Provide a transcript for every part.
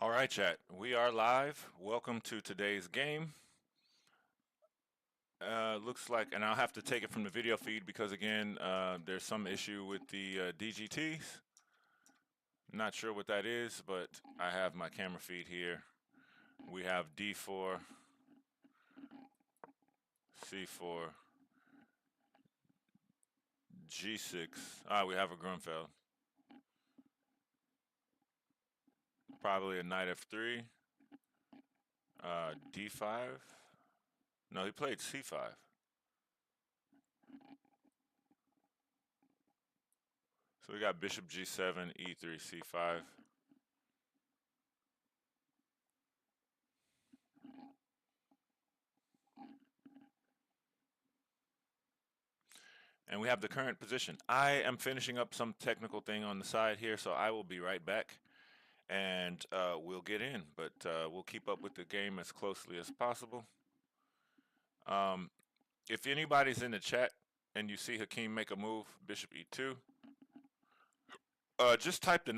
All right, chat. We are live. Welcome to today's game. Looks like, and I'll have to take it from the video feed because again, there's some issue with the DGTs. Not sure what that is, but I have my camera feed here. We have D4, C4, G6. We have a Grunfeld. Probably a knight F3. D5. No, he played C5. So we got bishop G7, E3, C5. And we have the current position. I am finishing up some technical thing on the side here, so I will be right back, and we'll get in. But we'll keep up with the game as closely as possible. If anybody's in the chat and you see Hakeem make a move, Bishop E2, just type the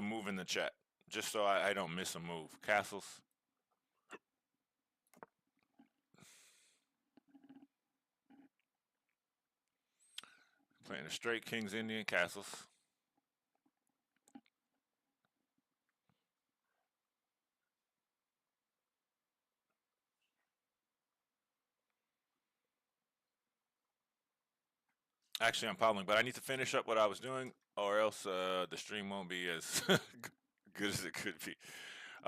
move in the chat, just so I don't miss a move. Castles. Playing a straight King's Indian castles. Actually, I'm following, but I need to finish up what I was doing, or else the stream won't be as good as it could be.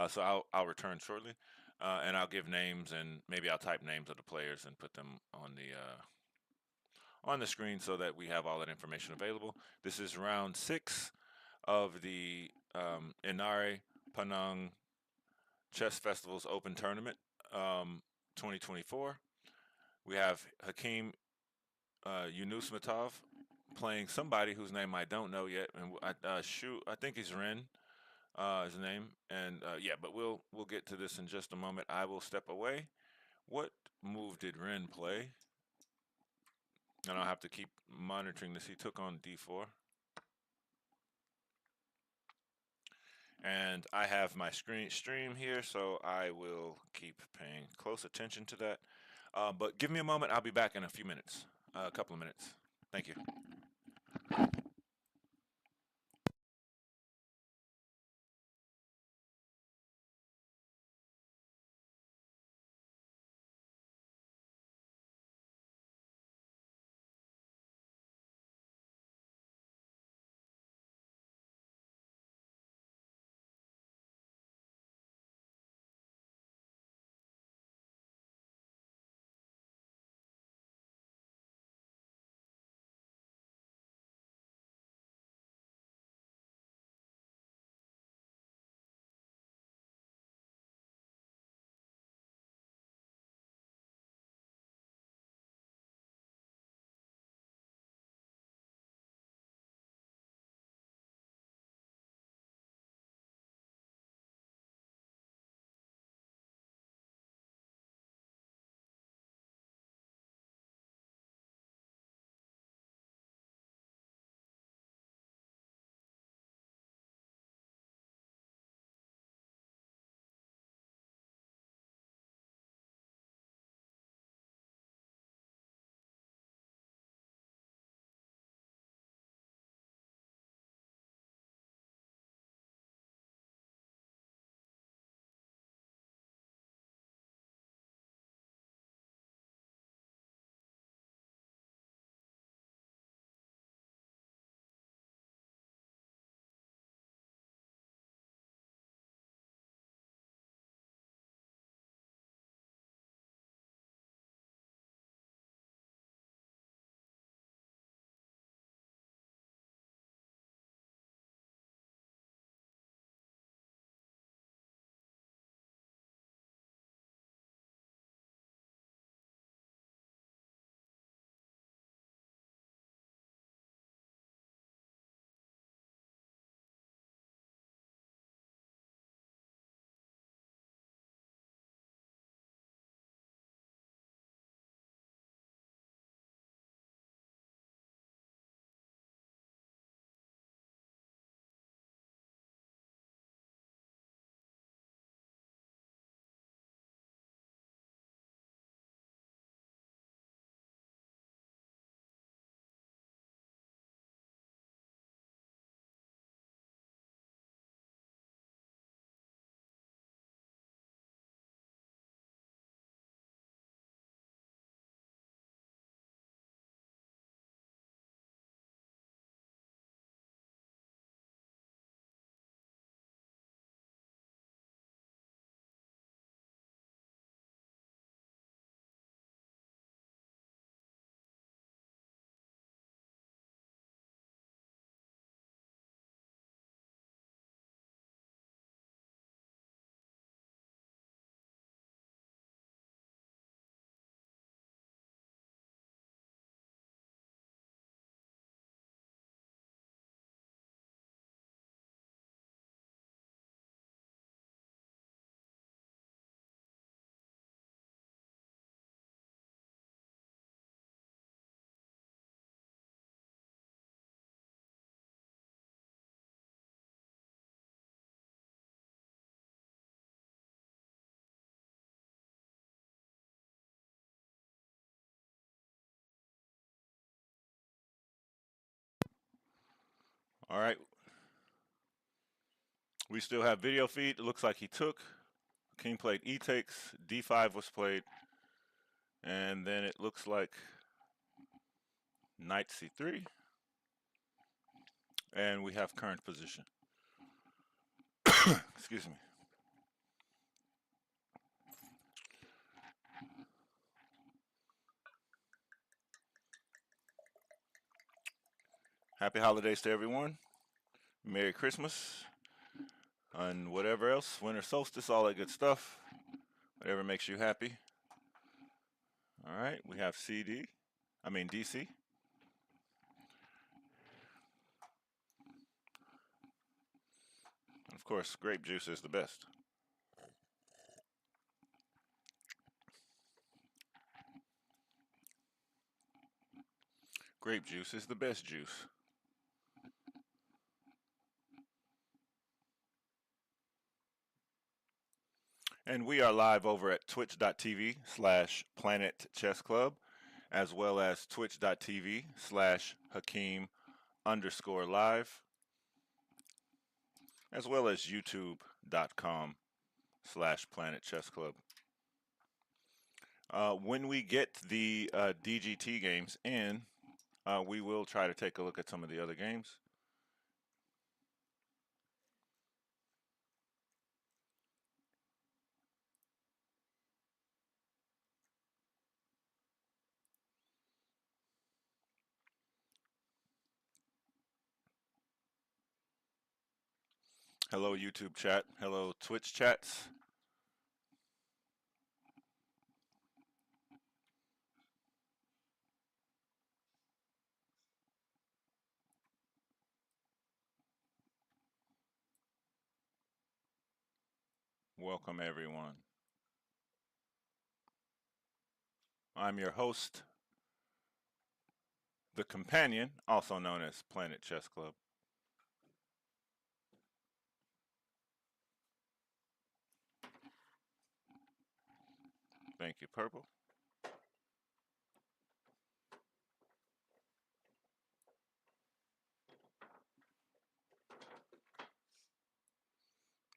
So I'll return shortly, and I'll give names, and maybe I'll type names of the players and put them on the screen so that we have all that information available. This is round 6 of the Inari Panang Chess Festivals Open Tournament 2024. We have Hakeem Yunusmatov playing somebody whose name I don't know yet, and I think he's Ren, his name, and yeah, but we'll get to this in just a moment. I will step away. What move did Ren play? And I'll have to keep monitoring this. He took on D4, and I have my stream here, so I will keep paying close attention to that. But give me a moment. I'll be back in a few minutes, a couple of minutes. Thank you. All right, we still have video feed. It looks like he took. King played E takes. D5 was played. And then it looks like knight C3. And we have current position. Excuse me. Happy holidays to everyone. Merry Christmas. And whatever else. Winter solstice, all that good stuff. Whatever makes you happy. All right, we have DC. Of course, grape juice is the best. Grape juice is the best juice. And we are live over at twitch.tv/Planet Chess Club, as well as twitch.tv/Hakeem_live, as well as youtube.com/Planet Chess Club. When we get the DGT games in, we will try to take a look at some of the other games. Hello, YouTube chat. Hello, Twitch chats. Welcome, everyone. I'm your host, the Companion, also known as Planet Chess Club. Thank you, Purple.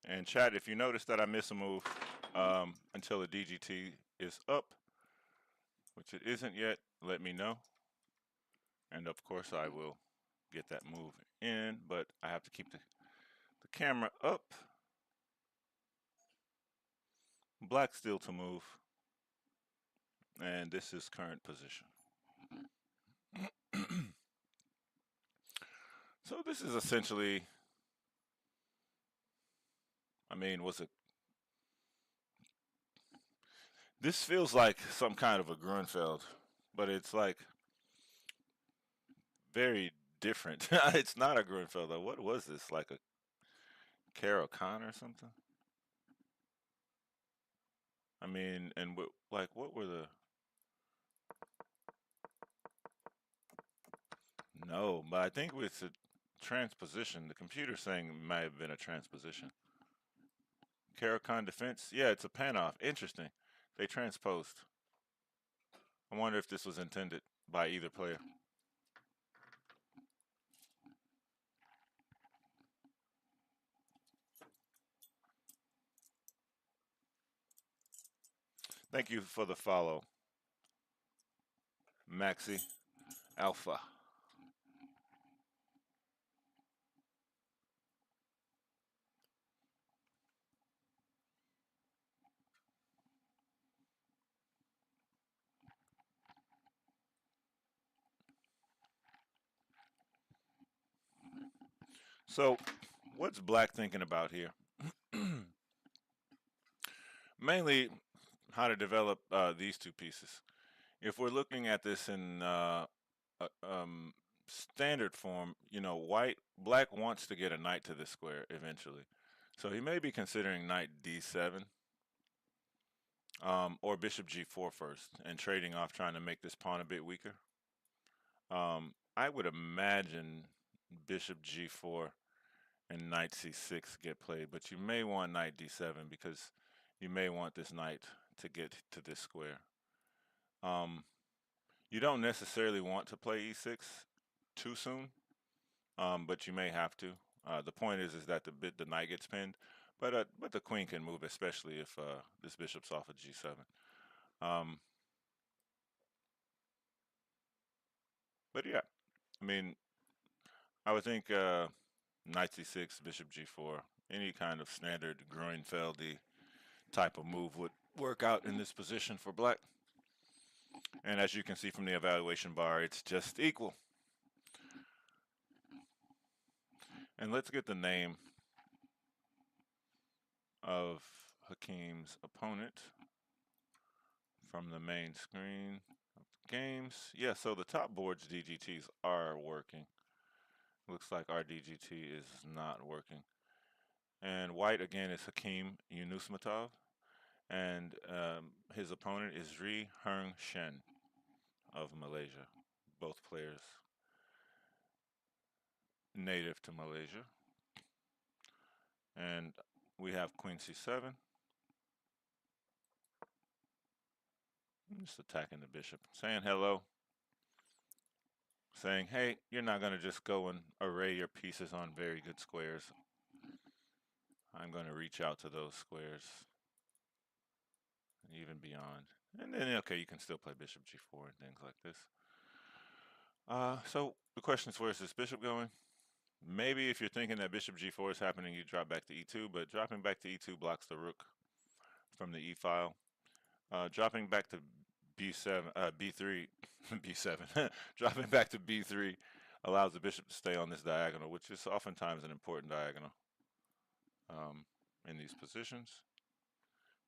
And chat, if you notice that I miss a move until the DGT is up, which it isn't yet, let me know. And of course, I will get that move in, but I have to keep the camera up. Black still to move. And this is current position. So this is essentially, was it? This feels like some kind of a Grunfeld, but it's like very different. It's not a Grunfeld though. What was this? Like a Carol Khan or something? And what were the? No, but I think it's a transposition. The computer's saying it might have been a transposition. Caracan defense? Yeah, it's a pan-off. Interesting. They transposed. I wonder if this was intended by either player. Thank you for the follow, Maxi Alpha. So, what's Black thinking about here? Mainly, how to develop these two pieces. If we're looking at this in uh, um, standard form, Black wants to get a knight to this square eventually. So he may be considering knight d7 or bishop g4 first and trading off, trying to make this pawn a bit weaker. I would imagine bishop g4 and knight c6 get played, but you may want knight d7 because you may want this knight to get to this square. You don't necessarily want to play e6 too soon. but you may have to. The point is that the knight gets pinned, but the queen can move, especially if this bishop's off of g7. Um, but yeah, I mean, I would think knight c6, bishop g4, any kind of standard Groenfeldy type of move would work out in this position for black. And as you can see from the evaluation bar, it's just equal. And let's get the name of Hakim's opponent from the main screen of the games. Yeah, so the top board's DGTs are working. Looks like our DGT is not working. And white again is Hakim Yunusmatov, and his opponent is Ri Heng Shen of Malaysia. Both players native to Malaysia. And we have Queen C7. Just attacking the bishop, saying hello, saying, hey, you're not going to just go and array your pieces on very good squares. I'm going to reach out to those squares, even beyond. And then, okay, you can still play bishop g4 and things like this. So the question is, where's this bishop going? Maybe if you're thinking that bishop g4 is happening, you drop back to e2, but dropping back to e2 blocks the rook from the e file. Dropping back to b7, b3, b7, dropping back to b3 allows the bishop to stay on this diagonal, which is oftentimes an important diagonal in these positions.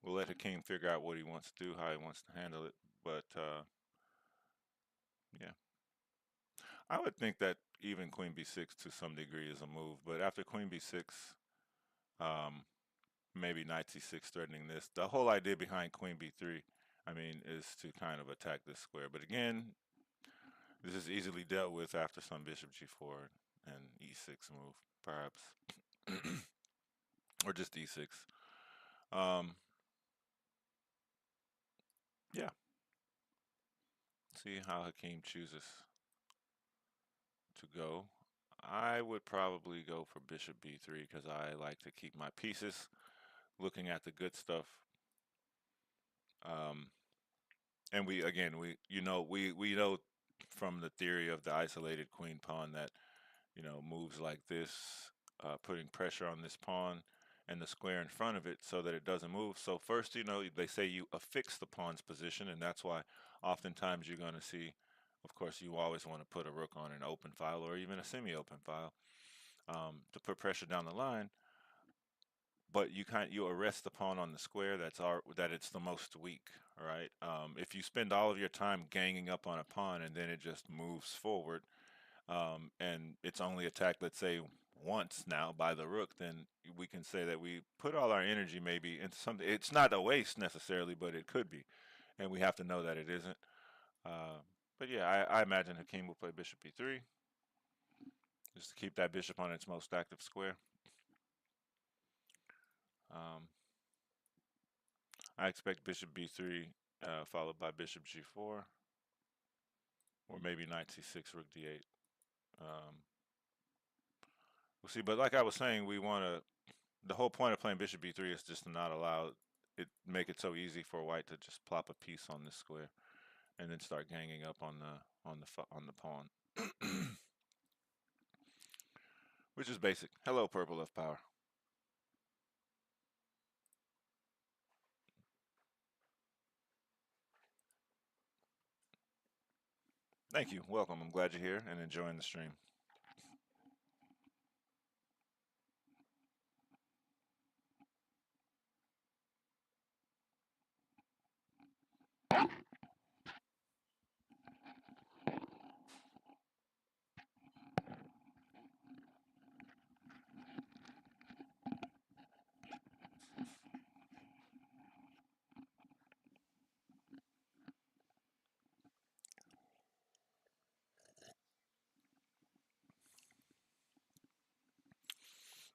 We'll let Hakim figure out what he wants to do, how he wants to handle it, but yeah. I would think that even queen b6 to some degree is a move, but after queen b6, um, maybe knight c6 threatening this. The whole idea behind queen b3, I mean, is to kind of attack this square. But again, this is easily dealt with after some bishop g4 and e6 move, perhaps, or just e6. Yeah. See how Hakim chooses to go. I would probably go for bishop b3 because I like to keep my pieces looking at the good stuff. Um, and we again we know from the theory of the isolated queen pawn that moves like this, putting pressure on this pawn and the square in front of it so that it doesn't move. So first, they say you affix the pawn's position, and that's why oftentimes you're going to see, of course, you always want to put a rook on an open file or even a semi-open file to put pressure down the line. But you arrest the pawn on the square that it's the most weak, right? If you spend all of your time ganging up on a pawn and then it just moves forward, and it's only attacked, let's say, once now by the rook, then we can say that we put all our energy maybe into something. It's not a waste necessarily, but it could be, and we have to know that it isn't. But yeah, I imagine Hakim will play bishop e3 just to keep that bishop on its most active square. I expect bishop b3 followed by bishop g4, or maybe knight c6, rook d8. We'll see. But like I was saying, the whole point of playing bishop b3 is just to not allow it, make it so easy for white to just plop a piece on this square and then start ganging up on the pawn, which is basic. Hello, purple of power. Thank you. Welcome. I'm glad you're here and enjoying the stream.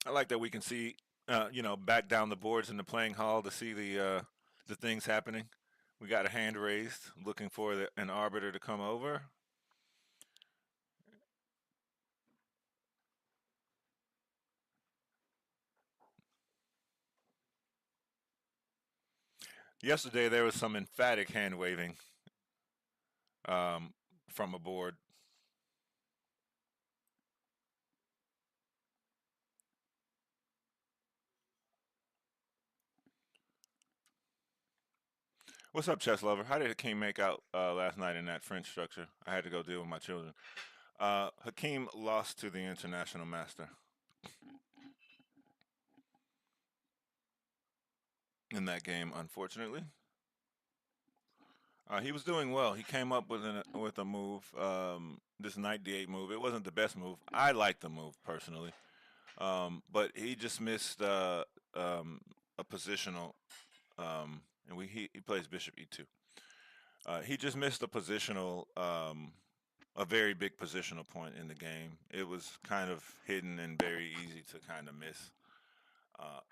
I like that we can see, back down the boards in the playing hall to see the things happening. We got a hand raised, looking for an arbiter to come over. Yesterday there was some emphatic hand waving um, from a board. What's up, chess lover? How did Hakeem make out last night in that French structure? I had to go deal with my children. Hakeem lost to the international master in that game, unfortunately. He was doing well. He came up with a move, this knight d8 move. It wasn't the best move. I like the move personally, but he just missed um, a positional, and he plays bishop e2. He just missed a very big positional point in the game. It was kind of hidden and very easy to kind of miss.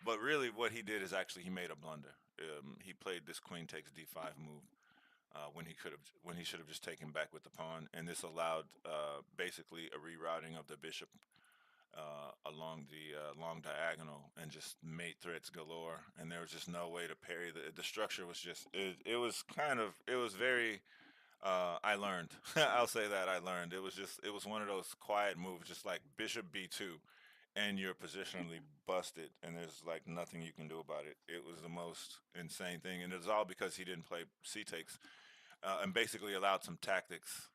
But really, what he did is actually he made a blunder. He played this queen takes d5 move when he should have just taken back with the pawn, and this allowed basically a rerouting of the bishop along the long diagonal and just mate threats galore. And there was just no way to parry the structure. Was just it was kind of it was very I learned. I'll say that I learned. It was one of those quiet moves, just like Bishop B2, and you're positionally busted, and there's like nothing you can do about it. It was the most insane thing, and it was all because he didn't play C takes and basically allowed some tactics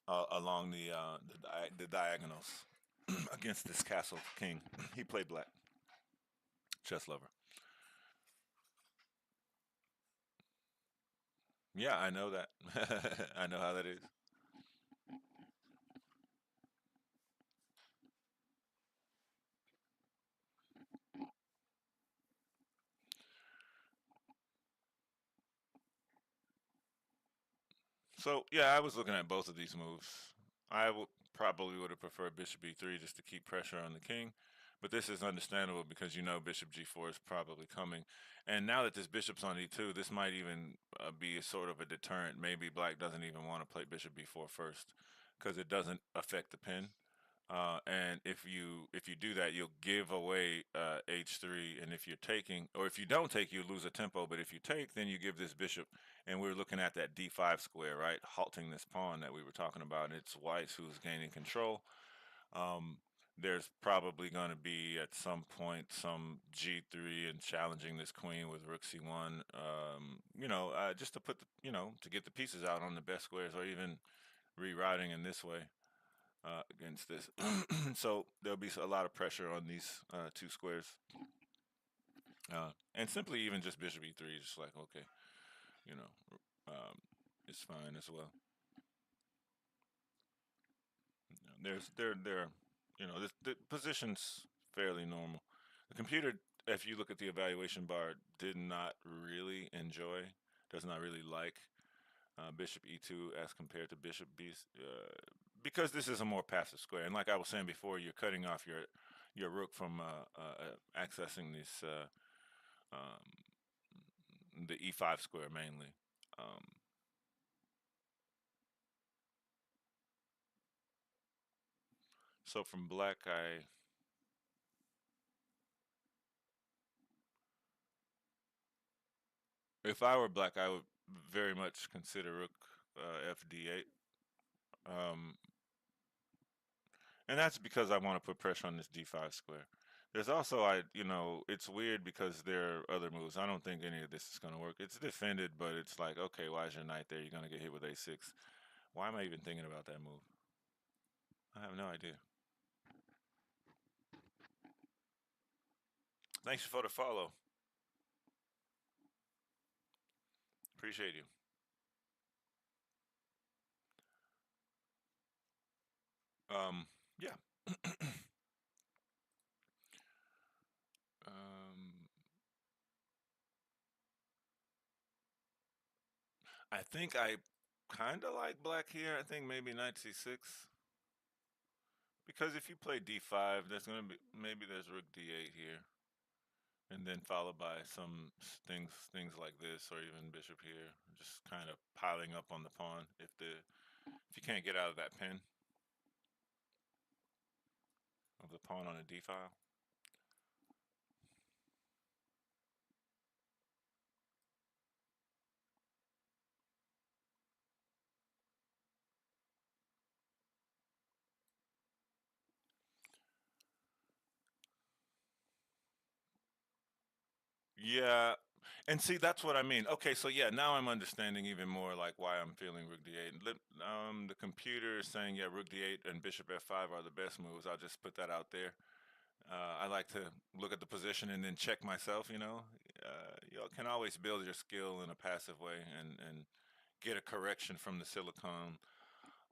along the diagonals against this castle king. He played black. Chess lover. Yeah, I know that. I know how that is. So yeah, I was looking at both of these moves. I would probably would have preferred Bishop E3 just to keep pressure on the king, but this is understandable because you know Bishop G4 is probably coming, and now that this Bishop's on E2, this might even be a sort of a deterrent. Maybe Black doesn't even want to play Bishop B4 first because it doesn't affect the pin. And if you do that, you'll give away h3, and if you're taking, or if you don't take, you lose a tempo. But if you take, then you give this bishop, and we're looking at that d5 square, right, halting this pawn that we were talking about. And it's whites who's gaining control. Um, there's probably going to be at some point some g3 and challenging this queen with rook c1. Just to put to get the pieces out on the best squares, or even rerouting in this way against this. So there'll be a lot of pressure on these two squares. And simply even just bishop e3, just like, okay, you know, it's fine as well. There, the position's fairly normal. The computer, if you look at the evaluation bar, did not really enjoy, does not really like bishop e2 as compared to bishop b, because this is a more passive square. And like I was saying before, you're cutting off your rook from accessing this the e5 square mainly. Um, so from black, if I were black, I would very much consider rook fd8. Um, and that's because I want to put pressure on this d5 square. There's also it's weird because there are other moves. I don't think any of this is gonna work. It's defended, but it's like, okay, why is your knight there? You're gonna get hit with a6. Why am I even thinking about that move? I have no idea. Thanks for the follow. Appreciate you. Yeah. um, I think I kind of like black here. I think maybe knight c6. Because if you play d5, there's gonna be maybe there's rook d8 here, and then followed by some things like this, or even bishop here, just kind of piling up on the pawn. If you can't get out of that pin of the pawn on a d file. Yeah, and see that's what I mean. Okay, so yeah, now I'm understanding even more like why I'm feeling Rook D8. The computer is saying yeah, Rook D8 and Bishop F5 are the best moves. I'll just put that out there. I like to look at the position and then check myself. You can always build your skill in a passive way and get a correction from the silicone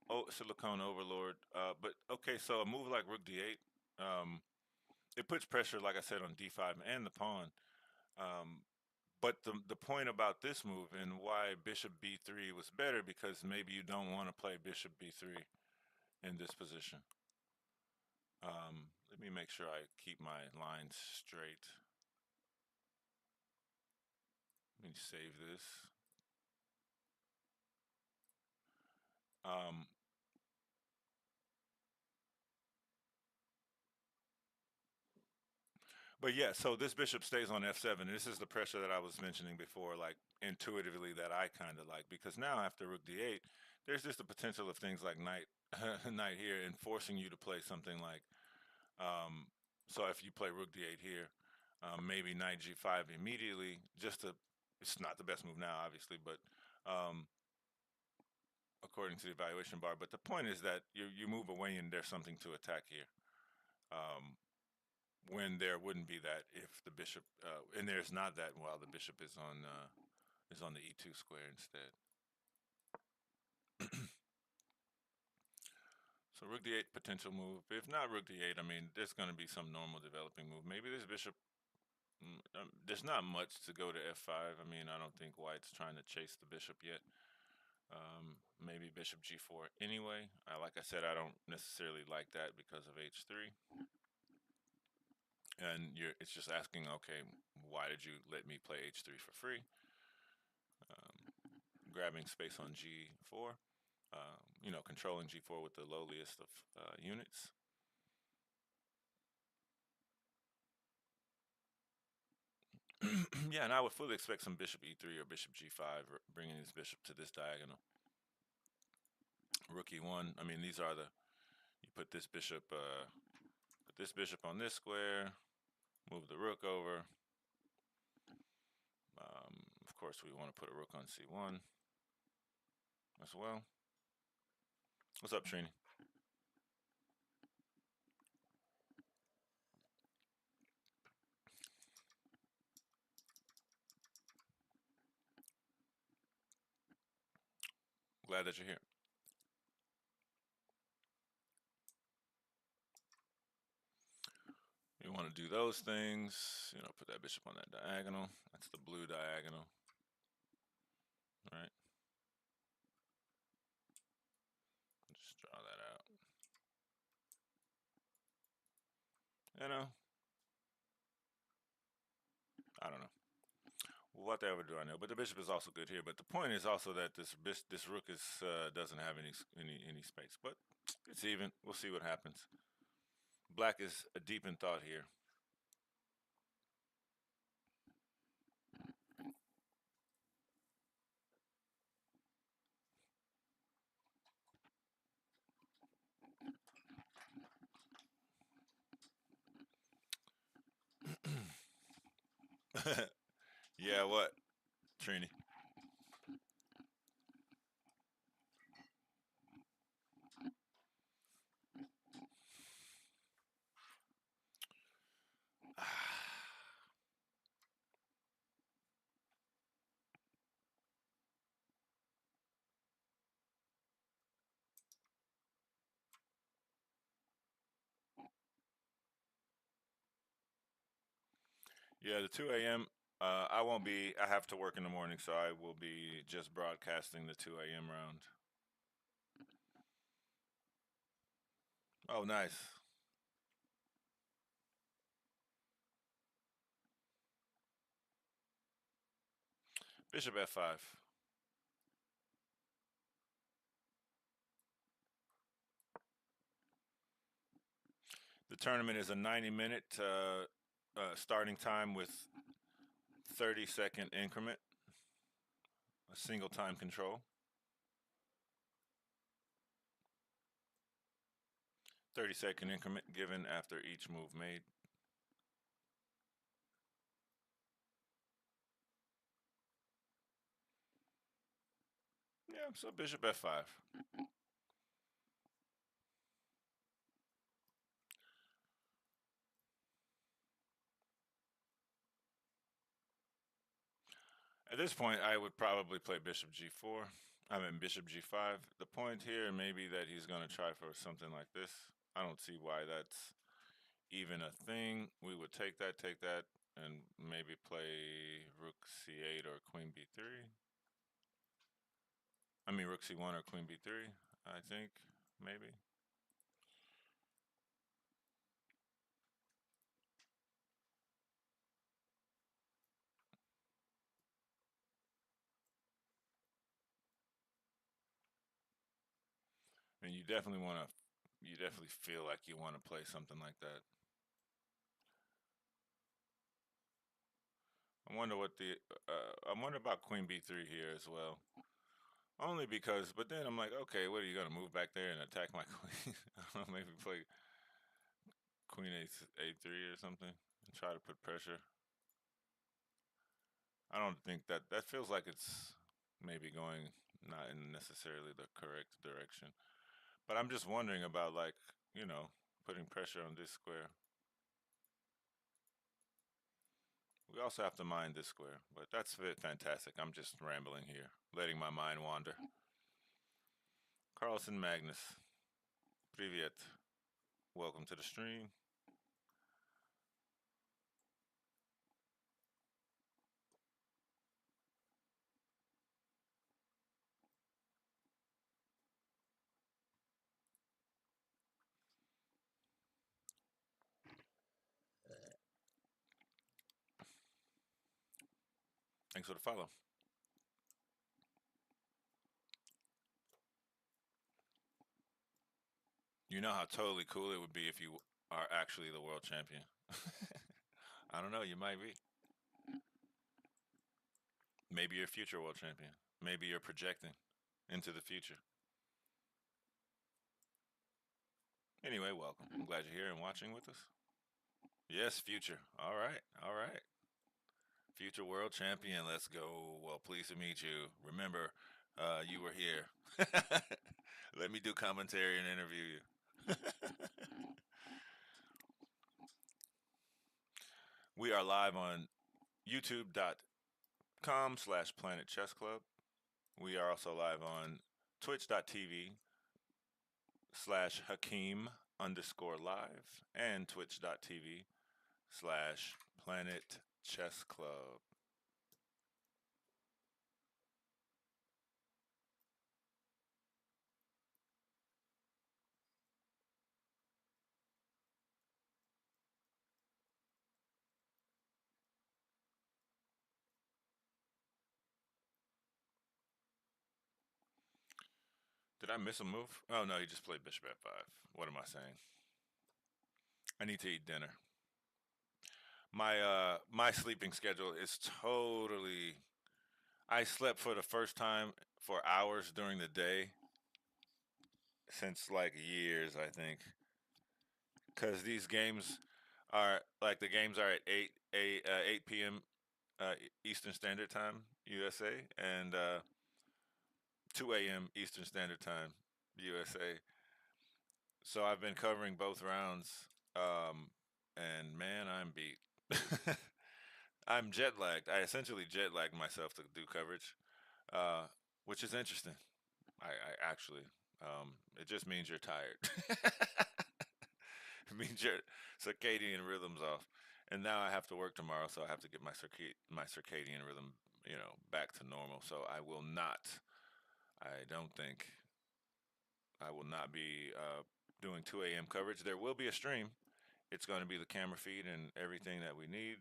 overlord. But okay, so a move like Rook D8, um, it puts pressure, like I said, on D5 and the pawn. Um, but the point about this move and why Bishop B3 was better because maybe you don't want to play Bishop B3 in this position. Let me make sure I keep my lines straight. Let me save this. Um, but yeah, so this bishop stays on F7. This is the pressure that I was mentioning before, like intuitively that I kind of like because now after Rook D8, there's just the potential of things like knight, knight here, and forcing you to play something like. Um, so if you play Rook D8 here, maybe Knight G5 immediately, just to. It's not the best move now, obviously, but um, according to the evaluation bar. But the point is that you move away and there's something to attack here. Um, when there wouldn't be that if the bishop and there's not that while the bishop is on the E2 square instead. So Rook D8 potential move. If not Rook D8, I mean there's going to be some normal developing move. Maybe this bishop. There's not much to go to F5. I mean I don't think White's trying to chase the bishop yet. Maybe Bishop G4 anyway. Like I said, I don't necessarily like that because of H3. And it's just asking, okay, why did you let me play H3 for free? Grabbing space on G4, controlling G4 with the lowliest of units. Yeah, and I would fully expect some Bishop E3 or Bishop G5, bringing this bishop to this diagonal. Rook E1. I mean, these are you put this bishop on this square, move the rook over. Of course, we want to put a rook on C1 as well. What's up, Trini? Glad that you're here. You want to do those things, put that bishop on that diagonal. That's the blue diagonal. All right. Just draw that out. I don't know. Whatever do I know? But the bishop is also good here. But the point is also that this rook doesn't have any space. But it's even. We'll see what happens. Black is deep in thought here. Yeah, what, Trini? Yeah, the 2 a.m. I won't be. I have to work in the morning, so I will be just broadcasting the 2 a.m. round. Oh, nice. Bishop F5. The tournament is a 90-minute starting time with 30-second increment, a single time control. 30-second increment given after each move made. Yeah, so bishop f5. At this point, I would probably play bishop g4. I mean, bishop g5. The point here may be that he's going to try for something like this. I don't see why that's even a thing. We would take that, and maybe play rook c8 or queen b3. I mean, rook c1 or queen b3, I think, maybe. And you definitely feel like you want to play something like that. I wonder what I wonder about queen b3 here as well. Only because, but then I'm like, okay, what are you gonna move back there and attack my queen? I don't know, maybe play queen a3 or something and try to put pressure. I don't think that feels like it's maybe going not in necessarily the correct direction. But I'm just wondering about like, putting pressure on this square. We also have to mind this square, but that's fantastic. I'm just rambling here, letting my mind wander. Carlson Magnus, привет. Welcome to the stream. Thanks for the follow. You know how totally cool it would be if you are actually the world champion. I don't know, you might be. Maybe you're future world champion. Maybe you're projecting into the future. Anyway, welcome. I'm glad you're here and watching with us. Yes, future. All right. All right. Future world champion. Let's go. Well, pleased to meet you. Remember, you were here. Let me do commentary and interview you. We are live on youtube.com/Planet Chess Club. We are also live on twitch.tv/Hakeem_live and twitch.tv/Planet Chess Club. Did I miss a move? Oh no, he just played bishop f5. What am I saying? I need to eat dinner. My sleeping schedule is totally. I slept for the first time for hours during the day since like years, I think. Because these games are like the games are at 8 p.m. Eastern Standard Time USA and 2 a.m. Eastern Standard Time USA. So I've been covering both rounds, and man, I'm beat. I'm jet lagged. I essentially jet lagged myself to do coverage, uh, which is interesting. I actually, it just means you're tired. It means your circadian rhythm's off. And now I have to work tomorrow, so I have to get my circadian rhythm, back to normal. So I will not. I don't think I will not be doing 2 a.m. coverage. There will be a stream. It's going to be the camera feed and everything that we need,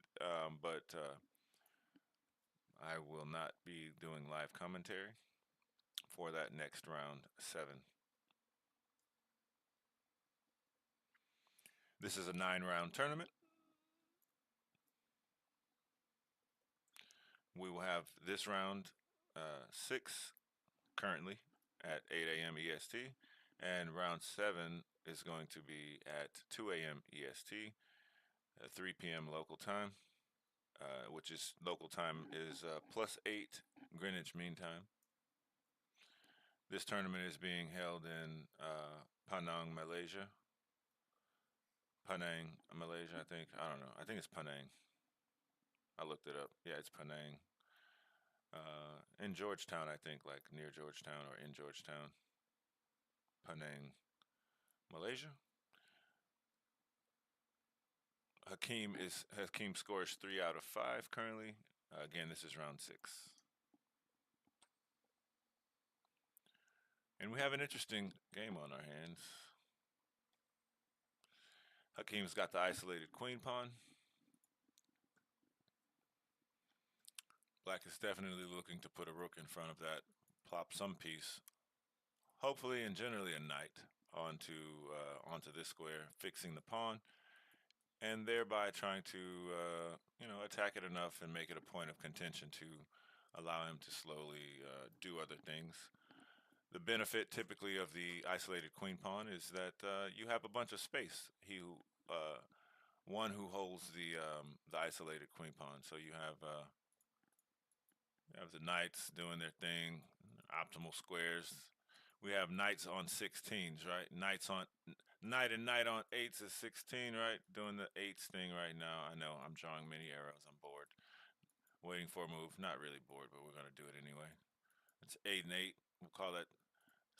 but I will not be doing live commentary for that next round 7. This is a 9-round tournament. We will have this round 6 currently at 8 a.m. EST, and round 7 is going to be at 2 a.m. EST, 3 p.m. local time, which is local time is +8 Greenwich Mean Time. This tournament is being held in Panang, Malaysia. Panang, Malaysia, I think. I don't know. I think it's Panang. I looked it up. Yeah, it's Panang. In Georgetown, I think, like near Georgetown or in Georgetown. Panang, Malaysia. Hakeem scores 3 out of 5 currently. Again, this is round 6, and we have an interesting game on our hands. Hakeem's got the isolated queen pawn. Black is definitely looking to put a rook in front of that, plop some piece, hopefully and generally a knight onto this square, fixing the pawn, and thereby trying to attack it enough and make it a point of contention to allow him to slowly do other things. The benefit typically of the isolated queen pawn is that you have a bunch of space. One who holds the isolated queen pawn, so you have the knights doing their thing, optimal squares. We have knights on 16s, right? Knight and knight on eights is 16, right? Doing the eights thing right now. I know I'm drawing many arrows. I'm bored. Waiting for a move. Not really bored, but we're gonna do it anyway. It's 8 and 8. We'll call that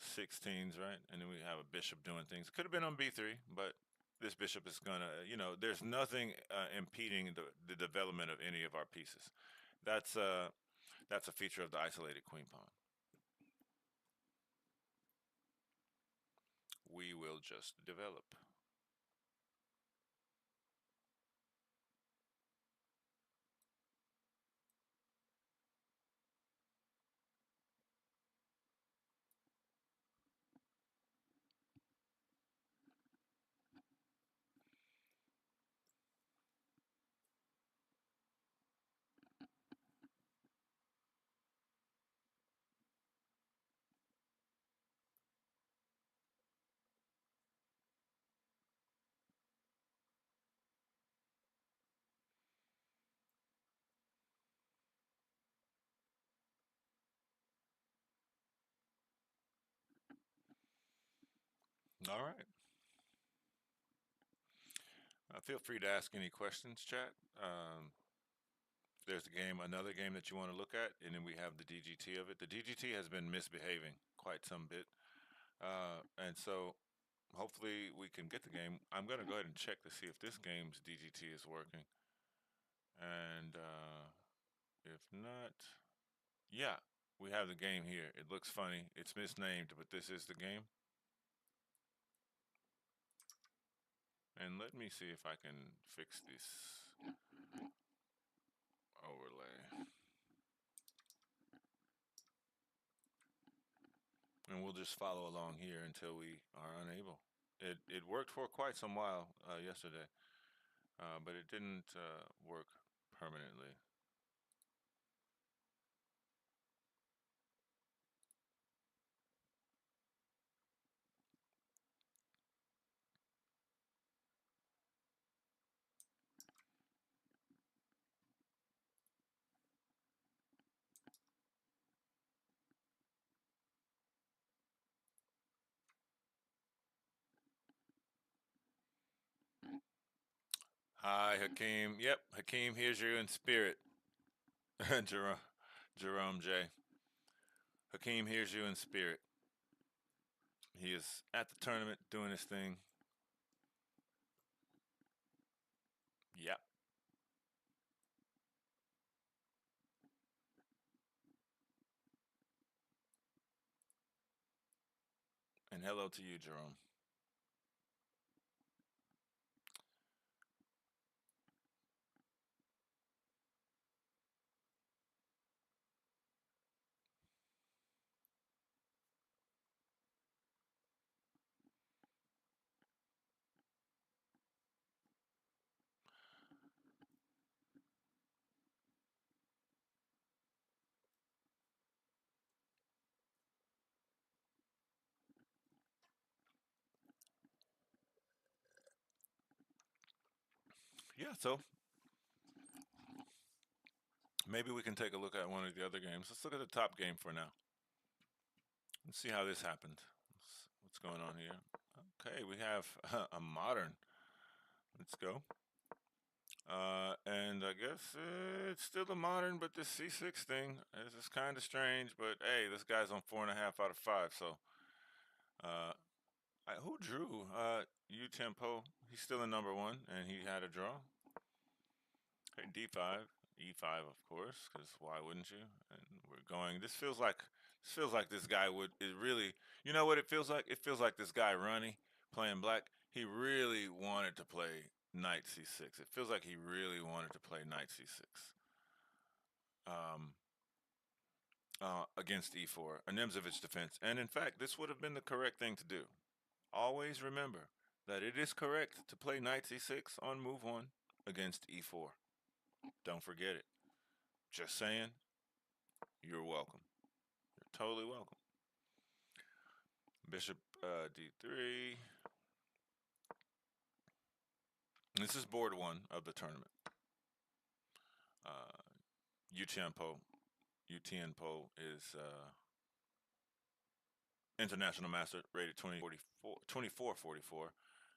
16s, right? And then we have a bishop doing things. Could have been on b3, but this bishop is there's nothing impeding the development of any of our pieces. That's that's a feature of the isolated queen pawn. We will just develop. All right. Feel free to ask any questions, chat. There's another game that you want to look at, and then we have the DGT of it. The DGT has been misbehaving quite some bit, and so hopefully we can get the game. I'm gonna go ahead and check to see if this game's DGT is working, and if not, yeah, we have the game here. It looks funny. It's misnamed, but this is the game. And let me see if I can fix this overlay. And we'll just follow along here until we are unable. It worked for quite some while yesterday, but it didn't work permanently. Hi, Hakeem. Yep, Hakeem hears you in spirit. Jerome, Jerome J. Hakeem hears you in spirit. He is at the tournament doing his thing. Yep. And hello to you, Jerome. Yeah, so maybe we can take a look at one of the other games. Let's look at the top game for now. Let's see how this happened. What's going on here? Okay, we have a modern. Let's go. And I guess it's still a modern, but this C6 thing is just kind of strange. But hey, this guy's on 4.5 out of 5. So, who drew? U Tempo. He's still in number one, and he had a draw. Okay, D5, E5, of course, because why wouldn't you? And we're going. This feels like this guy would. It really. You know what it feels like? It feels like this guy Ronnie playing black. He really wanted to play Knight C6. It feels like he really wanted to play Knight C6. Um, against E4, a Nimzovich defense. And in fact, this would have been the correct thing to do. Always remember that it is correct to play Knight C6 on move 1 against E4. Don't forget it. Just saying, you're welcome. You're totally welcome. Bishop D3. This is board 1 of the tournament. UTMPO. UTNPO is international master rated 2444.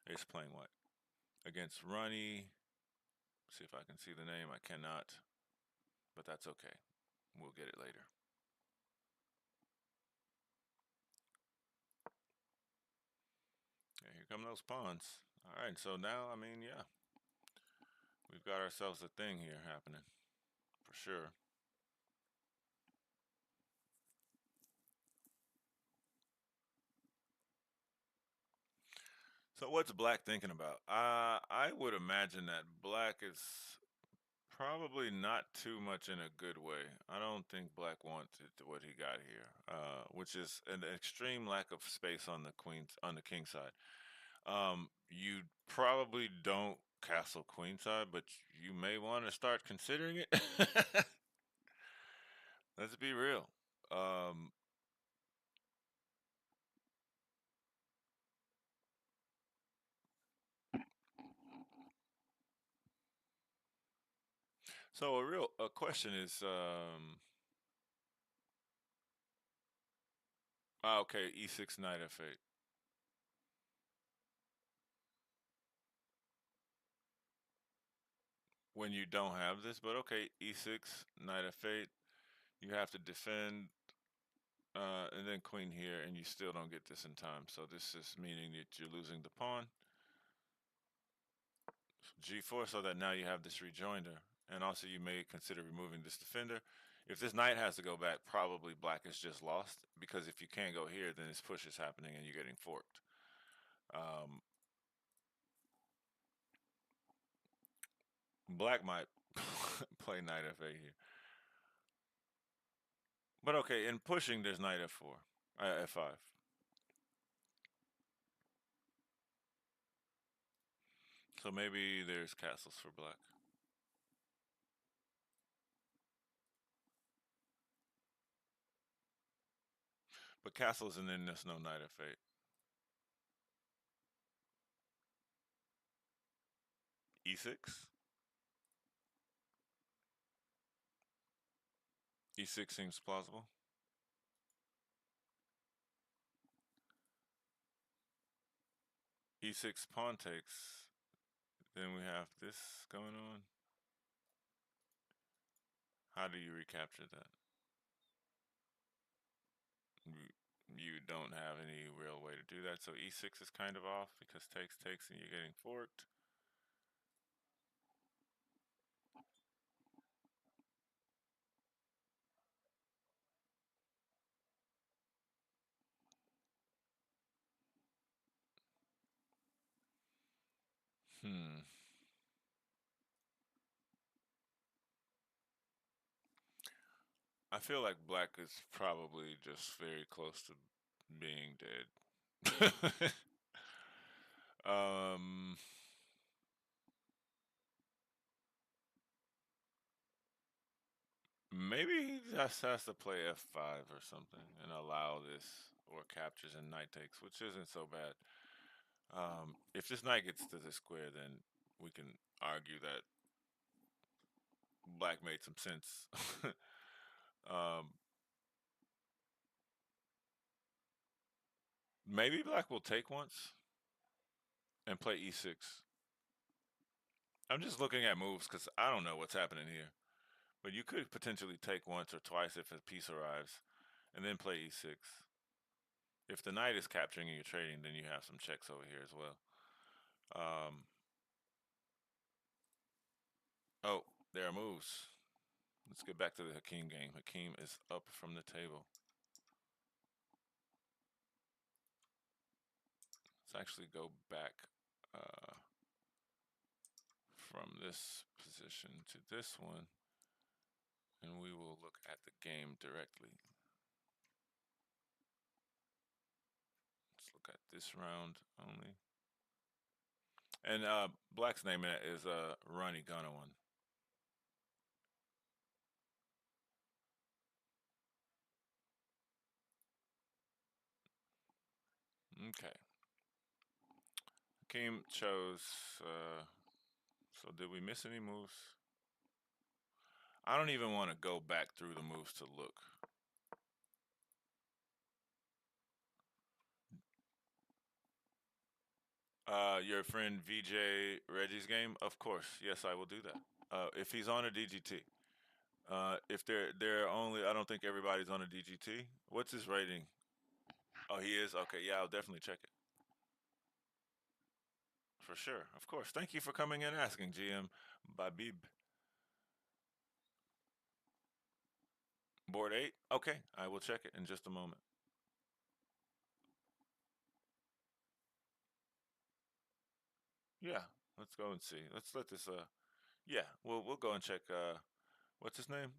Is playing white against Ronnie. See if I can see the name. I cannot, but that's okay. We'll get it later. Yeah, here come those pawns. All right, so now, I mean, yeah, we've got ourselves a thing here happening for sure. So what's Black thinking about? I would imagine that Black is probably not too much in a good way. I don't think Black wants what he got here, which is an extreme lack of space on the king side. You probably don't castle queen side, but you may want to start considering it. Let's be real. Um, so a question is, okay, E6 knight F8. When you don't have this, but okay, E6 knight F8. You have to defend, and then queen here, and you still don't get this in time. So this is meaning that you're losing the pawn. G4, so that now you have this rejoinder, and also you may consider removing this defender. If this knight has to go back, probably Black is just lost, because if you can't go here, then this push is happening and you're getting forked. Um, Black might play knight F8 here. But okay, in pushing, there's knight F4, F5. So maybe there's castles for Black. But castles and then there's no knight F8. E6? E6 seems plausible. E6 pawn takes. Then we have this going on. How do you recapture that? You don't have any real way to do that. So E6 is kind of off because takes, and you're getting forked. Hmm. I feel like Black is probably just very close to being dead. um, Maybe he just has to play F5 or something and allow this, or captures and knight takes, which isn't so bad. If this knight gets to the square, then we can argue that Black made some sense. um, Maybe black will take once and play e6. I'm just looking at moves because I don't know what's happening here. But you could potentially take once or twice if a piece arrives, and then play e6. If the knight is capturing and you're trading, then you have some checks over here as well. Um, oh, there are moves. Let's get back to the Hakeem game. Hakeem is up from the table. Let's actually go back uh, from this position to this one, and we will look at the game directly. Let's look at this round only. And Black's name in it is Ronnie Gunnawan. Okay. Hakeem chose. So did we miss any moves? I don't even want to go back through the moves to look. Your friend VJ Reggie's game? Of course. Yes, I will do that. If he's on a DGT. If they're only, I don't think everybody's on a DGT. What's his rating? Oh, he is. Okay, yeah, I'll definitely check it for sure. Of course. Thank you for coming and asking, GM Babib. Board 8. Okay, I will check it in just a moment. Yeah, let's go and see. Let's let this. Yeah, we'll go and check. What's his name?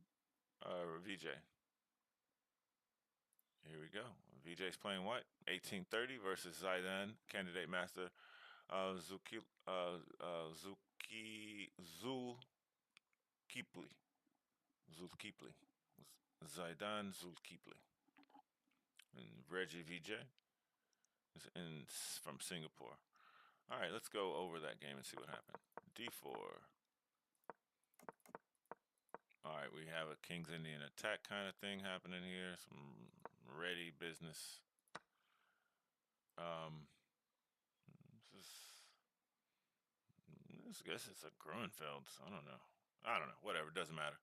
VJ. Here we go. VJ's playing white. 1830 versus Zaidan, candidate master. Zuki, Zuki, Zulkifli. Zulkifli. Zaidan Zulkifli. And Reggie VJ is from Singapore. All right, let's go over that game and see what happened. D4. All right, we have a King's Indian attack kind of thing happening here. Some ready business. Um, this is I guess it's a Grunfeld. I don't know. I don't know. Whatever. Doesn't matter.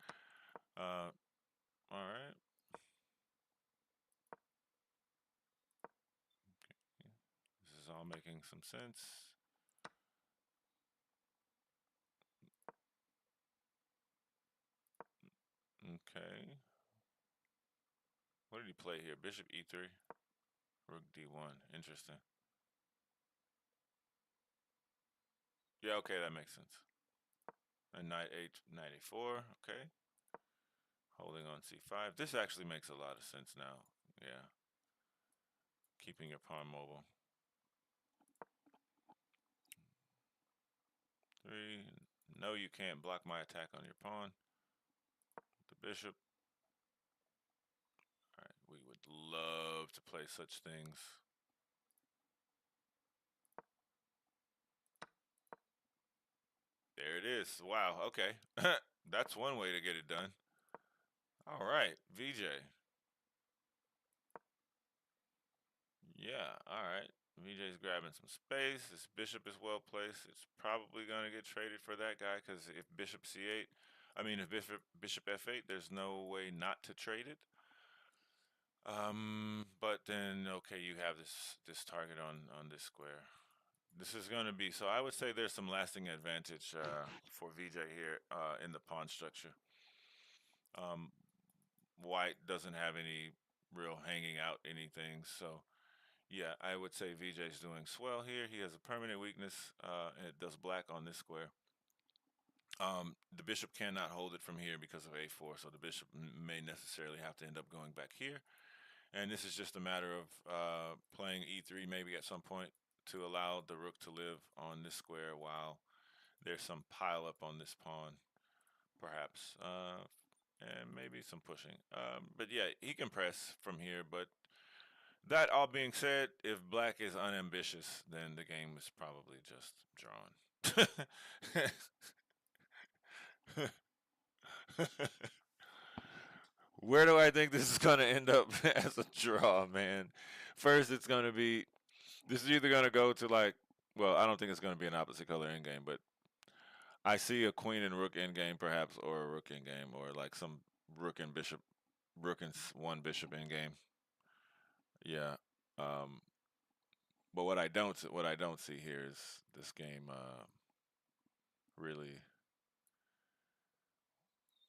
All right. This is all making some sense. Okay. What did he play here? Bishop e3, rook d1. Interesting. Yeah. Okay, that makes sense. And knight knight a4. Okay. Holding on c5. This actually makes a lot of sense now. Yeah. Keeping your pawn mobile. 3. No, you can't block my attack on your pawn. The bishop. All right, we would love to play such things. There it is. Wow, okay. That's one way to get it done. All right, VJ. Yeah, all right. VJ's grabbing some space. This bishop is well placed. It's probably going to get traded for that guy because if bishop c8, I mean, if bishop f8, there's no way not to trade it. But then okay, you have this target on this square. This is going to be so. I would say there's some lasting advantage for VJ here in the pawn structure. Um, White doesn't have any real hanging out anything, so yeah, I would say VJ's doing swell here. He has a permanent weakness, and it does black on this square. The bishop cannot hold it from here because of a4, so the bishop may necessarily have to end up going back here. And this is just a matter of playing e3 maybe at some point to allow the rook to live on this square while there's some pile up on this pawn, perhaps, and maybe some pushing. But yeah, he can press from here. But that all being said, if black is unambitious, then the game is probably just drawn. Where do I think this is going to end up as a draw, man? First, it's going to be this is either going to go to like, well, I don't think it's going to be an opposite color in game, but I see a queen and rook in game perhaps, or a rook in game, or like some rook and bishop, rook and one bishop in game. Yeah. Um, but what I don't see here is this game really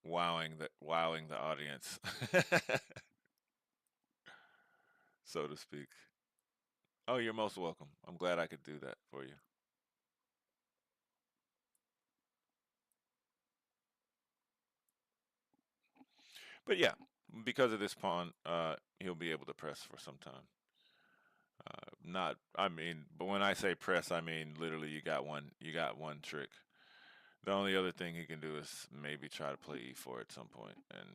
wowing the audience, so to speak. Oh, you're most welcome. I'm glad I could do that for you. But yeah, because of this pawn, he'll be able to press for some time. Not, I mean, but when I say press, I mean literally you got one trick. The only other thing he can do is maybe try to play e4 at some point, and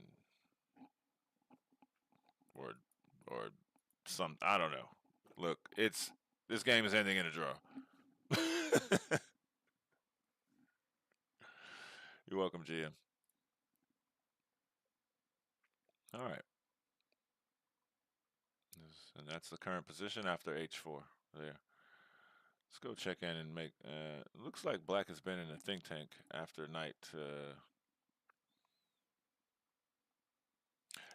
or or some I don't know. Look, it's this game is ending in a draw. You're welcome, GM. All right, and that's the current position after h4. There. Let's go check in and make. Looks like Black has been in a think tank after night.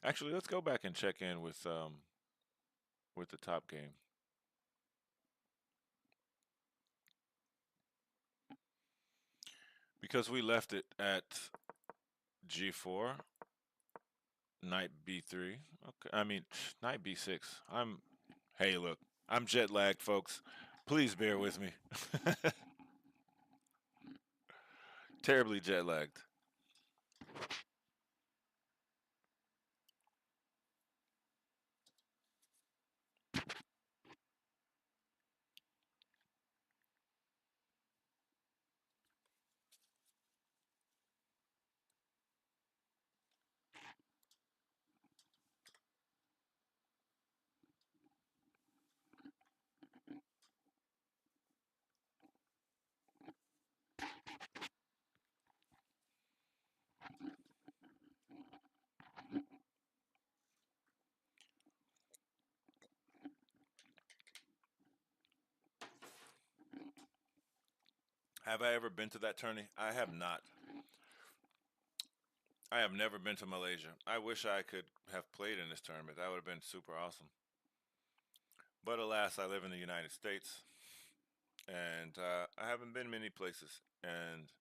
Actually, let's go back and check in with the top game because we left it at g4, knight b3. Okay, I mean knight b6. Hey, look, I'm jet lagged, folks. Please bear with me. Terribly jet lagged. Have I ever been to that tourney? I have not. I have never been to Malaysia. I wish I could have played in this tournament. That would have been super awesome. But alas, I live in the United States, and I haven't been many places, and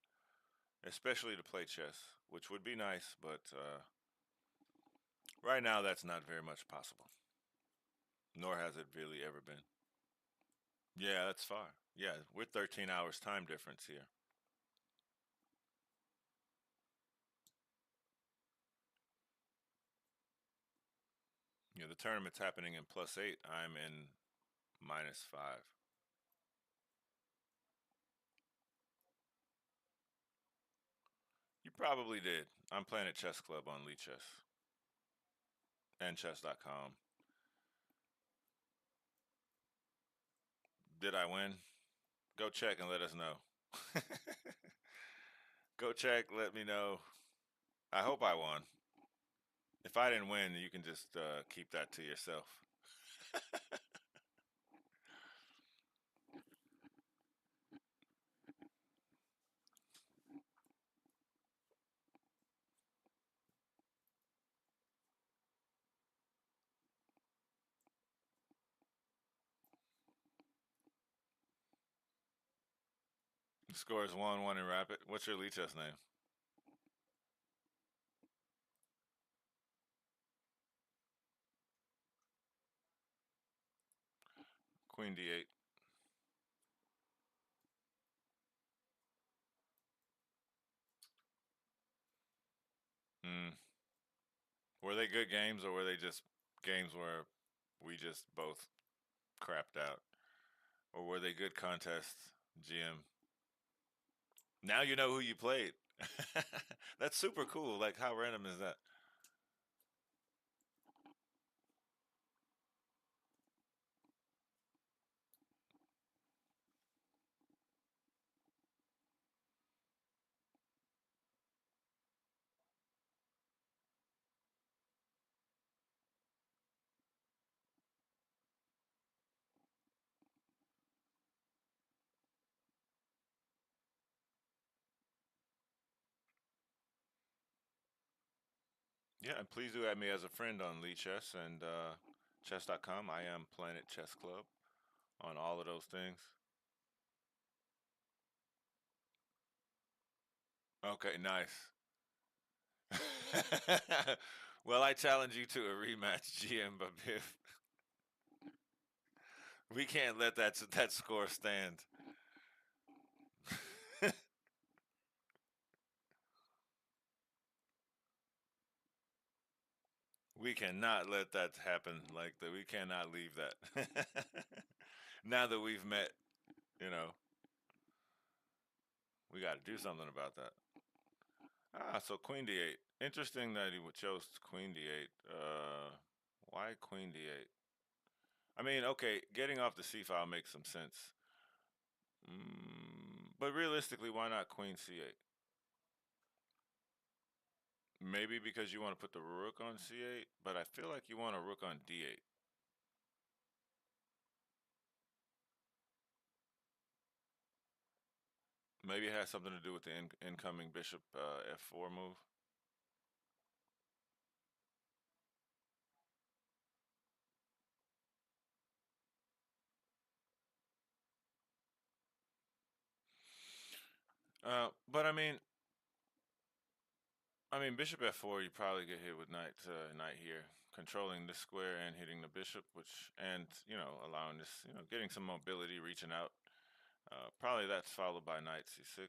especially to play chess, which would be nice, but right now that's not very much possible. Nor has it really ever been. Yeah, that's far. Yeah, we're 13 hours time difference here. Yeah, the tournament's happening in +8. I'm in -5. You probably did. I'm playing at Chess Club on Lee Chess and chess.com. Did I win? Go check and let us know. Go check, let me know. I hope I won. If I didn't win, you can just keep that to yourself. The score is 1-1 in Rapid. What's your Lee Chess name? Queen D8. Hmm. Were they good games or were they just games where we just both crapped out? Or were they good contests, GM? Now you know who you played. That's super cool. Like, how random is that? Yeah, and please do add me as a friend on Lee Chess and chess.com. I am Planet Chess Club on all of those things. Okay, nice. Well, I challenge you to a rematch, GM Babif. We can't let that score stand. We cannot let that happen like that. We cannot leave that. Now that we've met, you know, we got to do something about that. Ah, so Queen D8. Interesting that he chose Queen D8. Why Queen D8? I mean, okay, getting off the C file makes some sense. But realistically, why not Queen C8? Maybe because you want to put the rook on C8, but I feel like you want a rook on D8. Maybe it has something to do with the incoming bishop F4 move. But I mean, bishop f4, you probably get hit with knight here, controlling this square and hitting the bishop, and allowing this, getting some mobility, reaching out. Probably that's followed by knight c6.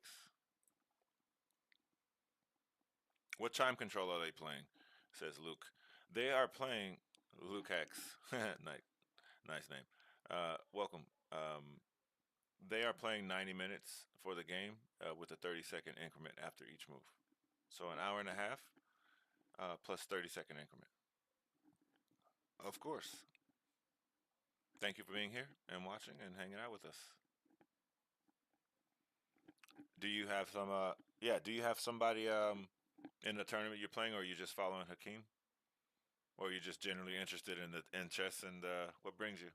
What chime control are they playing? Says Luke. They are playing Luke X. Nice name. Welcome. They are playing 90 minutes for the game with a 30-second increment after each move. So an hour and a half plus 30-second increment. Of course. Thank you for being here and watching and hanging out with us. Do you have some? Yeah. Do you have somebody in the tournament you're playing, or are you just following Hakeem, or are you just generally interested in chess and what brings you?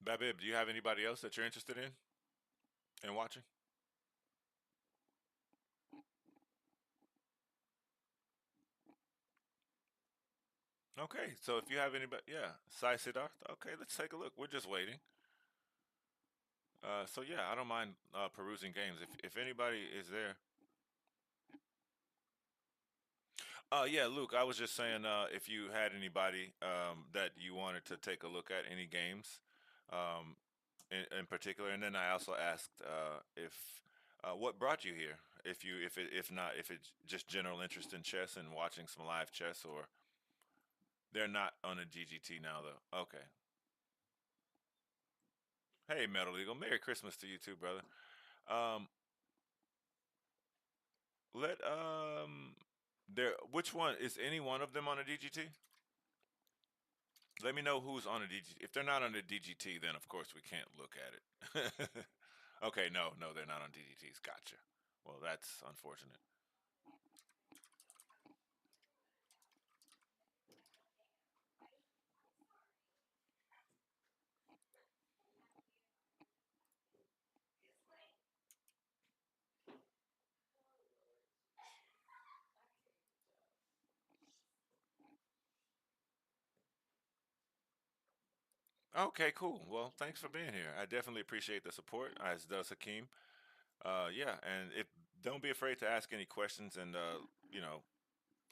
Babib, do you have anybody else that you're interested in watching? Okay, so if you have anybody, yeah, Sai Siddharth. Okay, let's take a look. We're just waiting. So yeah, I don't mind perusing games. If anybody is there, yeah, Luke, I was just saying if you had anybody that you wanted to take a look at any games um, in particular, and then I also asked if what brought you here. If not if it's just general interest in chess and watching some live chess, or they're not on a GGT now though. Okay. Hey, Metal Eagle, Merry Christmas to you too, brother. Um, let there which one is any one of them on a DGT? Let me know who's on a DGT. If they're not on a DGT, then of course we can't look at it. Okay, no, they're not on DGTs. Gotcha. Well, that's unfortunate. Okay, cool. Well, thanks for being here. I definitely appreciate the support, as does Hakeem. Yeah, and if don't be afraid to ask any questions, and you know,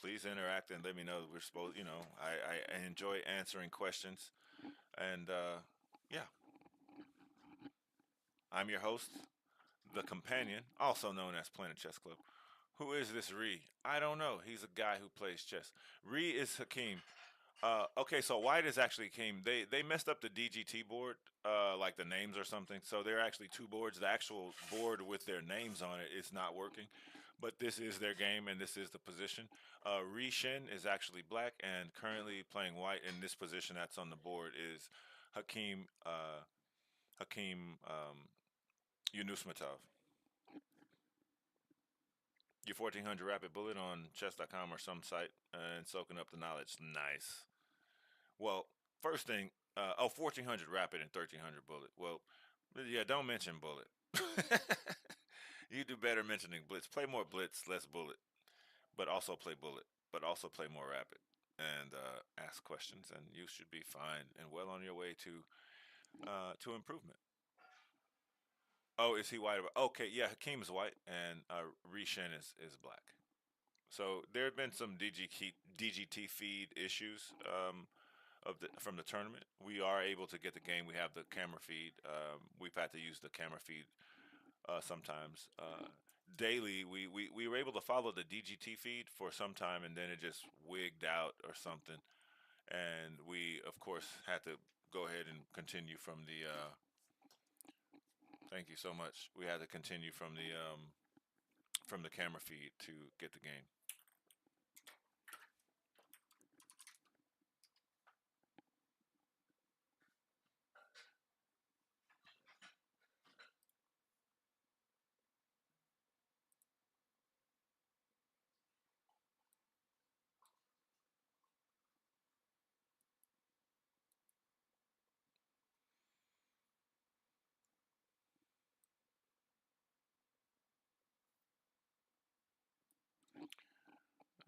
please interact and let me know. We're supposed, I enjoy answering questions, and yeah, I'm your host, the companion, also known as Planet Chess Club. Who is this Ree? I don't know. He's a guy who plays chess. Ree is Hakeem. Okay, so White is actually Hakeem. They messed up the DGT board, like the names or something. So there are actually two boards. The actual board with their names on it is not working, but this is their game and this is the position. Ree Shin is actually black and currently playing white. In this position that's on the board is Hakeem Hakeem Yunusmatov. Your 1400 rapid bullet on chess.com or some site and soaking up the knowledge. Nice. Well, first thing, 1400 rapid and 1300 bullet. Well, yeah, don't mention bullet. You do better mentioning blitz. Play more blitz, less bullet, but also play bullet, but also play more rapid and ask questions, and you should be fine and well on your way to improvement. Oh, is he white? Okay, yeah, Hakeem is white, and Rishin is black. So there have been some DGT feed issues from the tournament. We are able to get the game. We have the camera feed. We've had to use the camera feed sometimes. Daily, we were able to follow the DGT feed for some time, and then it just wigged out or something. And we, of course, had to go ahead and continue from the. Thank you so much. We had to continue from the camera feed to get the game.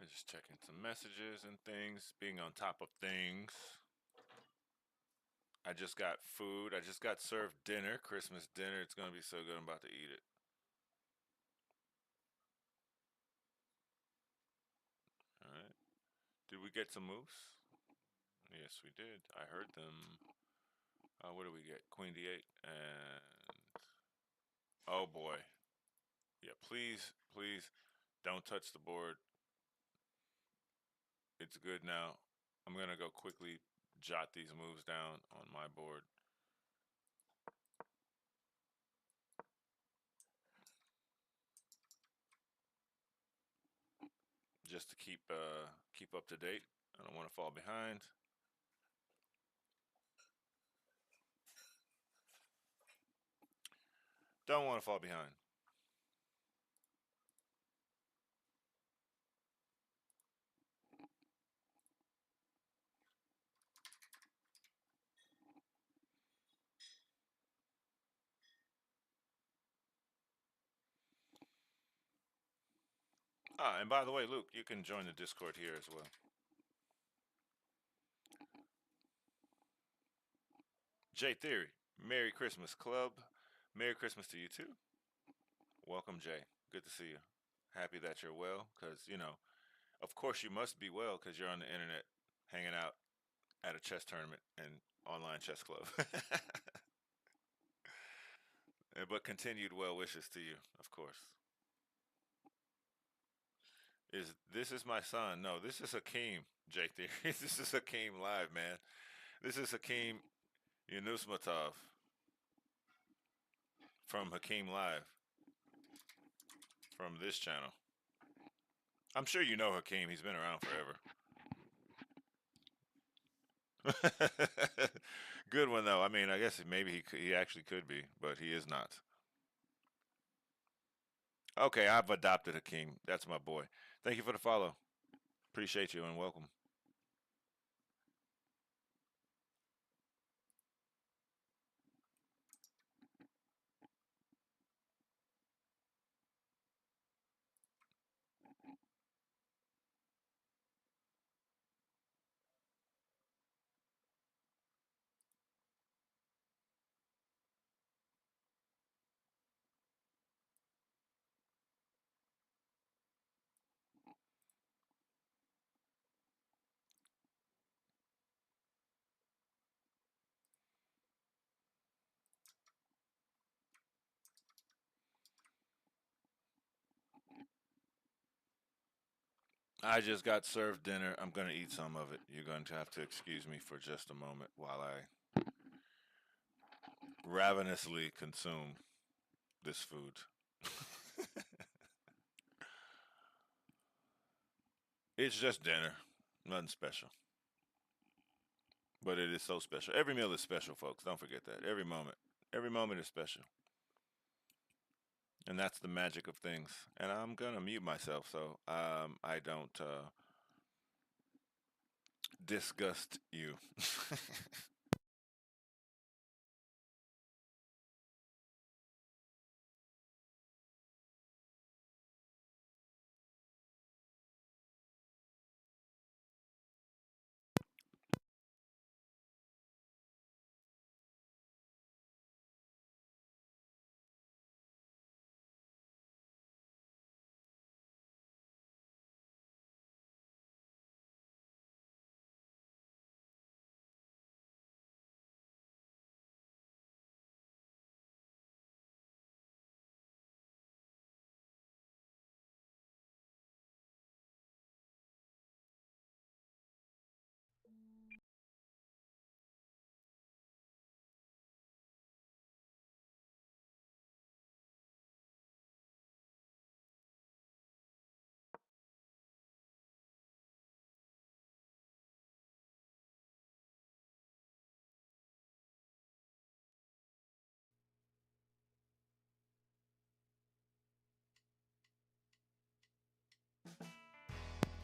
I'm just checking some messages and things, being on top of things. I just got food. I just got served dinner, Christmas dinner. It's gonna be so good. I'm about to eat it. All right. Did we get some moves? Yes, we did. I heard them. What do we get? Queen D8 and oh boy. Yeah, please, please don't touch the board. It's good now. I'm gonna go quickly jot these moves down on my board. Just to keep up to date. I don't want to fall behind. Don't want to fall behind. And by the way, Luke, you can join the Discord here as well. Jay Theory, Merry Christmas Club. Merry Christmas to you too. Welcome, Jay. Good to see you. Happy that you're well, because, of course you must be well because you're on the internet hanging out at a chess tournament and online chess club. But continued well wishes to you, of course. This is my son? No, this is Hakeem, Jay Theory. This is Hakeem live, man. This is Hakeem Yunusmatov from Hakeem Live from this channel. I'm sure you know Hakeem. He's been around forever. Good one though. I mean, I guess maybe he actually could be, but he is not. Okay, I've adopted Hakeem. That's my boy. Thank you for the follow. Appreciate you and welcome. I just got served dinner. I'm going to eat some of it. You're going to have to excuse me for just a moment while I ravenously consume this food. It's just dinner, nothing special. But it is so special. Every meal is special, folks. Don't forget that. Every moment is special. And that's the magic of things. And I'm going to mute myself so I don't disgust you?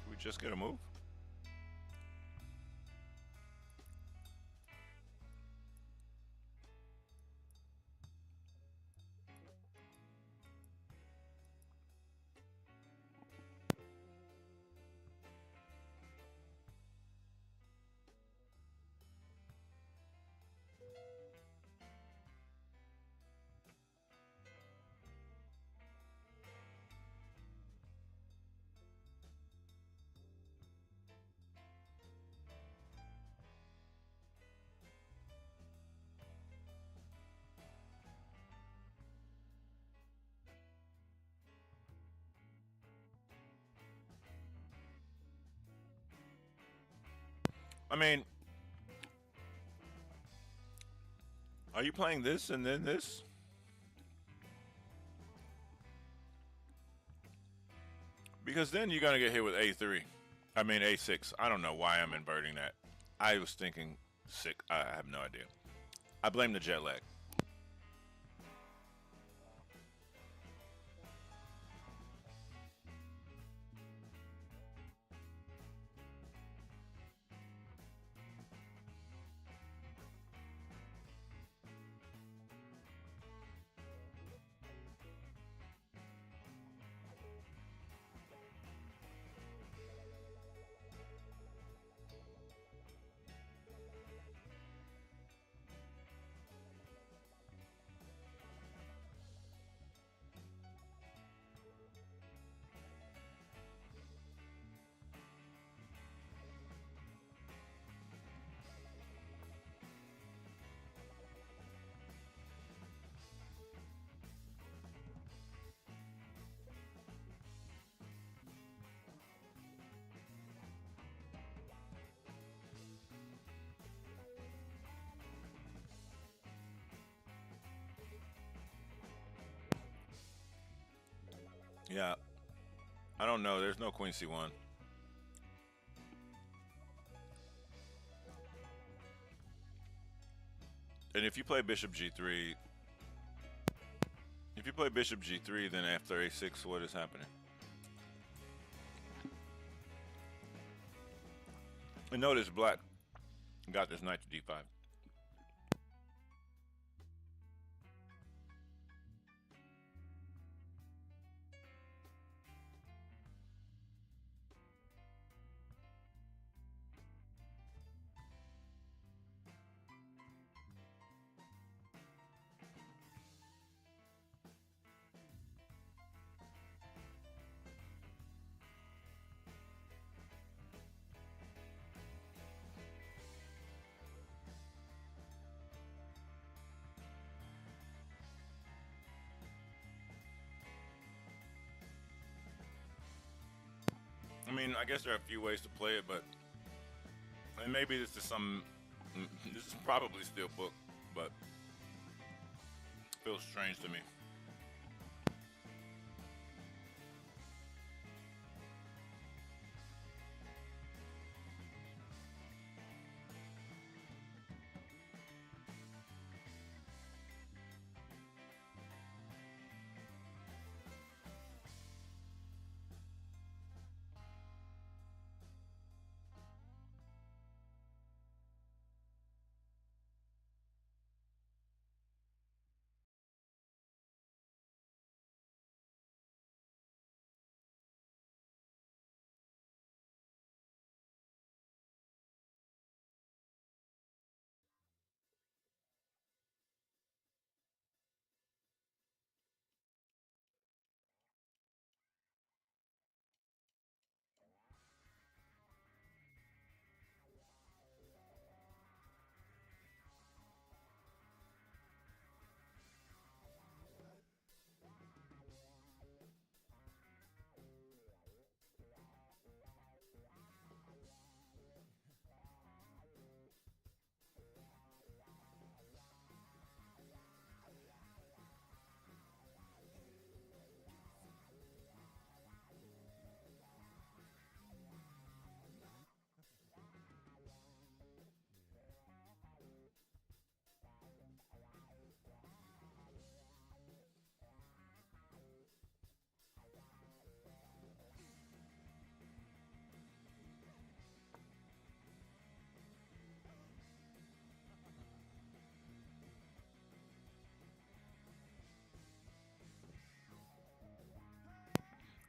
We just get a move? I mean, are you playing this and then this? Because then you're gonna get hit with A3. I mean A6. I don't know why I'm inverting that. I was thinking sick. I have no idea. I blame the jet lag. Yeah, I don't know. There's no Queen C1. And if you play Bishop G3, if you play Bishop G3, then after A6, what is happening? And notice Black got this knight to D5. I mean, I guess there are a few ways to play it, but and maybe this is some. This is probably still booked, but feels strange to me.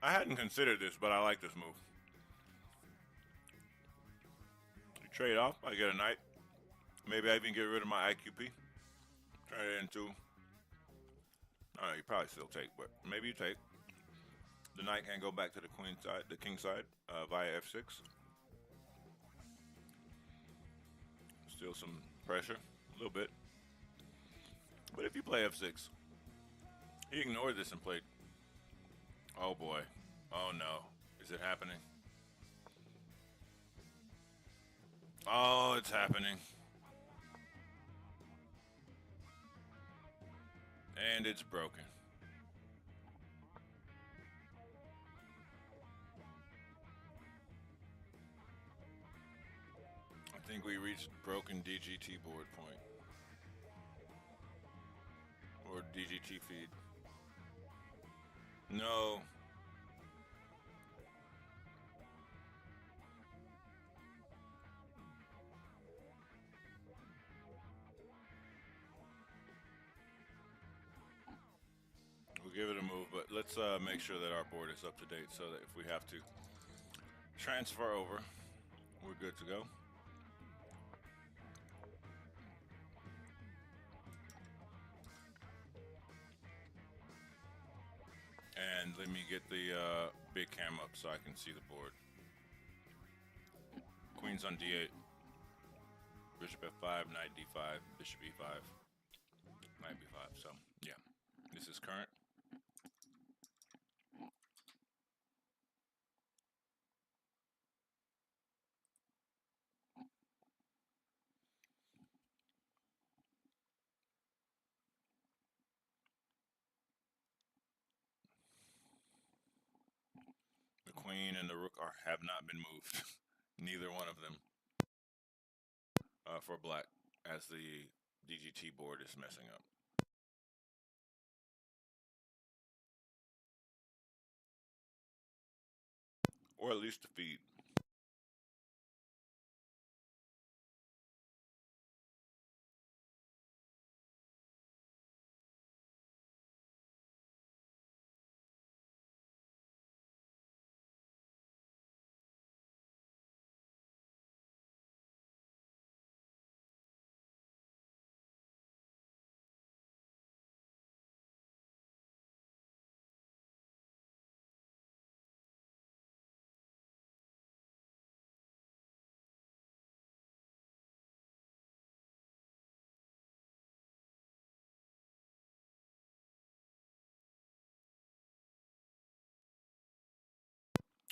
I hadn't considered this, but I like this move. You trade off, I get a knight. Maybe I even get rid of my IQP. Turn it into. I don't know, you probably still take, but maybe you take. The knight can go back to the queen side, the king side, via f6. Still some pressure, a little bit. But if you play f6, he ignored this and played. Oh boy. Oh no. Is it happening? Oh, it's happening. And it's broken. I think we reached broken DGT board point. Or DGT feed. No. We'll give it a move, but let's make sure that our board is up to date so that if we have to transfer over, we're good to go. And let me get the big cam up so I can see the board. Queen's on d8. Bishop f5, knight d5, bishop e5, knight b5. So, yeah, this is current. The queen and the rook have not been moved. Neither one of them for black, as the DGT board is messing up. Or at least the feed.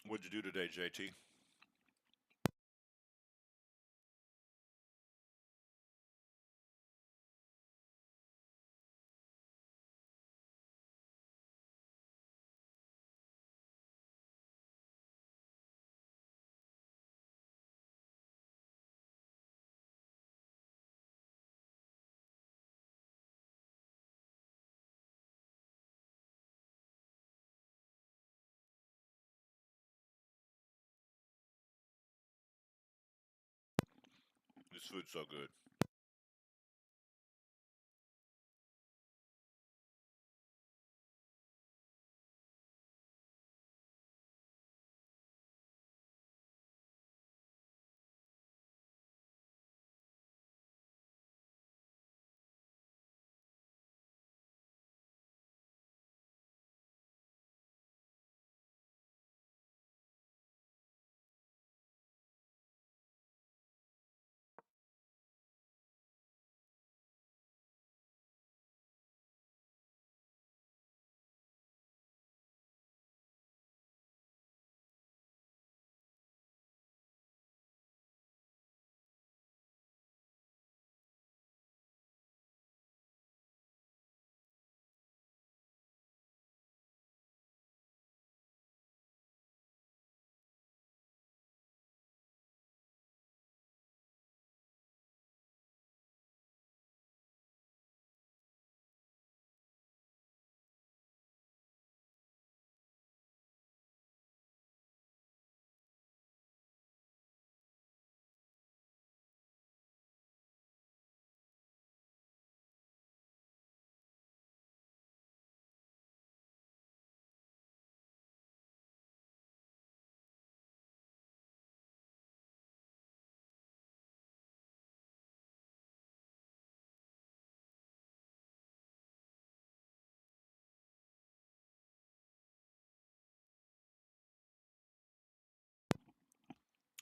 What'd you do today, JT? This food's so good.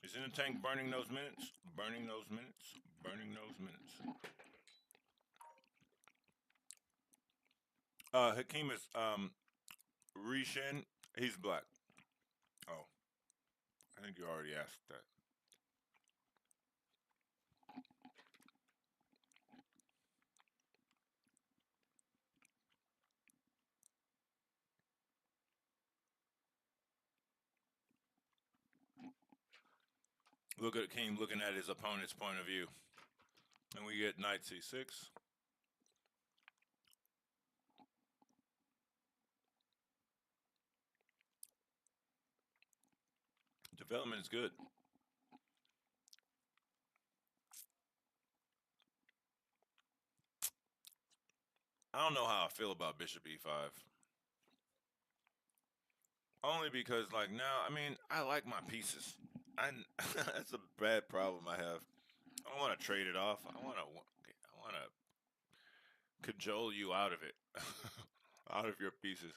He's in the tank burning those minutes. Burning those minutes. Burning those minutes. Hakeem is Rishin. He's black. Oh, I think you already asked that. Look at Hakeem looking at his opponent's point of view. And we get knight c6. Development is good. I don't know how I feel about bishop e5. Only because, like, now, I mean, I like my pieces. I That's a bad problem I have. I don't want to trade it off. I want to cajole you out of it, out of your pieces.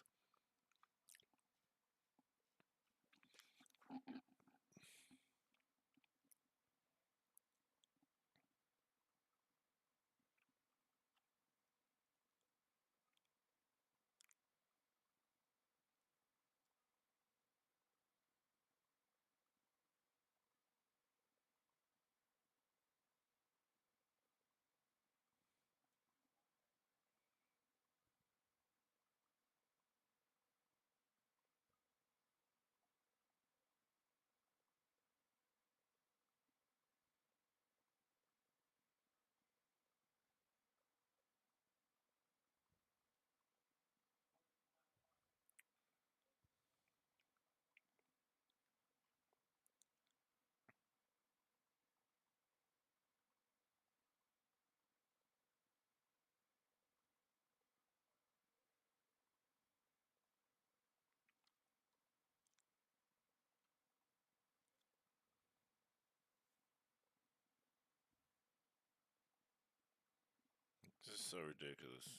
This is so ridiculous.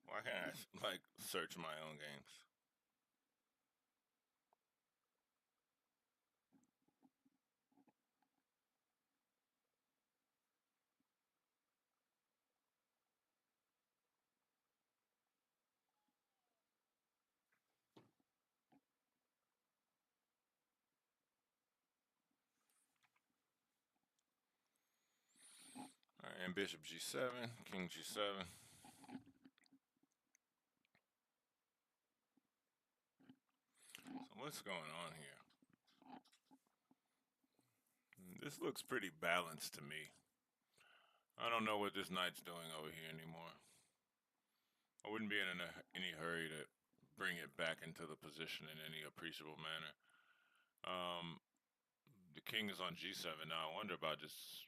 Why can't I, like, search my own games? All right, and bishop g7, king g7. So what's going on here? This looks pretty balanced to me. I don't know what this knight's doing over here anymore. I wouldn't be in any hurry to bring it back into the position in any appreciable manner. Um, the king is on g7 now. I wonder about just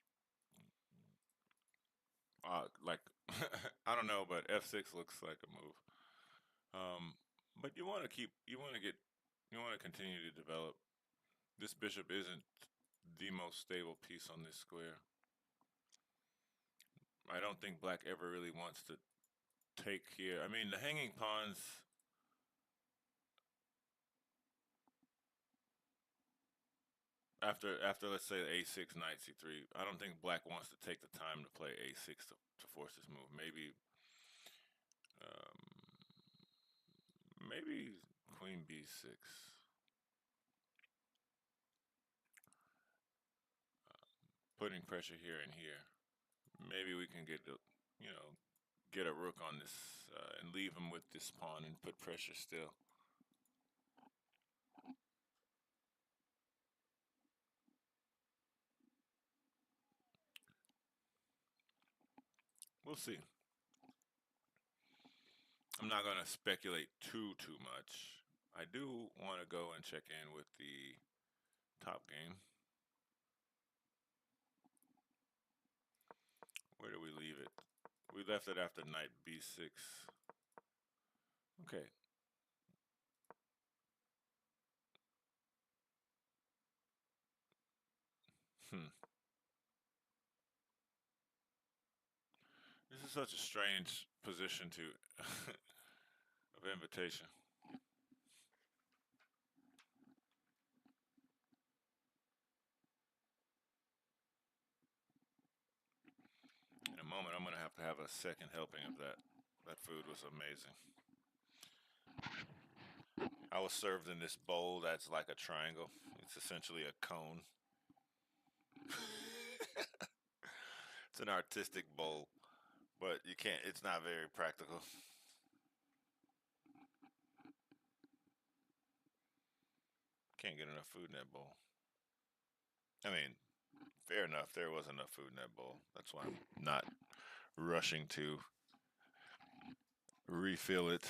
like I don't know, but f6 looks like a move. But you want to keep, you want to continue to develop. This bishop isn't the most stable piece on this square. I don't think black ever really wants to take here. I mean, the hanging pawns. After let's say a6 knight c3, I don't think black wants to take the time to play a6 to force this move. Maybe queen b6. Putting pressure here and here. Maybe we can get you know, get a rook on this and leave him with this pawn and put pressure still. We'll see. I'm not gonna speculate too much. I do want to go and check in with the top game. Where do we leave it? We left it after knight b6. Okay. Hmm. is such a strange position to of invitation. In a moment, I'm gonna have a second helping of that. That food was amazing. I was served in this bowl that's like a triangle. It's essentially a cone. It's an artistic bowl, but you can't. It's not very practical. Can't get enough food in that bowl. I mean, fair enough. There was enough food in that bowl. That's why I'm not rushing to refill it.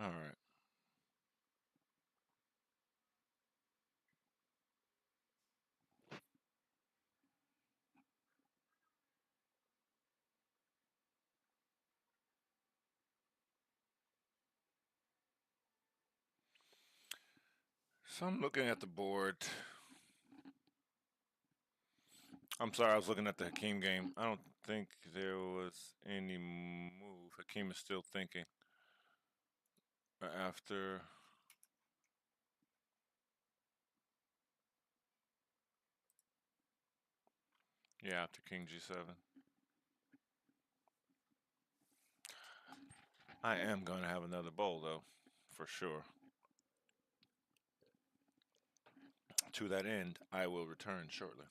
All right. So I'm looking at the board. I'm sorry, I was looking at the Hakeem game. I don't think there was any move. Hakeem is still thinking. After, yeah, after King G7. I am going to have another bowl, though, for sure. To that end, I will return shortly.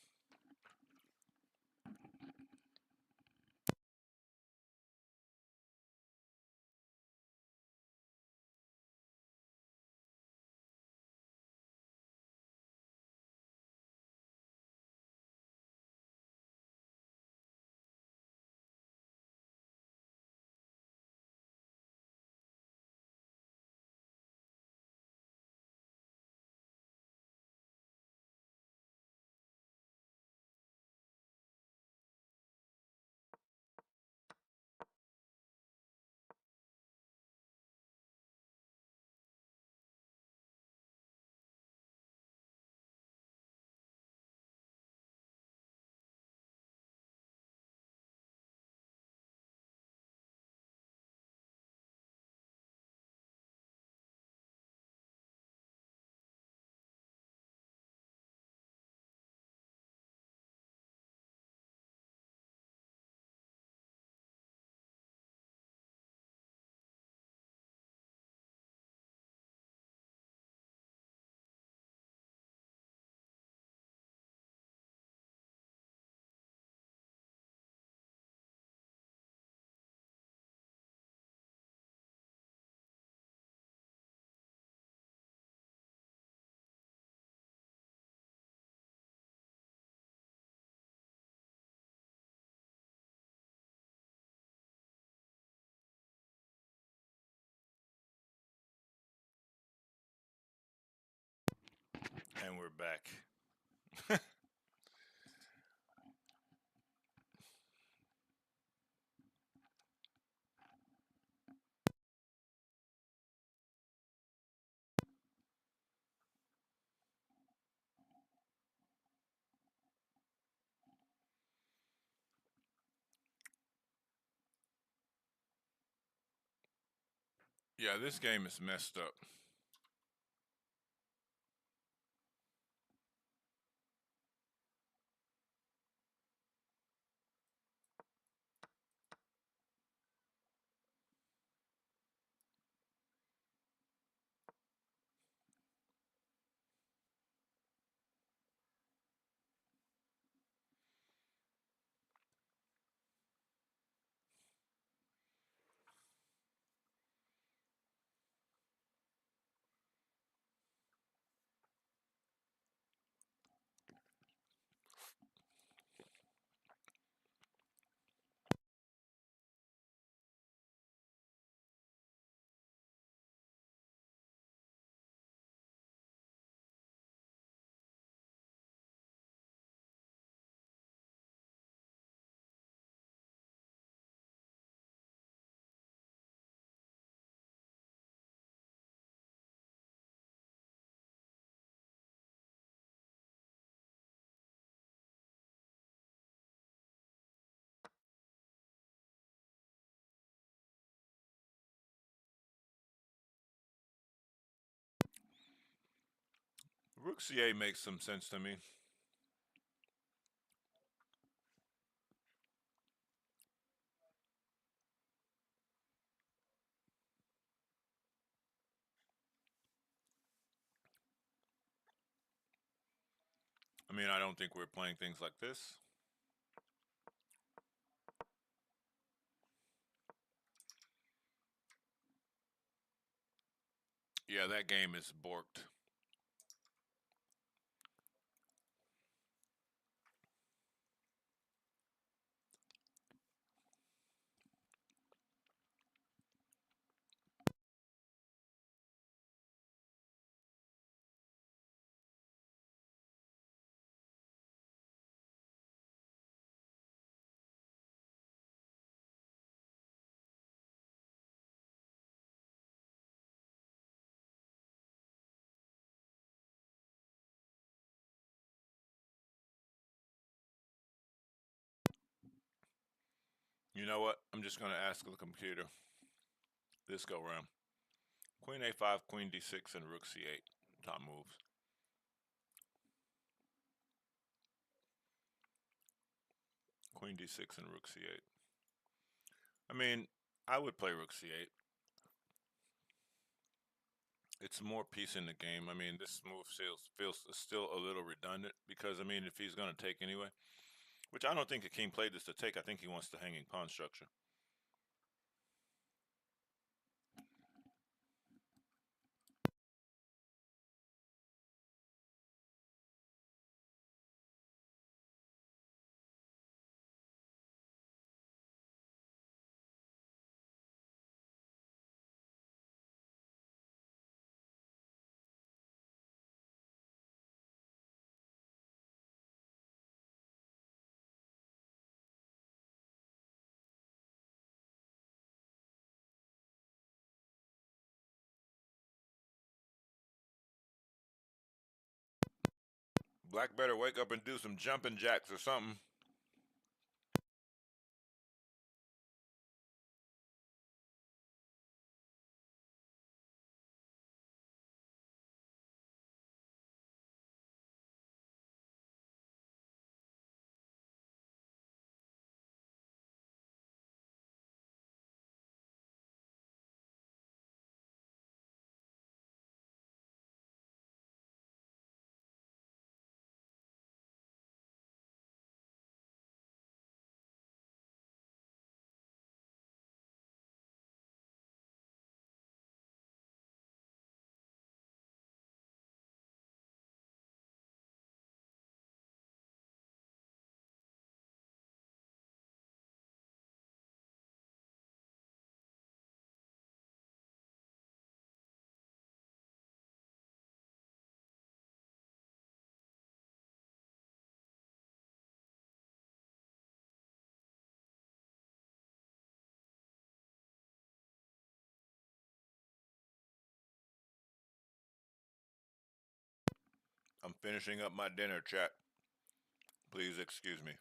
And we're back. Yeah, this game is messed up. Rook C8 makes some sense to me. I mean, I don't think we're playing things like this. Yeah, that game is borked. You know what? I'm just going to ask the computer this go round. Queen A5, Queen D6, and Rook C8. Top moves. Queen D6 and Rook C8. I mean, I would play Rook C8. It's more peace in the game. I mean, this move feels still a little redundant because, I mean, if he's going to take anyway, which I don't think the king played this to take. I think he wants the hanging pawn structure. Black better wake up and do some jumping jacks or something. I'm finishing up my dinner, chat. Please excuse me.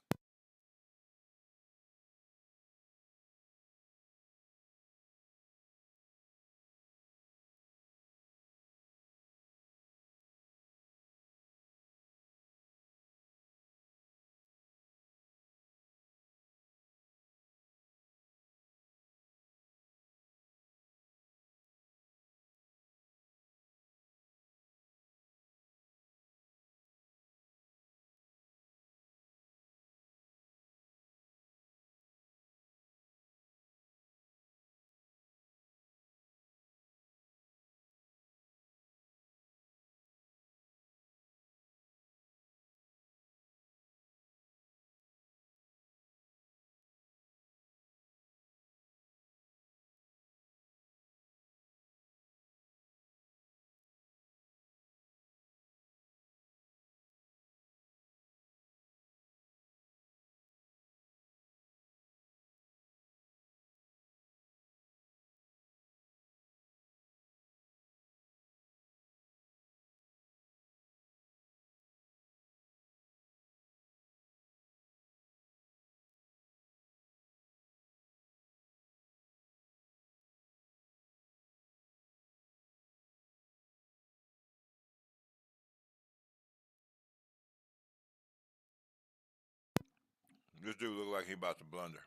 This dude look like he about to blunder.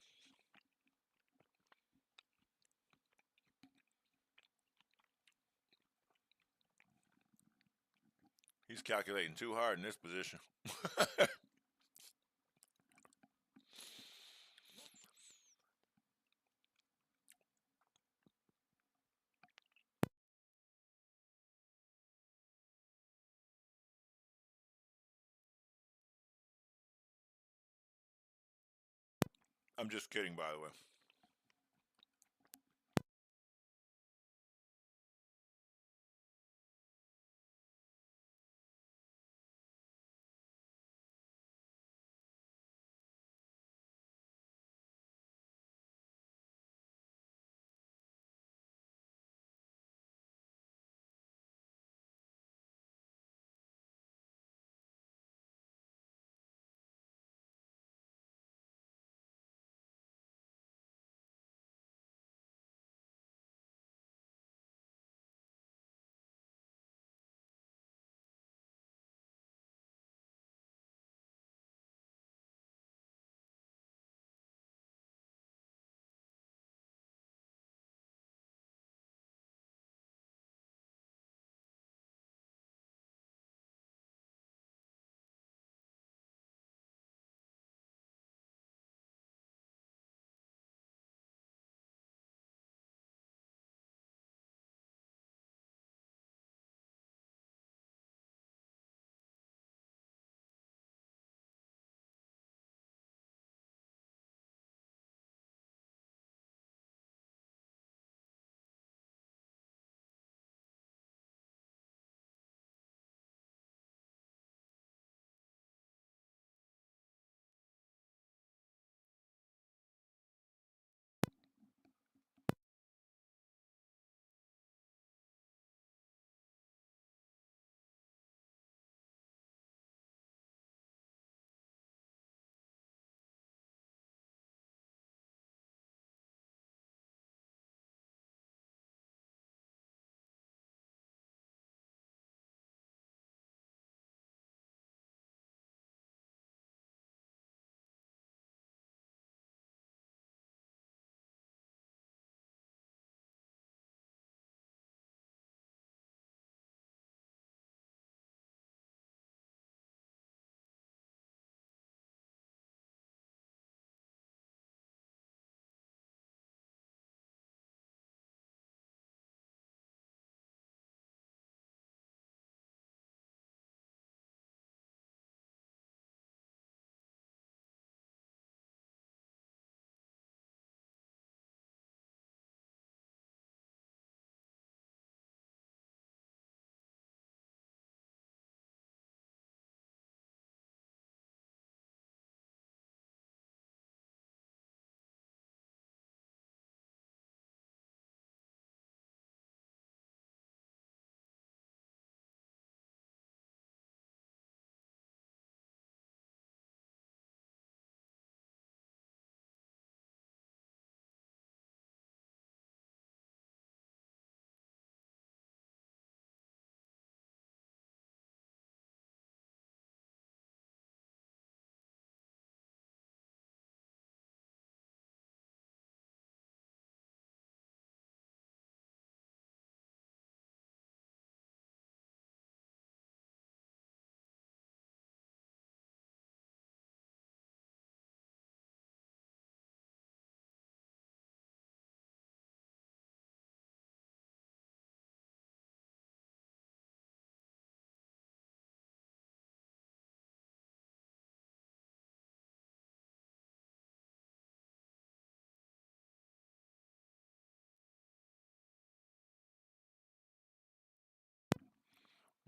He's calculating too hard in this position. I'm just kidding, by the way.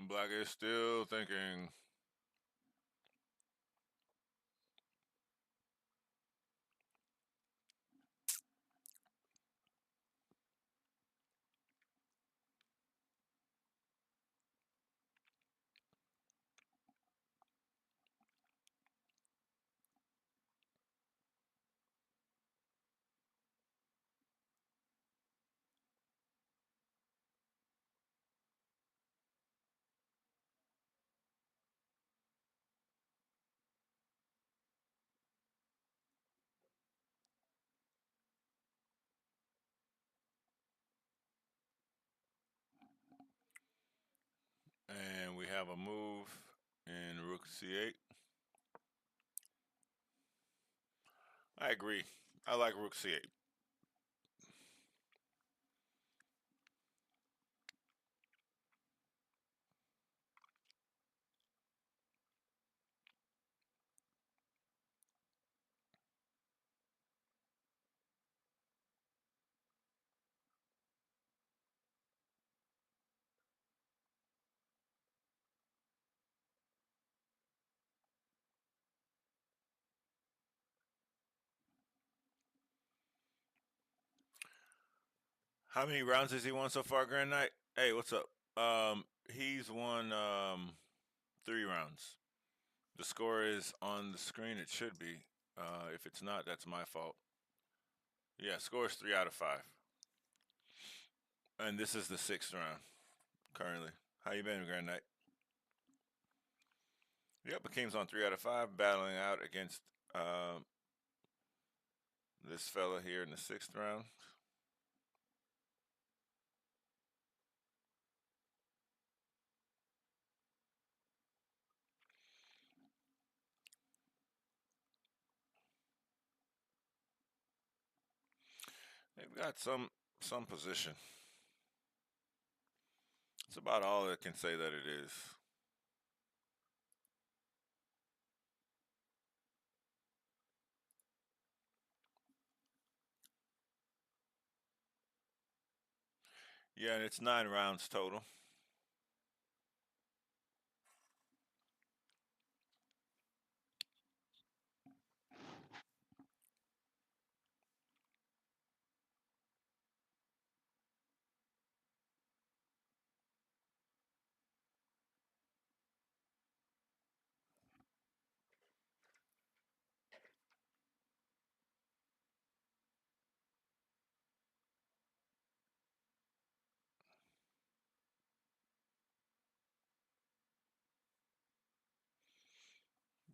Black is still thinking. And we have a move in Rook C8. I agree. I like Rook C8. How many rounds has he won so far, Grand Knight? Hey, what's up? He's won 3 rounds. The score is on the screen. It should be. If it's not, that's my fault. Yeah, score is 3 out of 5, and this is the 6th round currently. How you been, Grand Knight? Yep, Hakeem's on 3 out of 5, battling out against um, this fella here in the 6th round. They've got some position. It's about all I can say that it is. Yeah, and it's 9 rounds total.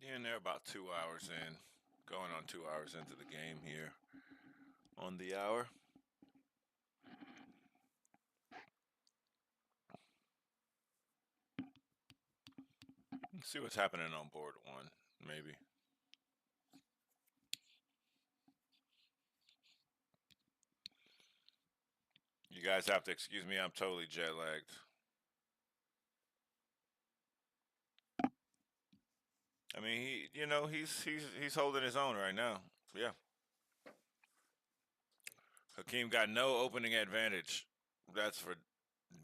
Yeah, and they're about 2 hours in, going on 2 hours into the game here on the hour. Let's see what's happening on board one, maybe. You guys have to excuse me. I'm totally jet lagged. I mean, he's holding his own right now. Yeah, Hakeem got no opening advantage. That's for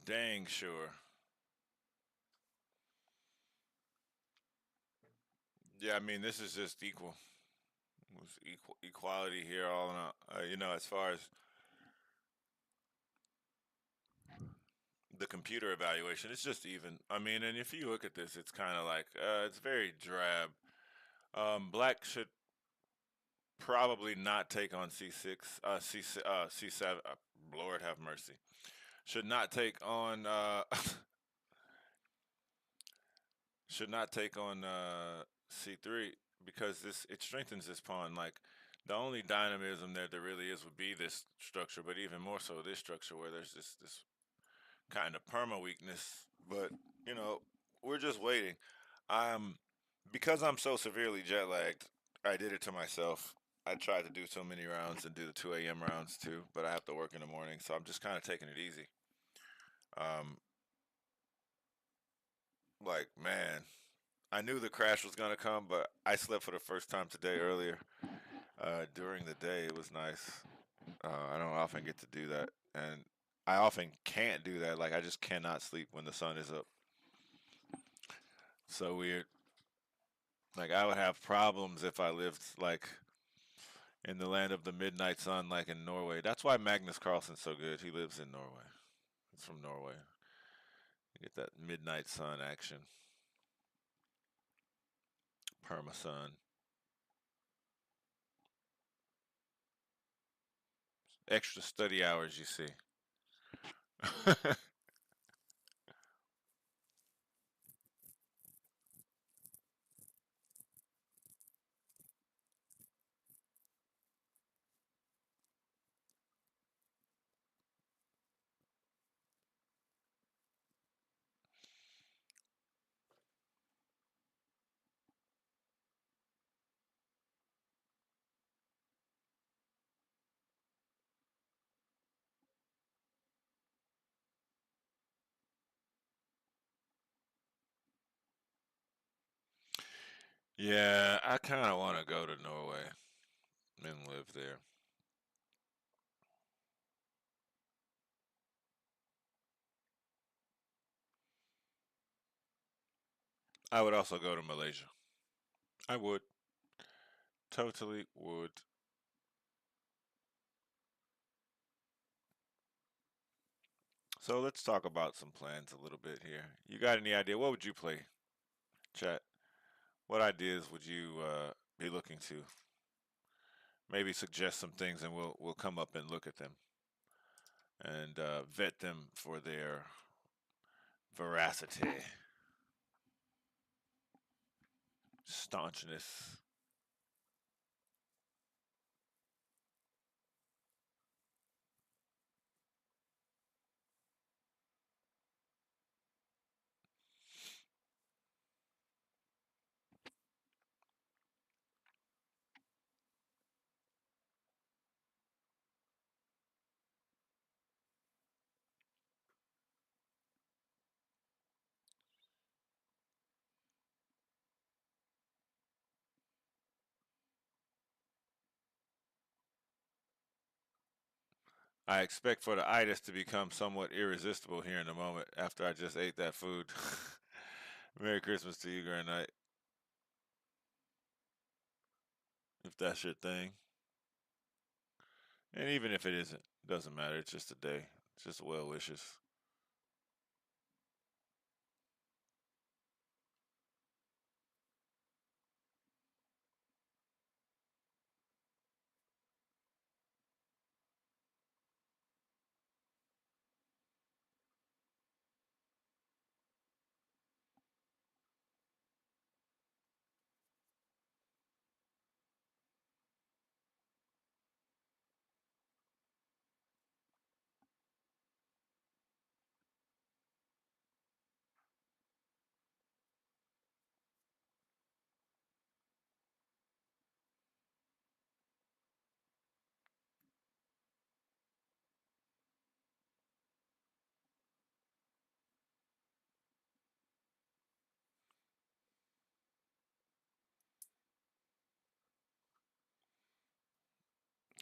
dang sure. Yeah, I mean, this is just equal. It's equality here, all in all. As far as the computer evaluation, it's just even. I mean, and if you look at this, it's kind of like it's very drab. Black should probably not take on C6, C7. Lord have mercy. Should not take on should not take on C3 because this it strengthens this pawn. Like the only dynamism there really is would be this structure, but even more so this structure where there's this kind of perma weakness. But you know, we're just waiting. I'm because I'm so severely jet lagged. I did it to myself. I tried to do so many rounds and do the 2 a.m. rounds too, but I have to work in the morning, so I'm just kind of taking it easy. Um, like man, I knew the crash was gonna come, but I slept for the first time today earlier. During the day, it was nice. I don't often get to do that, and I often can't do that. Like I just cannot sleep when the sun is up. So weird. Like I would have problems if I lived like in the land of the midnight sun, like in Norway. That's why Magnus Carlsen's so good. He lives in Norway. He's from Norway. You get that midnight sun action. Perma sun. Extra study hours, you see. Yeah, I kind of want to go to Norway and live there. I would also go to Malaysia. I would. Totally would. So let's talk about some plans a little bit here. You got any idea? What would you play, chat? What ideas would you be looking to? Maybe suggest some things, and we'll come up and look at them and vet them for their veracity, staunchness. I expect for the itis to become somewhat irresistible here in a moment after I just ate that food. Merry Christmas to you, Grand Knight, if that's your thing. And even if it isn't, it doesn't matter. It's just a day. It's just well wishes.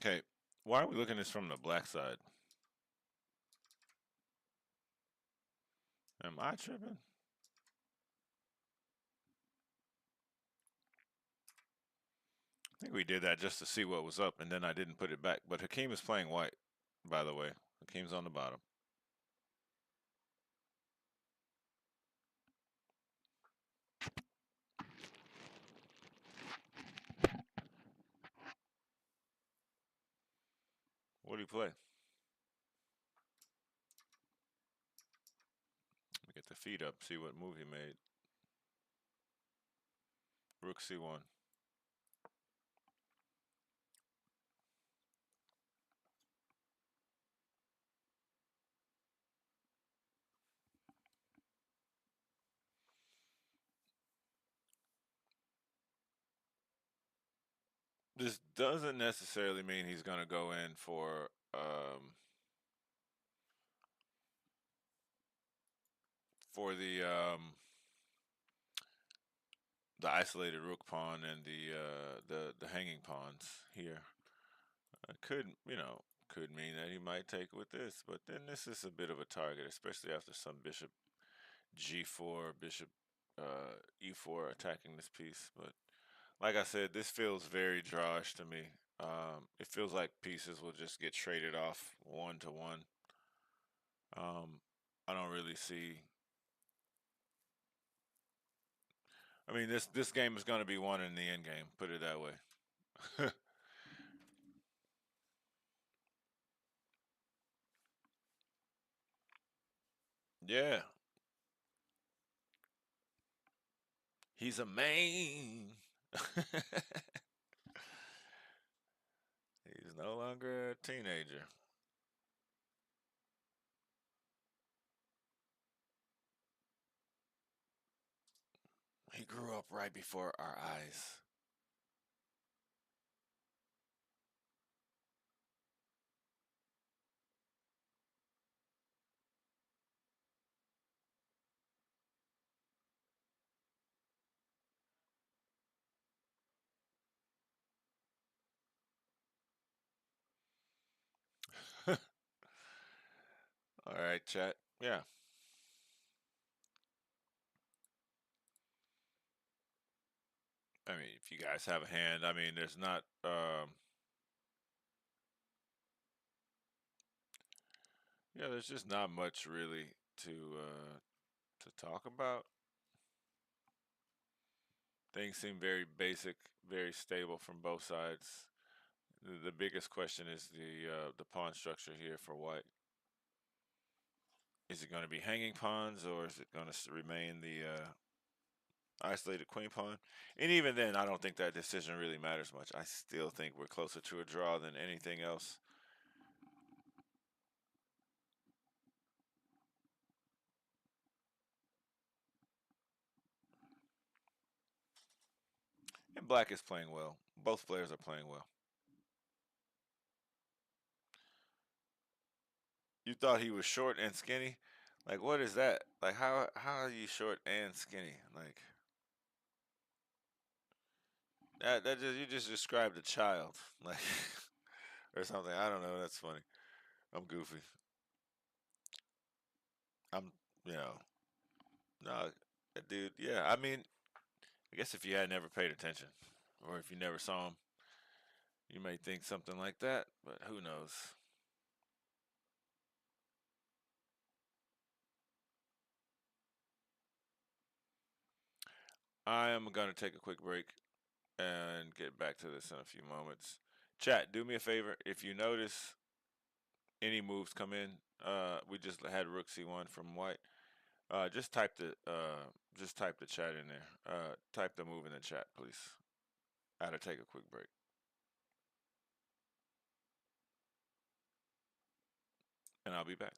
Okay, why are we looking at this from the black side? Am I tripping? I think we did that just to see what was up, and then I didn't put it back. But Hakeem is playing white, by the way. Hakeem's on the bottom. What do you play? Let me get the feet up, see what move he made. Rook C1. This doesn't necessarily mean he's going to go in for the isolated rook pawn and the hanging pawns here. Could could mean that he might take with this, but then this is a bit of a target, especially after some bishop g4, bishop e4 attacking this piece. But like I said, this feels very drawish to me. It feels like pieces will just get traded off 1 to 1. Um, I don't really see. I mean, this game is going to be won in the end game. Put it that way. Yeah, he's a man. He's no longer a teenager. He grew up right before our eyes. All right, chat. Yeah. I mean, if you guys have a hand, I mean, there's not. Yeah, there's just not much really to to talk about. Things seem very basic, very stable from both sides. The biggest question is the pawn structure here for white. Is it going to be hanging pawns or is it going to remain the isolated queen pawn? And even then, I don't think that decision really matters much. I still think we're closer to a draw than anything else. And black is playing well. Both players are playing well. You thought he was short and skinny? Like what is that? Like how are you short and skinny? Like that just you just described a child. Like or something. I don't know. That's funny. I'm goofy. I'm you know no dude. Yeah. I mean, I guess if you had never paid attention, or if you never saw him, you may think something like that. But who knows? I am gonna take a quick break and get back to this in a few moments. Chat, do me a favor. If you notice any moves come in, we just had Rook C1 from White. Just type the chat in there. Type the move in the chat, please. I gotta take a quick break, and I'll be back.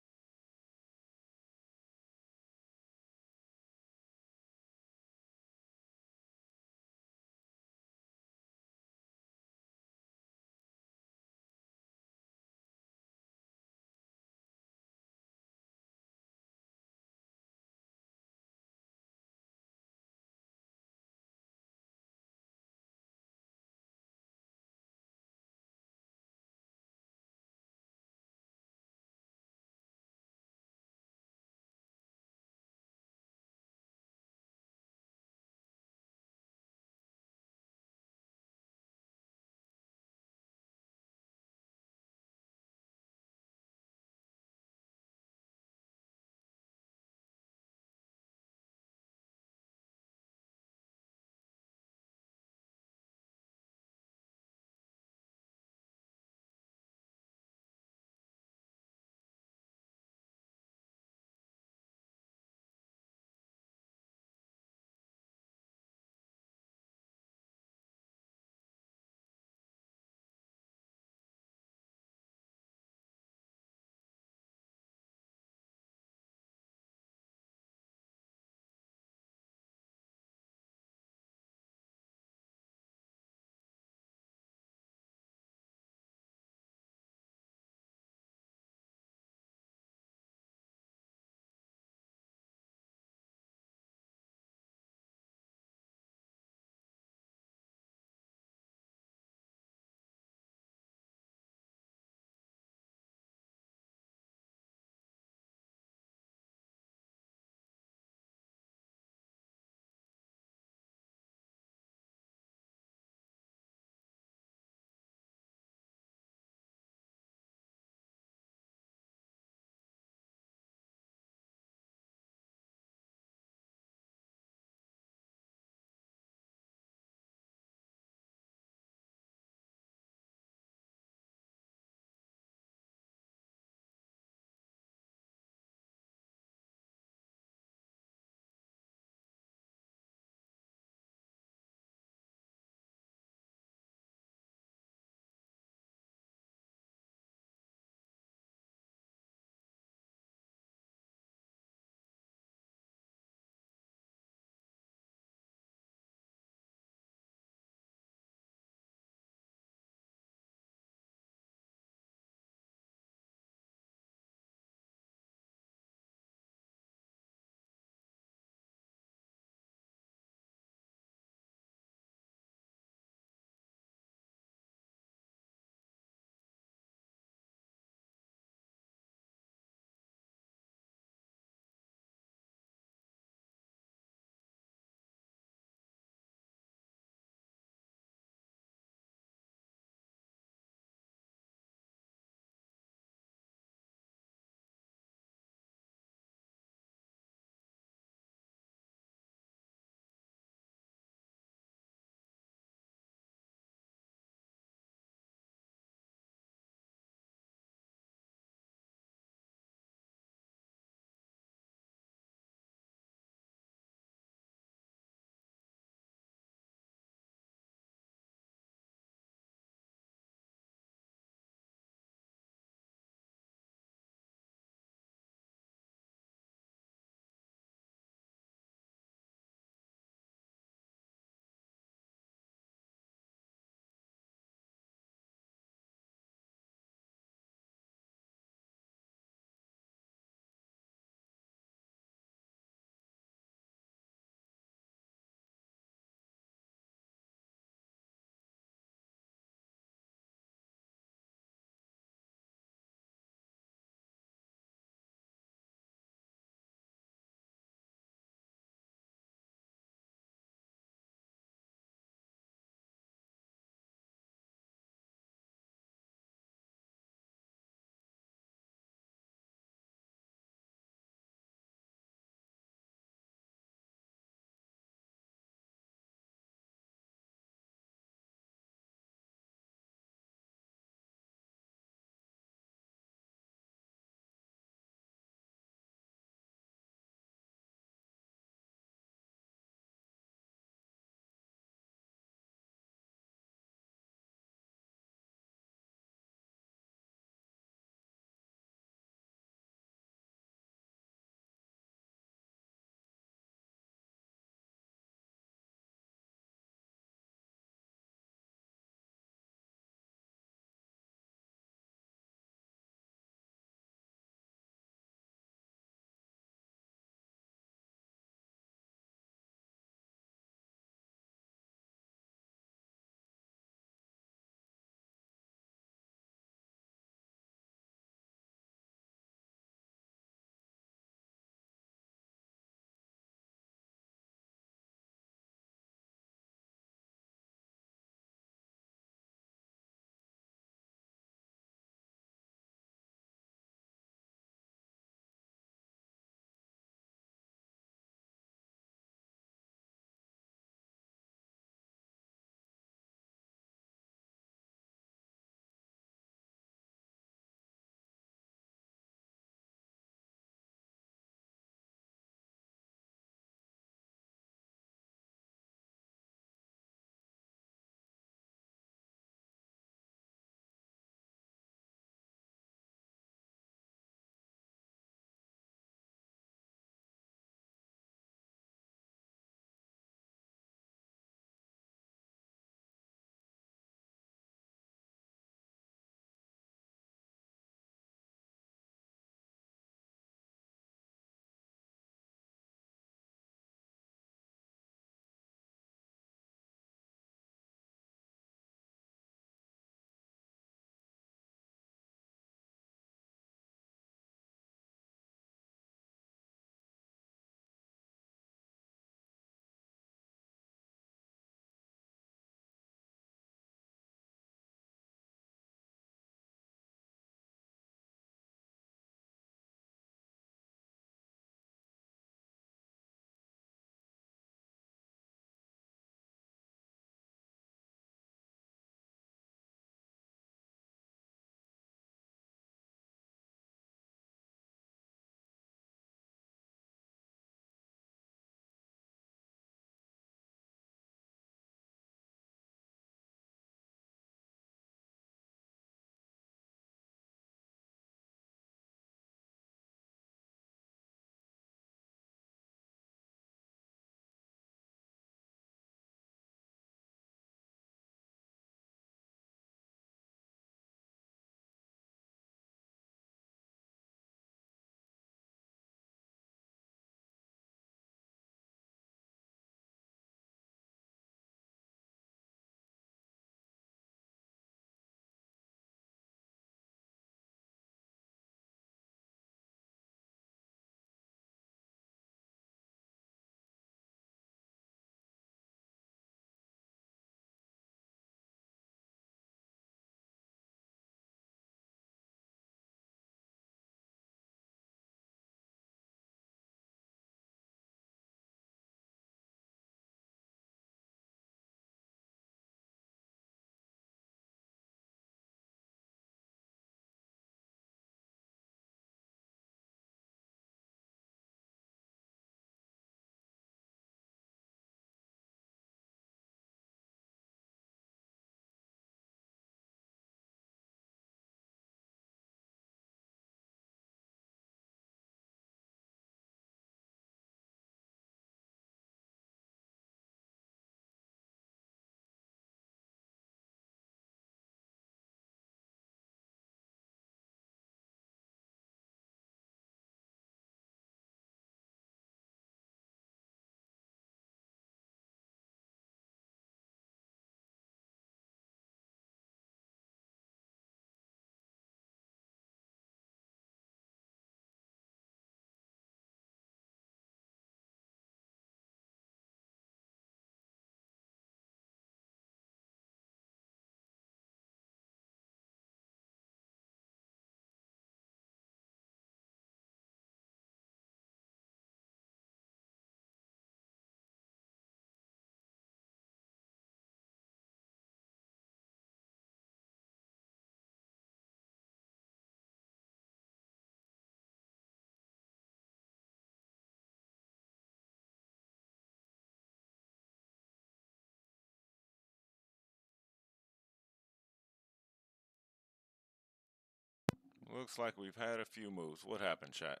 Looks like we've had a few moves. What happened, chat?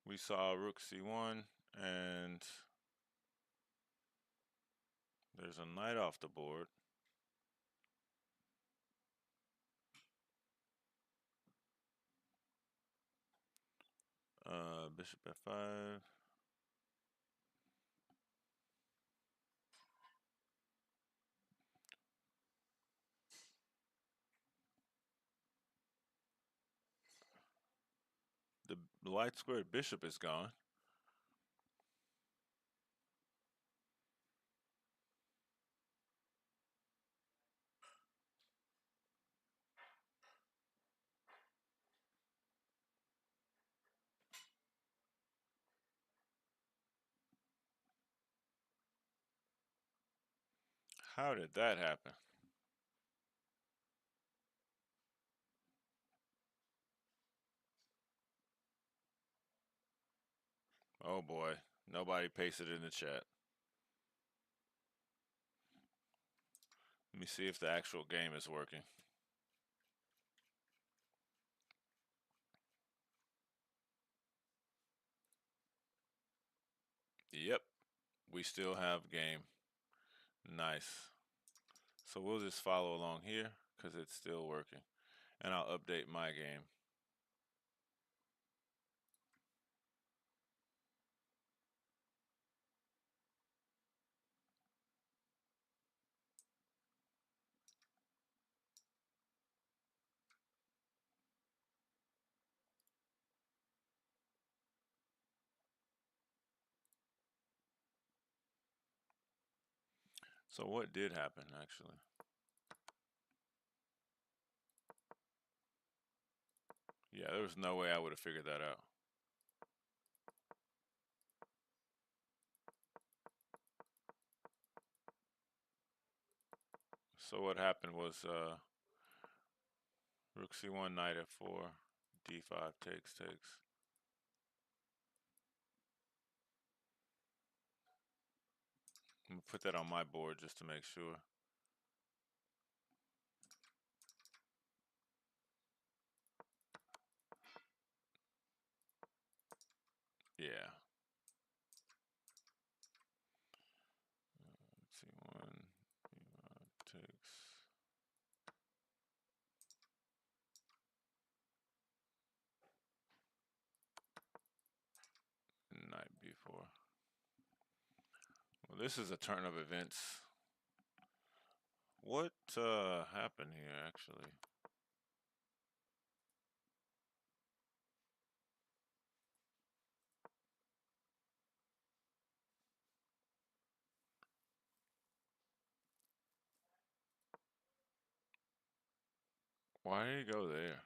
We saw rook c1, and there's a knight off the board. Bishop f5. The light squared bishop is gone. How did that happen? Oh boy, nobody pasted in the chat. Let me see if the actual game is working. Yep, we still have game. Nice. So we'll just follow along here because it's still working. And I'll update my game. So what did happen actually? Yeah, there was no way I would have figured that out. So what happened was rook c1, knight f4, d5 takes. I'm gonna put that on my board just to make sure. Yeah. c1, d5 takes. Knight b4. Well, this is a turn of events. What happened here actually? Why did he go there?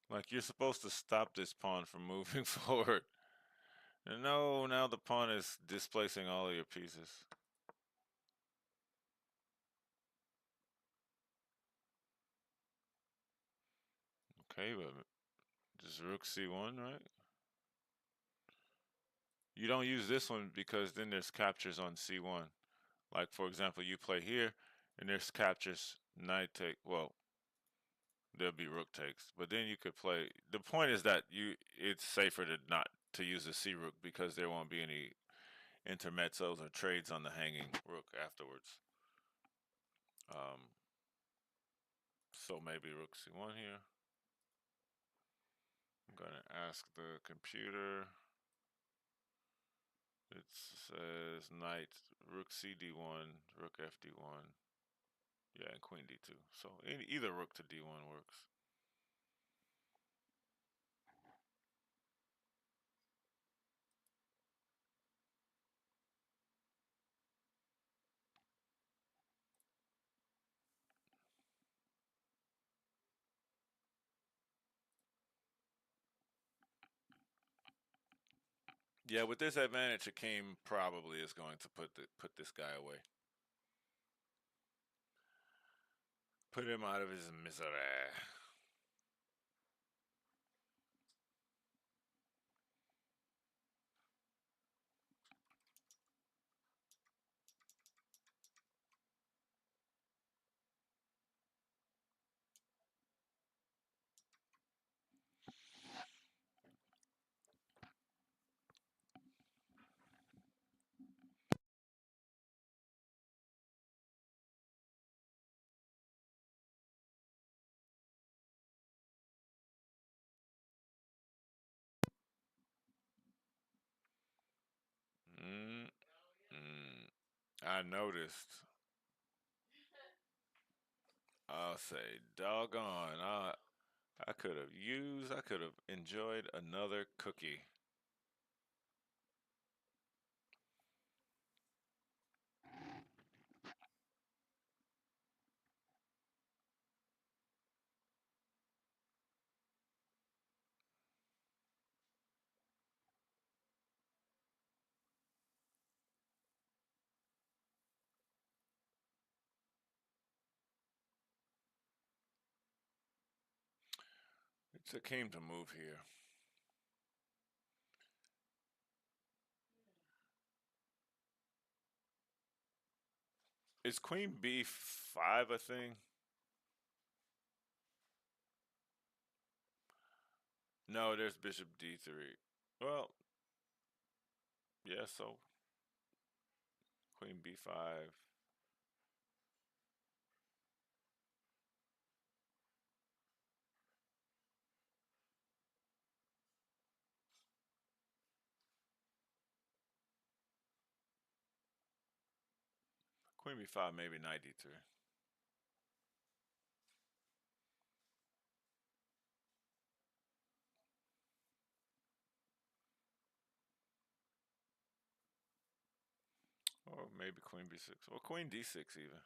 Like, you're supposed to stop this pawn from moving forward. And no, now the pawn is displacing all of your pieces. Okay, but just rook c1, right? You don't use this one because then there's captures on c1. Like, for example, you play here, and there's captures, knight take, well, there'll be rook takes. But then you could play, the point is that it's safer to not to use the c rook because there won't be any intermezzos or trades on the hanging rook afterwards. So maybe rook c1 here. I'm gonna ask the computer. It says knight, rook cd1, rook fd1. Yeah, and queen d2. So either rook to d1 works. Yeah, with this advantage, Hakeem probably is going to put this guy away. Put him out of his misery. I noticed. I'll say, doggone. I could have enjoyed another cookie. It's a came to move here. Is Queen B5 a thing? No, there's Bishop D3. Well, yeah, so Queen B5. Queen B5, maybe knight D3. Or maybe Queen B6. Or Queen D6 even.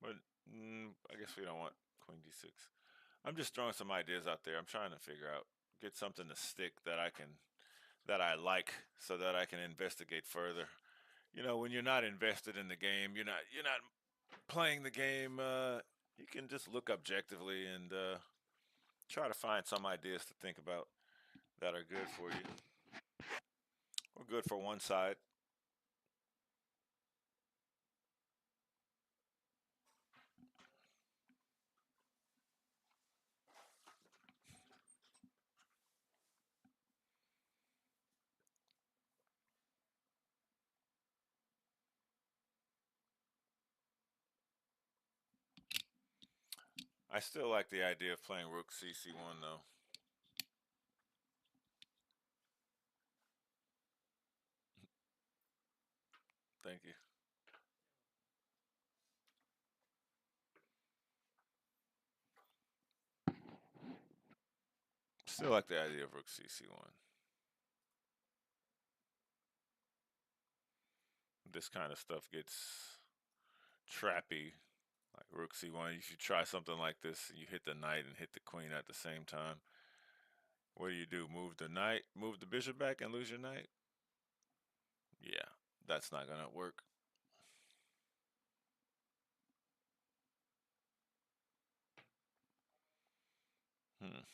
But I guess we don't want Queen D6. I'm just throwing some ideas out there. I'm trying to figure out, get something to stick that I like so that I can investigate further. You know, when you're not invested in the game, you're not playing the game. You can just look objectively and try to find some ideas to think about that are good for you or good for one side. I still like the idea of playing Rook CC1 though. Thank you. Still like the idea of Rook CC1. This kind of stuff gets trappy. Like Rook C1, if you try something like this, you hit the knight and hit the queen at the same time. What do? Move the knight, move the bishop back, and lose your knight? Yeah, that's not gonna work. Hmm.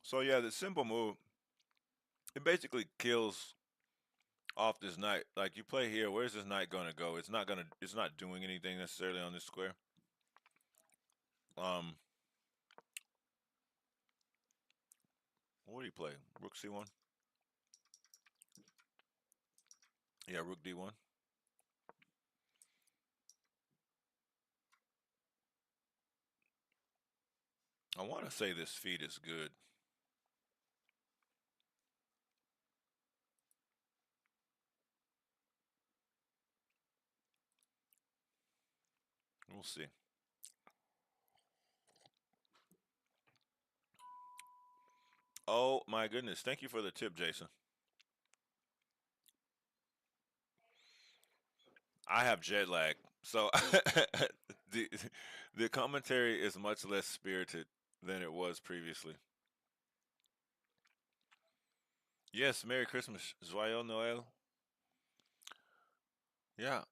So yeah, the simple move it basically kills off this knight. Like you play here, where's this knight gonna go? It's not doing anything necessarily on this square. Um, what do you play? Rook C1. Yeah, Rook D1. I want to say this feed is good. We'll see. Oh my goodness! Thank you for the tip, Jason. I have jet lag, so the the commentary is much less spirited than it was previously. Yes, Merry Christmas, Joyeux Noël. Yeah,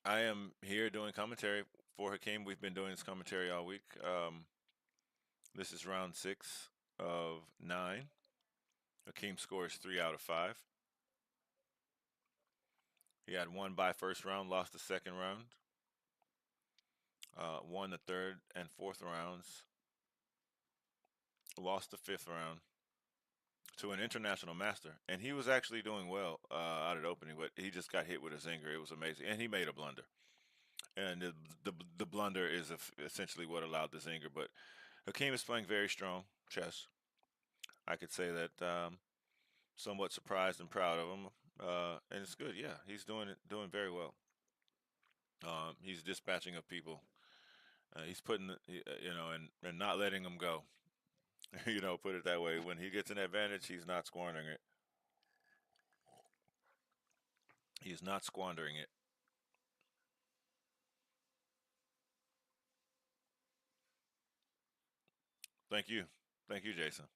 I am here doing commentary for Hakeem. We've been doing this commentary all week. This is round 6 of 9. Hakeem scores 3 out of 5. He had one by first round, lost the second round, won the third and fourth rounds, lost the fifth round to an international master, and he was actually doing well out of the opening, but he just got hit with a zinger. It was amazing, and he made a blunder, and the blunder is essentially what allowed the zinger. But Hakeem is playing very strong chess. I could say that somewhat surprised and proud of him, and it's good. Yeah, he's doing very well. He's dispatching of people. He's putting, and not letting them go. Put it that way. When he gets an advantage, he's not squandering it. He's not squandering it. Thank you, thank you, Jason.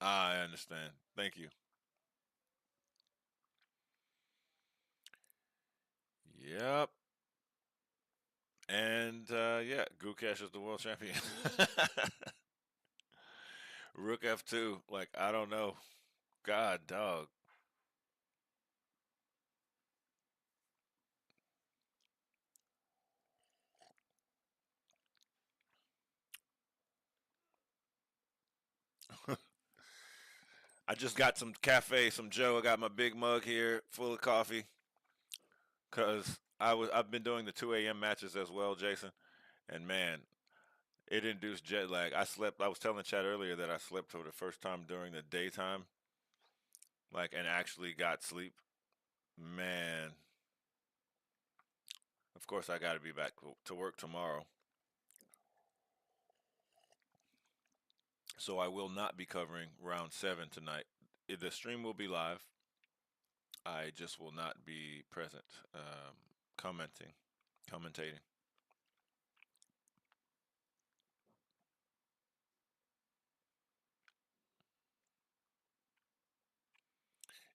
I understand. Thank you. Yep. And yeah, Gukesh is the world champion. Rook F2. Like I don't know. God, dog. I just got some cafe, some Joe. I got my big mug here, full of coffee, cause I've been doing the 2 a.m. matches as well, Jason. And man, it induced jet lag. I slept. I was telling Chad earlier that I slept for the first time during the daytime, like, and actually got sleep. Man, of course I got to be back to work tomorrow, so I will not be covering round 7 tonight. The stream will be live. I just will not be present, commenting, commentating.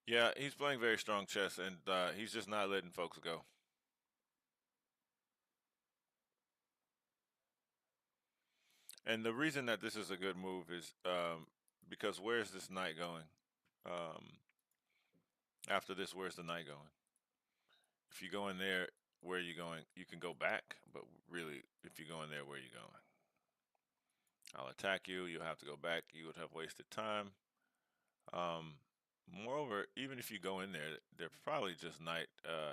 Yeah, he's playing very strong chess, and he's just not letting folks go. And the reason that this is a good move is because where's this knight going? Um, After this, where's the knight going? If you go in there, where are you going? You can go back, but really, if you go in there, where are you going? I'll attack you. You'll have to go back. You would have wasted time. Um, Moreover, even if you go in there, they're probably just knight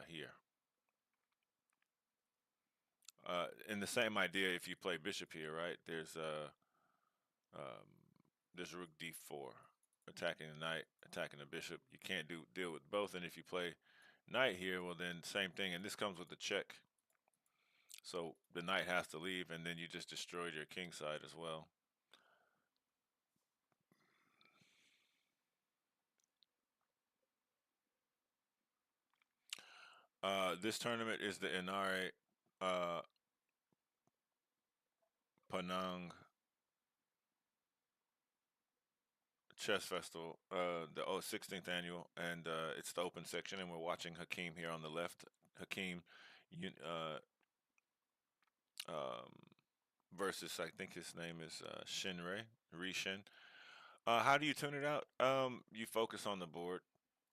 here. In the same idea, if you play bishop here, right? Um, there's rook d4, attacking the knight, attacking the bishop. You can't deal with both, and if you play knight here, well then same thing, and this comes with the check. So the knight has to leave, and then you just destroyed your king side as well. This tournament is the Inari uh, Panang Chess Festival, the 16th annual, and it's the open section, and we're watching Hakeem here on the left. Hakeem, um, versus I think his name is Shinrei Rishin. How do you tune it out? You focus on the board.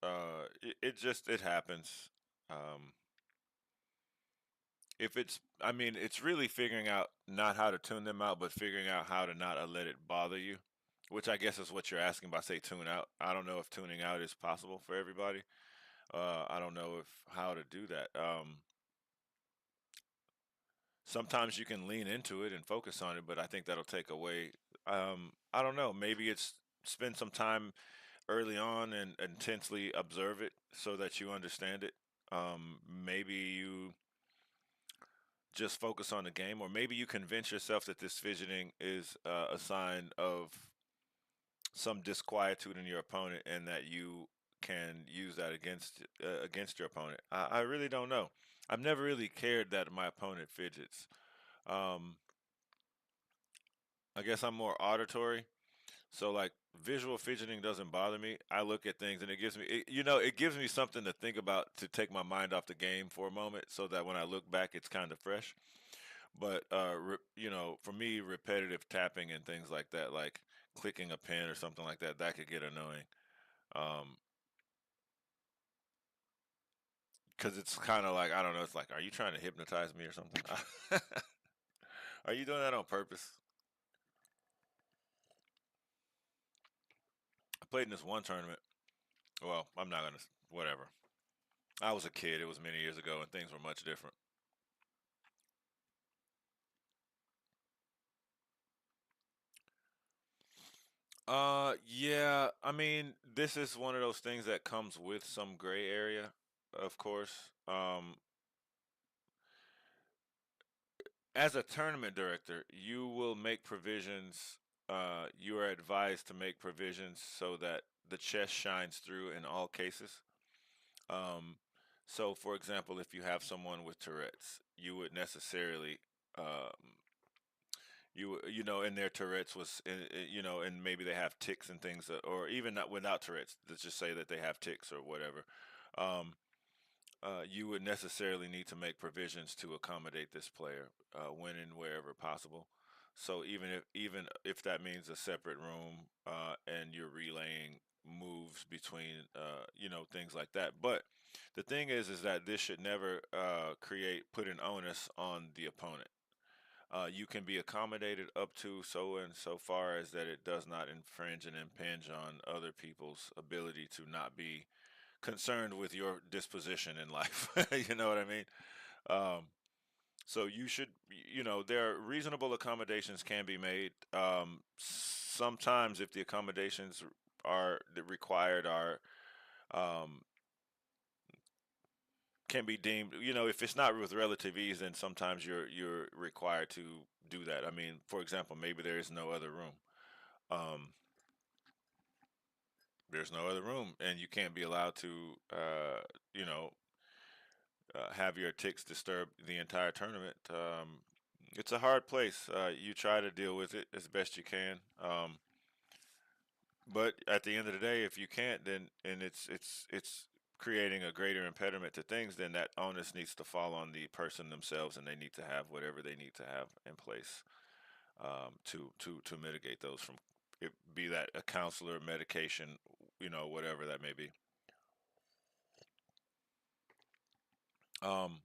It happens. Um, if it's, I mean, it's really figuring out not how to tune them out, but figuring out how to not let it bother you, which I guess is what you're asking by say tune out. I don't know if tuning out is possible for everybody. I don't know if how to do that. Sometimes you can lean into it and focus on it, but I think that'll take away. I don't know. Maybe it's spend some time early on and intensely observe it so that you understand it. Maybe you just focus on the game, or maybe you convince yourself that this fidgeting is a sign of some disquietude in your opponent, and that you can use that against your opponent. I really don't know. I've never really cared that my opponent fidgets. Um, I guess I'm more auditory. So like visual fidgeting doesn't bother me. I look at things and it gives me, it gives me something to think about to take my mind off the game for a moment, so that when I look back, it's kind of fresh. But for me, repetitive tapping and things like that, like clicking a pen or something like that, that could get annoying. Um, because it's kind of like I don't know. It's like, are you trying to hypnotize me or something? Are you doing that on purpose? I played in this one tournament. Well, I'm not gonna. Whatever. I was a kid. It was many years ago, and things were much different. Yeah. I mean, this is one of those things that comes with some gray area, of course. As a tournament director, you will make provisions. You are advised to make provisions so that the chess shines through in all cases. Um, so, for example, if you have someone with Tourette's, you would necessarily, and their Tourette's was, and maybe they have ticks and things, or even not without Tourette's. Let's just say that they have ticks or whatever. Um, you would necessarily need to make provisions to accommodate this player when and wherever possible. So even if that means a separate room and you're relaying moves between things like that. But the thing is that this should never create put an onus on the opponent. You can be accommodated up to so and so far as that it does not infringe and impinge on other people's ability to not be concerned with your disposition in life. You know what I mean? Um, so you should, there are reasonable accommodations can be made. Sometimes, if the accommodations are the required are um, can be deemed, if it's not with relative ease, then sometimes you're required to do that. I mean, for example, maybe there is no other room. Um, there's no other room, and you can't be allowed to, you know, have your ticks disturb the entire tournament. It's a hard place. You try to deal with it as best you can. But at the end of the day, if you can't, then and it's creating a greater impediment to things, then that onus needs to fall on the person themselves, and they need to have whatever they need to have in place to mitigate those from it, be that a counselor, medication, whatever that may be. Um,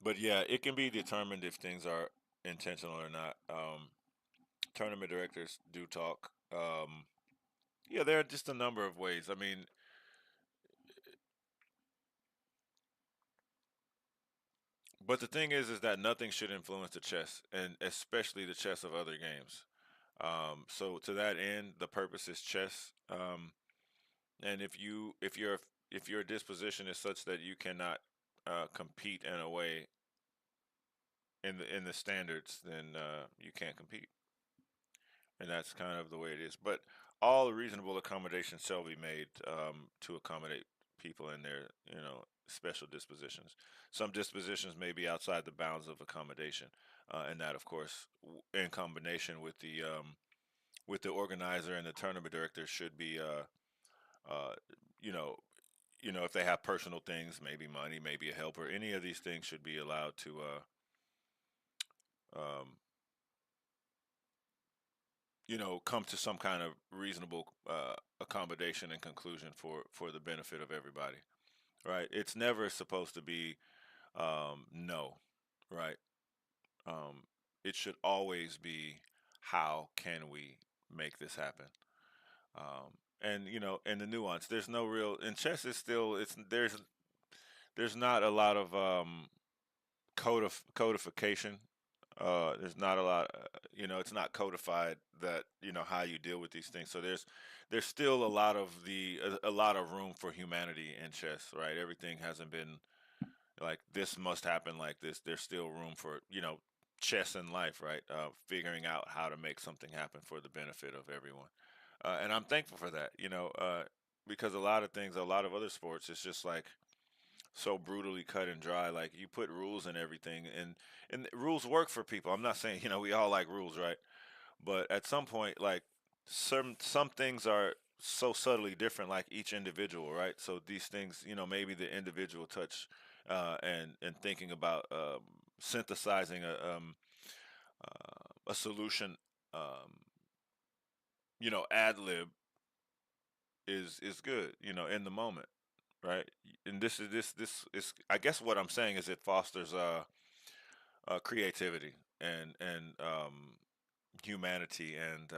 but yeah, it can be determined if things are intentional or not. Tournament directors do talk. Yeah, there are just a number of ways. I mean, but the thing is that nothing should influence the chess, and especially the chess of other games. So to that end, the purpose is chess. And if your disposition is such that you cannot compete in a way in the standards, then you can't compete, and that's kind of the way it is. But all reasonable accommodations shall be made to accommodate people in their special dispositions. Some dispositions may be outside the bounds of accommodation, and that, of course, in combination with the organizer and the tournament director, should be uh, you know if they have personal things, maybe money, maybe a helper, any of these things should be allowed to um, come to some kind of reasonable accommodation and conclusion for the benefit of everybody, right? It's never supposed to be no, right? Um, it should always be how can we make this happen? Um, and and the nuance. There's no real in chess. Is still it's there's not a lot of codification. There's not a lot, it's not codified that how you deal with these things. So there's still a lot of room for humanity in chess, right? Everything hasn't been like this must happen like this. There's still room for chess in life, right? Figuring out how to make something happen for the benefit of everyone, and I'm thankful for that. Because a lot of things, a lot of other sports, it's just like so brutally cut and dry. Like you put rules and everything, and rules work for people. I'm not saying we all like rules, right? But at some point, like some things are so subtly different, like each individual, right? So these things, maybe the individual touch, and thinking about synthesizing a solution, ad lib is good, in the moment, right? And this is I guess what I'm saying is it fosters creativity and humanity and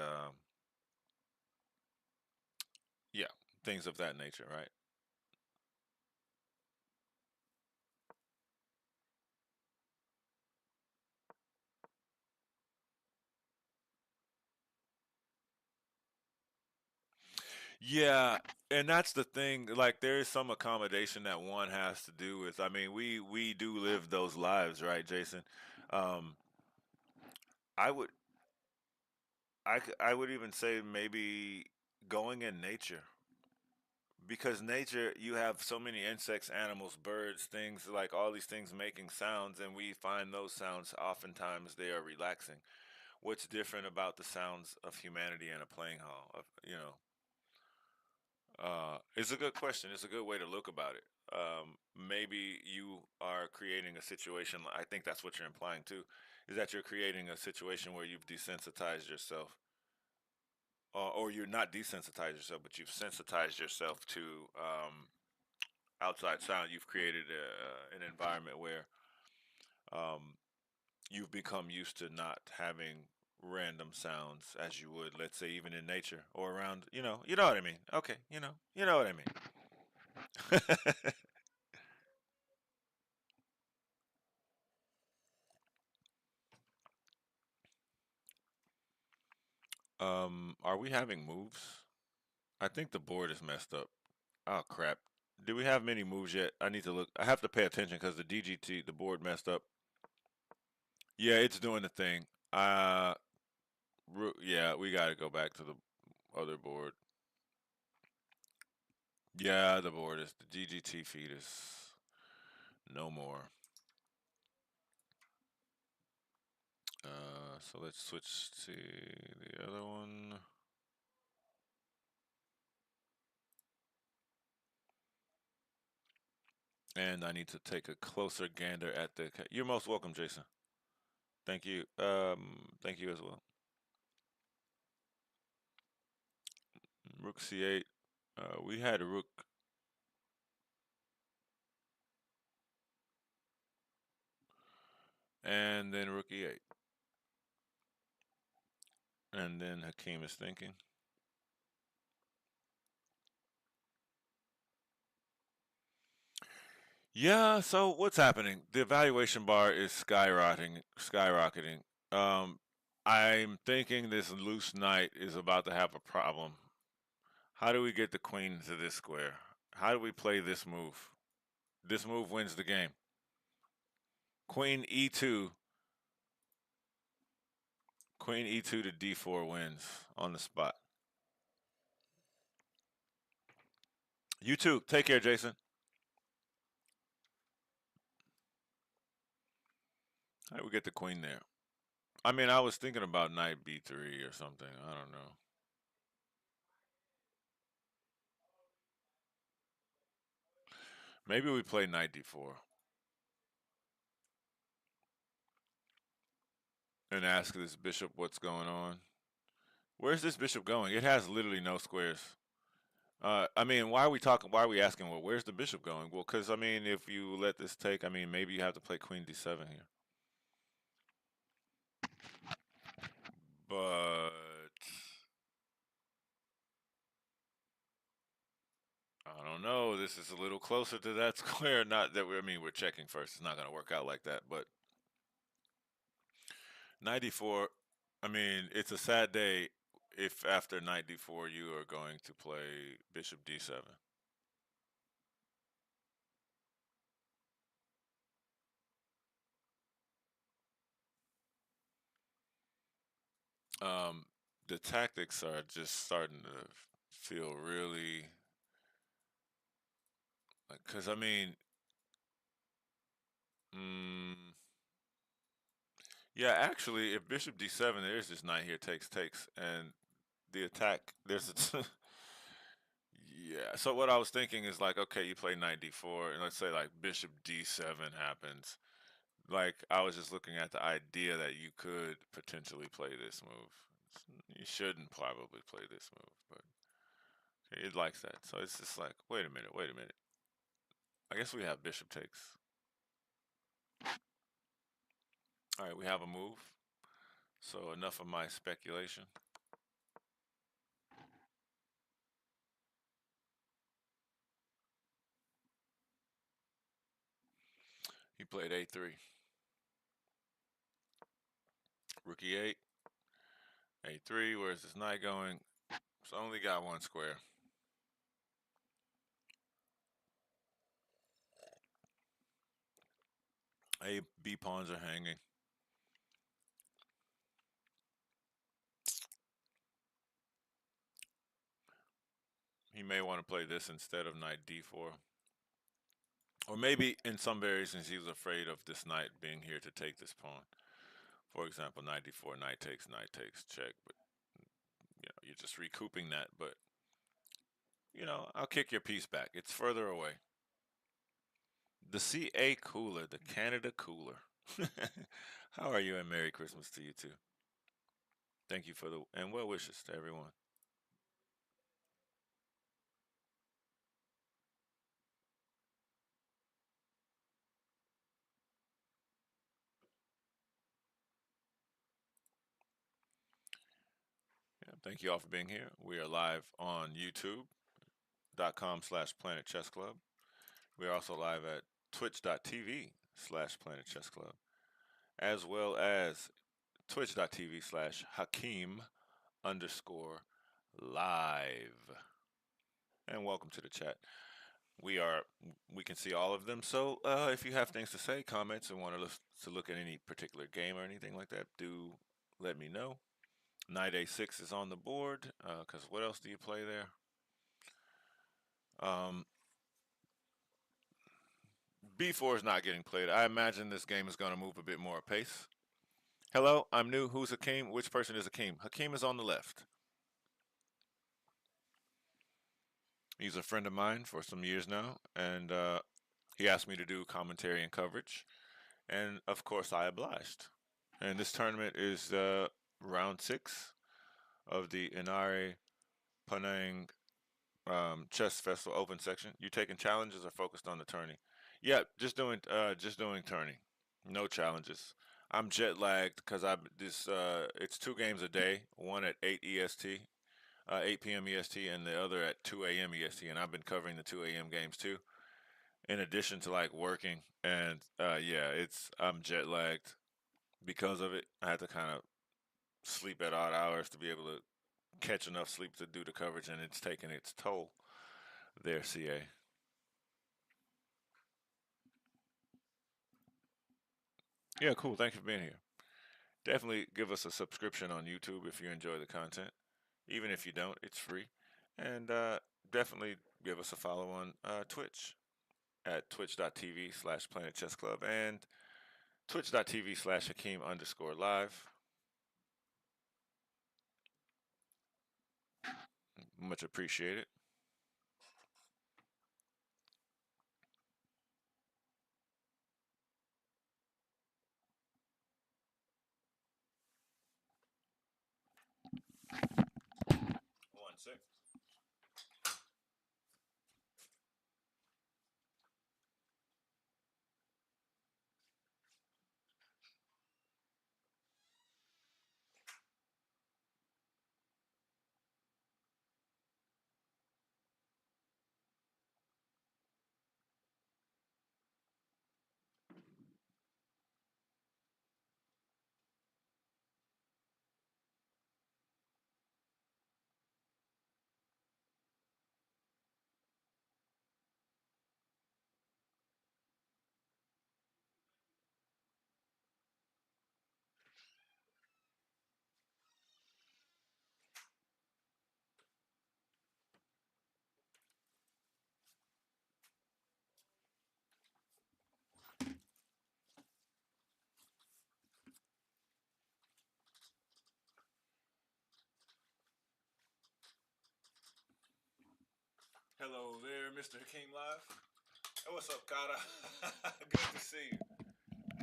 yeah, things of that nature, right? Yeah, and that's the thing. Like, there is some accommodation that one has to do with. I mean, we do live those lives, right, Jason? Um, I would I would even say maybe going in nature, because nature, you have so many insects, animals, birds, things, like all these things making sounds, and we find those sounds oftentimes they are relaxing. What's different about the sounds of humanity in a playing hall? It's a good question. It's a good way to look about it. Maybe you are creating a situation. I think that's what you're implying too, is that you're creating a situation where you've desensitized yourself, or you're not desensitized yourself, but you've sensitized yourself to outside sound. You've created an environment where um, you've become used to not having random sounds as you would, let's say, even in nature or around. You know what I mean. Okay, you know what I mean. Are we having moves? I think the board is messed up. Oh crap. Do we have many moves yet? I need to look. I have to pay attention because the DGT, the board messed up. Yeah, it's doing the thing. Uh, yeah, we got to go back to the other board. Yeah, the board is the DGT feed is no more. So let's switch to the other one. And I need to take a closer gander at the. You're most welcome, Jason. Thank you. Thank you as well. Rook C8. We had Rook, and then Rook E8, and then Hakeem is thinking. Yeah. So what's happening? The evaluation bar is skyrocketing, skyrocketing. Um, I'm thinking this loose knight is about to have a problem. How do we get the queen into this square? How do we play this move? This move wins the game. Queen E2, Queen E2 to D4 wins on the spot. You too. Take care, Jason. How do we get the queen there? I mean, I was thinking about knight B3 or something. I don't know. Maybe we play knight D4 and ask this bishop what's going on. Where's this bishop going? It has literally no squares. I mean, why are we talking? Why are we asking? Well, where's the bishop going? Well, because I mean, if you let this take, I mean, maybe you have to play Queen D7 here. But I don't know. This is a little closer to that square. Not that I mean, we're checking first. It's not going to work out like that. But 94, I mean, it's a sad day if after 94 you are going to play Bishop D7. Um, the tactics are just starting to feel really, because I mean, mm, yeah, actually, if Bishop D7, there's this knight here takes, and the attack, there's a, yeah. So what I was thinking is like, okay, you play knight D4, and let's say like Bishop D7 happens. Like I was just looking at the idea that you could potentially play this move. You shouldn't probably play this move, but it likes that. So it's just like, wait a minute, wait a minute. I guess we have Bishop takes. All right, we have a move. So enough of my speculation. He played A3. Rook E8. A3. Where's this knight going? It's only got one square. A B pawns are hanging. He may want to play this instead of knight D4. Or maybe in some variations he was afraid of this knight being here to take this pawn. For example, knight D4, knight takes, check. But you're just recouping that. But I'll kick your piece back. It's further away. The CA cooler, the Canada cooler. How are you, and Merry Christmas to you too. Thank you for the and well wishes to everyone. Yeah, thank you all for being here. We are live on youtube.com/Planet Chess Club. We are also live at twitch.tv/Planet Chess Club, as well as twitch.tv/Hakeem underscore live. And welcome to the chat. We are we can see all of them. So if you have things to say, comments, and want to look at any particular game or anything like that, do let me know. Knight A6 is on the board. Because what else do you play there? Um, B4 is not getting played. I imagine this game is going to move a bit more pace. Hello, I'm new. Who's Hakeem? Which person is Hakeem? Hakeem is on the left. He's a friend of mine for some years now, and he asked me to do commentary and coverage, and of course I obliged. And this tournament is round 6 of the Inari Panang Chess Festival Open section. You taking challenges or focused on the tourney? Yeah, just doing tourney. No challenges. I'm jet lagged because I this it's 2 games a day, one at 8 EST, 8 p.m. EST, and the other at 2 a.m. EST, and I've been covering the 2 a.m. games too. In addition to like working, and yeah, it's I'm jet lagged because of it. I had to kind of sleep at odd hours to be able to catch enough sleep to do the coverage, and it's taking its toll there, CA. Yeah, cool. Thank you for being here. Definitely give us a subscription on YouTube if you enjoy the content. Even if you don't, it's free. And definitely give us a follow on Twitch at twitch.tv/Planet Chess Club and twitch.tv/Hakeem underscore live. Much appreciated. 1-6. Hello there, Mr. Hakeem Live. Hey, what's up, Kata? Good to see you.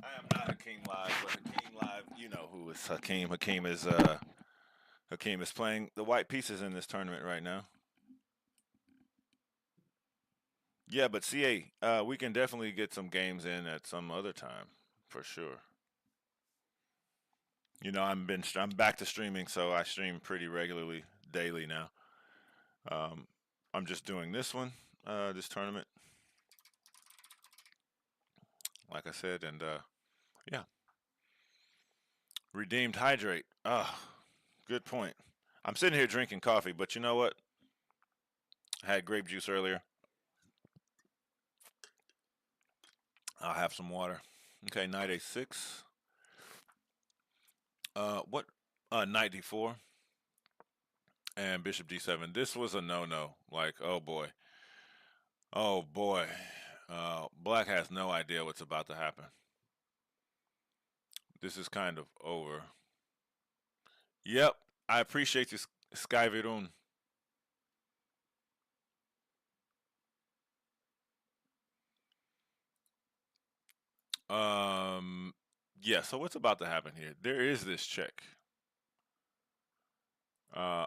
I am not Hakeem Live, but Hakeem Live, you know who is Hakeem. Hakeem is playing the white pieces in this tournament right now. Yeah, but CA, we can definitely get some games in at some other time, for sure. You know, I'm back to streaming, so I stream pretty regularly, daily now. Um, I'm just doing this one, this tournament, like I said, and yeah, redeemed hydrate. Ah, good point. I'm sitting here drinking coffee, but you know what? I had grape juice earlier. I'll have some water. Okay, knight a6. What? Knight d4 and bishop d7. This was a no-no. Like, oh boy, oh boy. Black has no idea what's about to happen. This is kind of over. Yep, I appreciate you, Sky Virun. Um, yeah. So what's about to happen here? There is this check.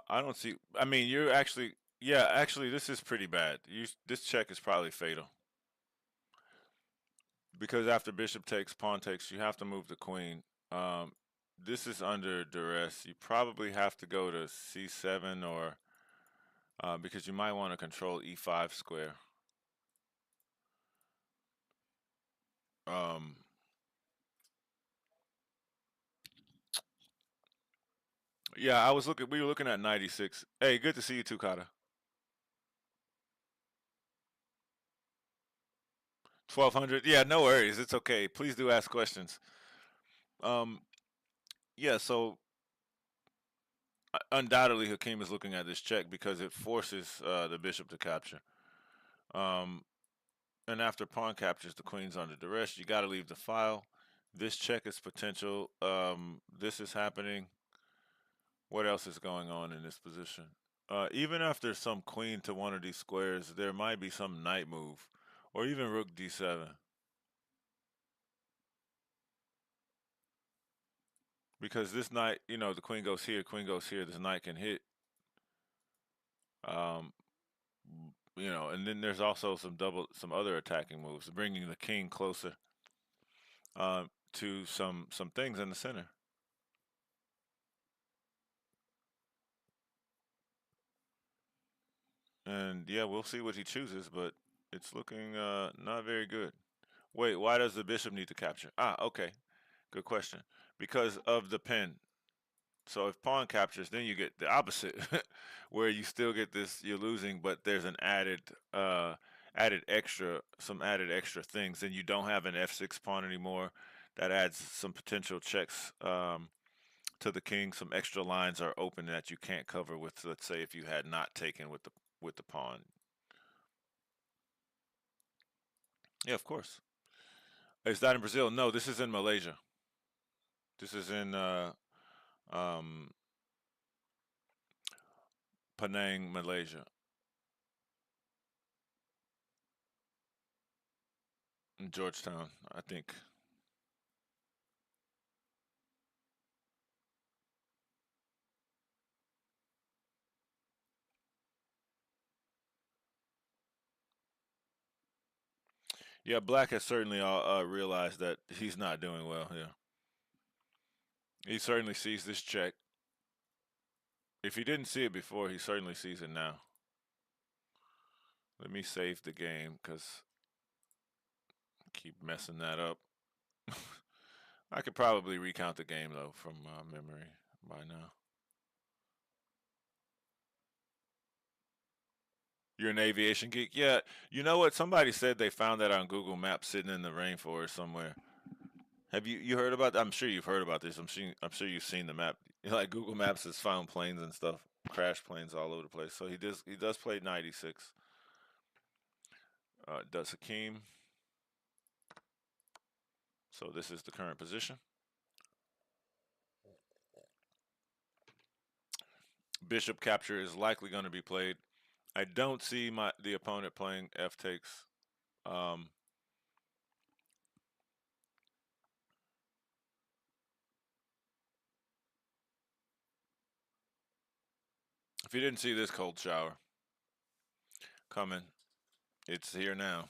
I don't see. I mean, you're actually. Yeah, actually, this is pretty bad. This check is probably fatal because after bishop takes, pawn takes, you have to move the queen. Um, this is under duress. You probably have to go to c7 or because you might want to control e5 square. Um, yeah, I was looking. We were looking at 96. Hey, good to see you too, Kata. 1200. Yeah, no worries. It's okay. Please do ask questions. Um, yeah. So undoubtedly, Hakim is looking at this check because it forces the bishop to capture. Um, and after pawn captures, the queen's under duress. You got to leave the file. This check is potential. This is happening. What else is going on in this position? Even after some queen to one of these squares, there might be some knight move, or even rook d7. Because this knight, you know, the queen goes here, queen goes here. This knight can hit. Um, you know, and then there's also some other attacking moves, bringing the king closer to some things in the center. And yeah, we'll see what he chooses, but it's looking not very good. Wait, why does the bishop need to capture? Ah, okay, good question. Because of the pin. So if pawn captures, then you get the opposite, where you still get this. You're losing, but there's an some added extra things. And you don't have an f6 pawn anymore. That adds some potential checks to the king. Some extra lines are open that you can't cover with, let's say, if you had not taken with the pawn. Yeah, of course. Is that in Brazil? No, this is in Malaysia. This is in um, Panang, Malaysia, in Georgetown, I think. Yeah, Black has certainly realized that he's not doing well here. He certainly sees this check. If he didn't see it before, he certainly sees it now. Let me save the game because I keep messing that up. I could probably recount the game though from memory by now. You're an aviation geek? Yeah. You know what? Somebody said they found that on Google Maps sitting in the rainforest somewhere. Have you heard about that? I'm sure you've heard about this. I'm sure you've seen the map. Like Google Maps has found planes and stuff, crash planes all over the place. So he does play 96. Does Hakeem. So this is the current position. Bishop capture is likely going to be played. I don't see the opponent playing f takes. Um, if you didn't see this cold shower coming, it's here now.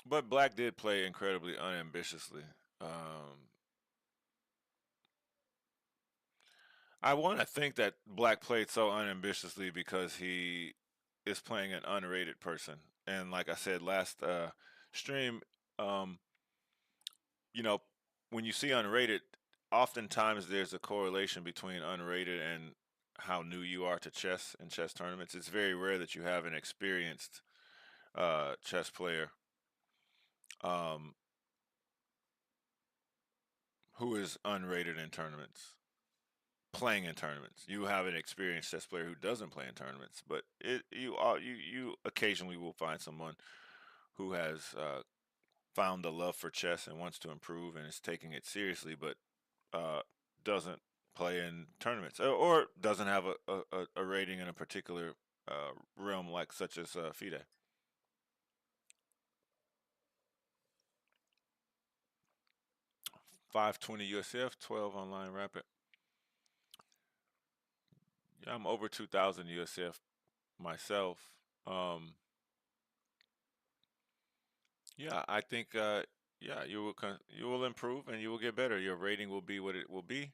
But Black did play incredibly unambitiously. Um, I want to think that Black played so unambitiously because he is playing an unrated person. And like I said last stream, um, you know, when you see unrated, oftentimes there's a correlation between unrated and how new you are to chess and chess tournaments. It's very rare that you have an experienced chess player um, who is unrated in tournaments, playing in tournaments. You have an experienced chess player who doesn't play in tournaments, but you occasionally will find someone who has found a love for chess and wants to improve and is taking it seriously, but uh, doesn't play in tournaments or doesn't have a rating in a particular realm like such as FIDE. 520 USF, 12 online rapid. Yeah, I'm over 2,000 USF myself. Um, yeah, I think yeah, you will improve and you will get better. Your rating will be what it will be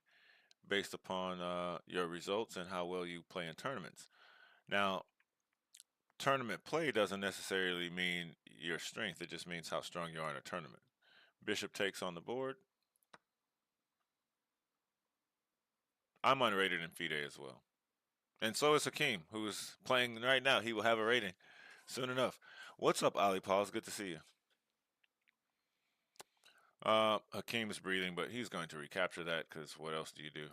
based upon your results and how well you play in tournaments. Now, tournament play doesn't necessarily mean your strength. It just means how strong you are in a tournament. Bishop takes on the board. I'm unrated in FIDE as well. And so is Hakeem, who is playing right now. He will have a rating soon enough. What's up, Ali Paul? It's good to see you. Hakeem is breathing, but he's going to recapture that because what else do you do?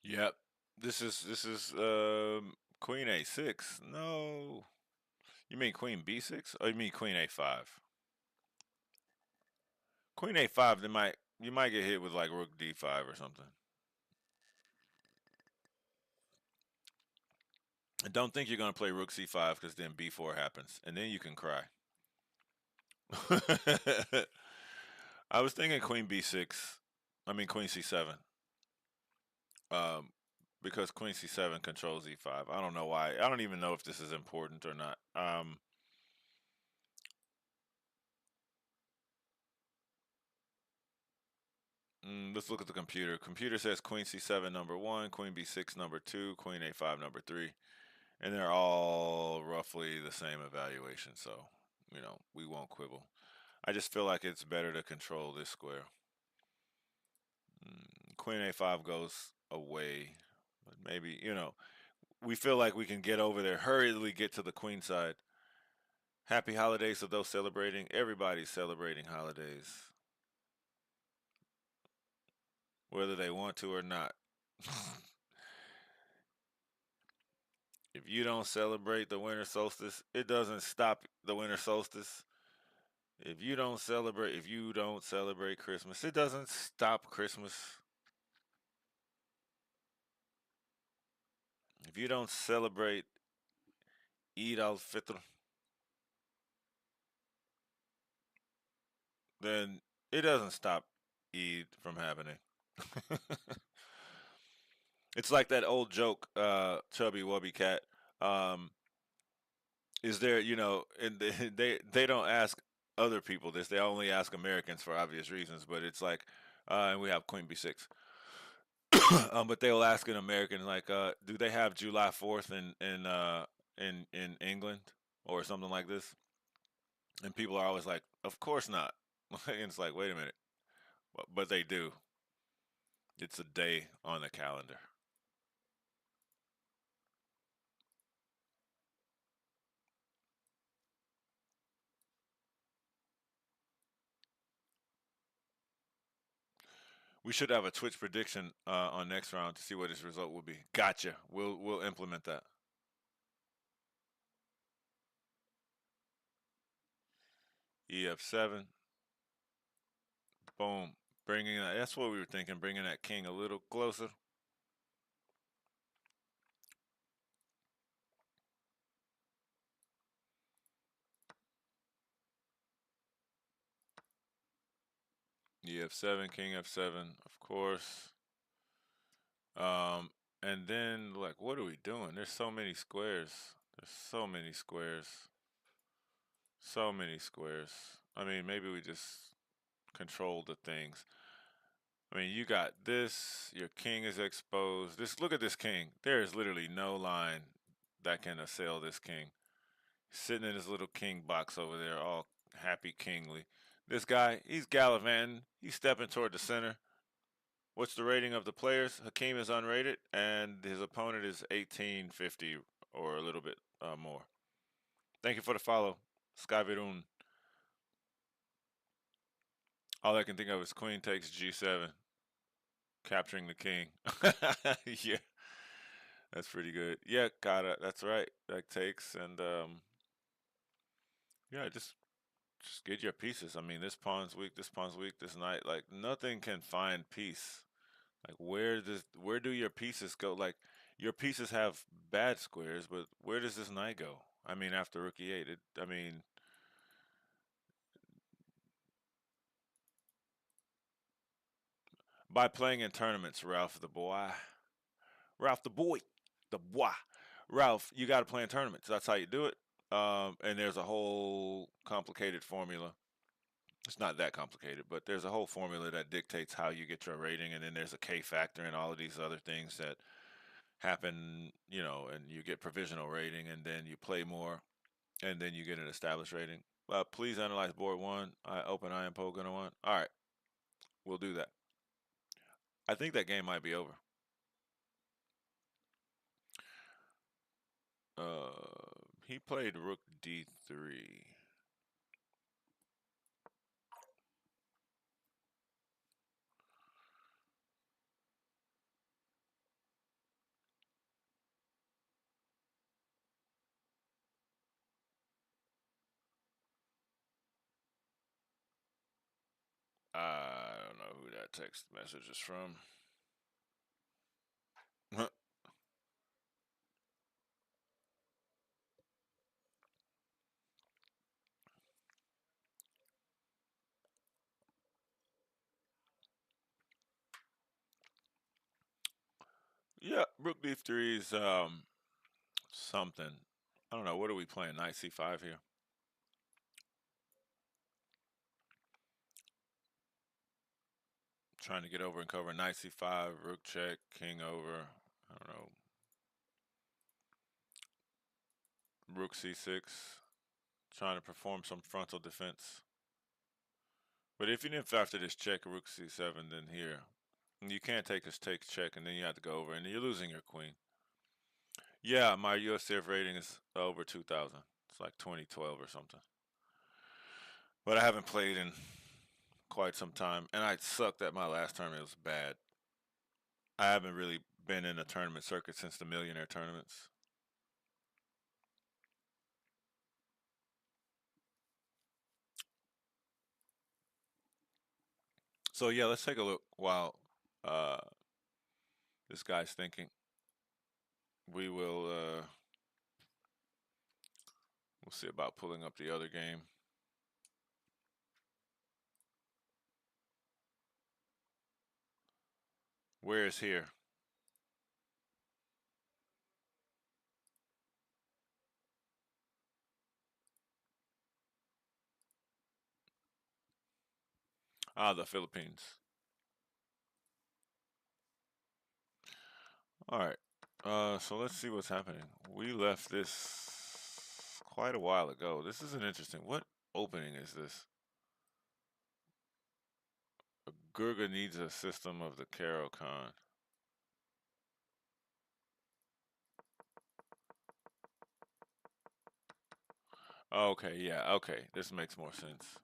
Yep. This is Queen A6. No. You mean Queen B6? Or you mean Queen A5? Queen A5, you might get hit with like Rook D5 or something. And don't think you're gonna play Rook C5 because then B4 happens, and then you can cry. I was thinking Queen B6. I mean Queen C7. Um, because Queen C7 controls E5. I don't know why. I don't even know if this is important or not. Let's look at the computer. Computer says Queen C7 number one, Queen B6 number two, Queen A5 number three, and they're all roughly the same evaluation. So, we won't quibble. I just feel like it's better to control this square. Queen A5 goes away, but maybe we feel like we can get over there, hurriedly get to the queen side. Happy holidays to those celebrating. Everybody's celebrating holidays, whether they want to or not. If you don't celebrate the winter solstice, it doesn't stop the winter solstice. If you don't celebrate Christmas, it doesn't stop Christmas. If you don't celebrate Eid al-Fitr, then it doesn't stop Eid from happening. It's like that old joke, Chubby Wubby Cat. Um, is there, and they don't ask other people this. They only ask Americans for obvious reasons. But it's like, and we have Queen B6. But they'll ask an American like, do they have July 4th in England or something like this? And people are always like, of course not. And it's like, wait a minute, but they do. It's a day on the calendar. We should have a Twitch prediction on next round to see what his result will be. Gotcha. We'll implement that. EF7. Boom. Bringing that. That's what we were thinking. Bringing that king a little closer. EF7, king F7, of course. Um, and then like, what are we doing? There's so many squares. There's so many squares. So many squares. I mean, maybe we just control the things. I mean, you got this. Your king is exposed. This. Look at this king. There is literally no line that can assail this king. Sitting in his little king box over there, all happy kingly. This guy, he's gallivanting. He's stepping toward the center. What's the rating of the players? Hakeem is unrated, and his opponent is 1850 or a little bit more. Thank you for the follow, Skyvidun. All I can think of is queen takes g7, capturing the king. Yeah, that's pretty good. Yeah, got it. That's right. That takes and yeah, just get your pieces. I mean, this pawn's weak. This pawn's weak. This knight, like nothing can find peace. Like where do your pieces go? Like your pieces have bad squares, but where does this knight go? I mean, after rook e8, I mean, by playing in tournaments, Ralph the boy, Ralph the boy, the boy, Ralph, you got to play in tournaments. That's how you do it. And there's a whole complicated formula. It's not that complicated, but there's a whole formula that dictates how you get your rating, and then there's a K factor and all of these other things that happen, and you get provisional rating, and then you play more, and then you get an established rating. Please analyze board one. I open I am Poe gonna one. All right, we'll do that. I think that game might be over. He played rook d3. I don't know who that text message is from. Yeah, rook d3 is something. I don't know. What are we playing? Knight c5 here. Trying to get over and cover. Knight c5, rook check, king over. I don't know. Rook c6. Trying to perform some frontal defense. But even if after this check, rook c7, then here, you can't take this take check, and then you have to go over, and you're losing your queen. Yeah, my USCF rating is over 2,000. It's like 2012 or something. But I haven't played in quite some time, and I sucked at my last tournament. It was bad. I haven't really been in a tournament circuit since the millionaire tournaments. So yeah, let's take a look while uh, this guy's thinking. We will we'll see about pulling up the other game. Where is here? Ah, the Philippines. All right. So let's see what's happening. We left this quite a while ago. This is an interesting. What opening is this? A Gurga needs a system of the Karo Khan. Okay, yeah, okay. This makes more sense.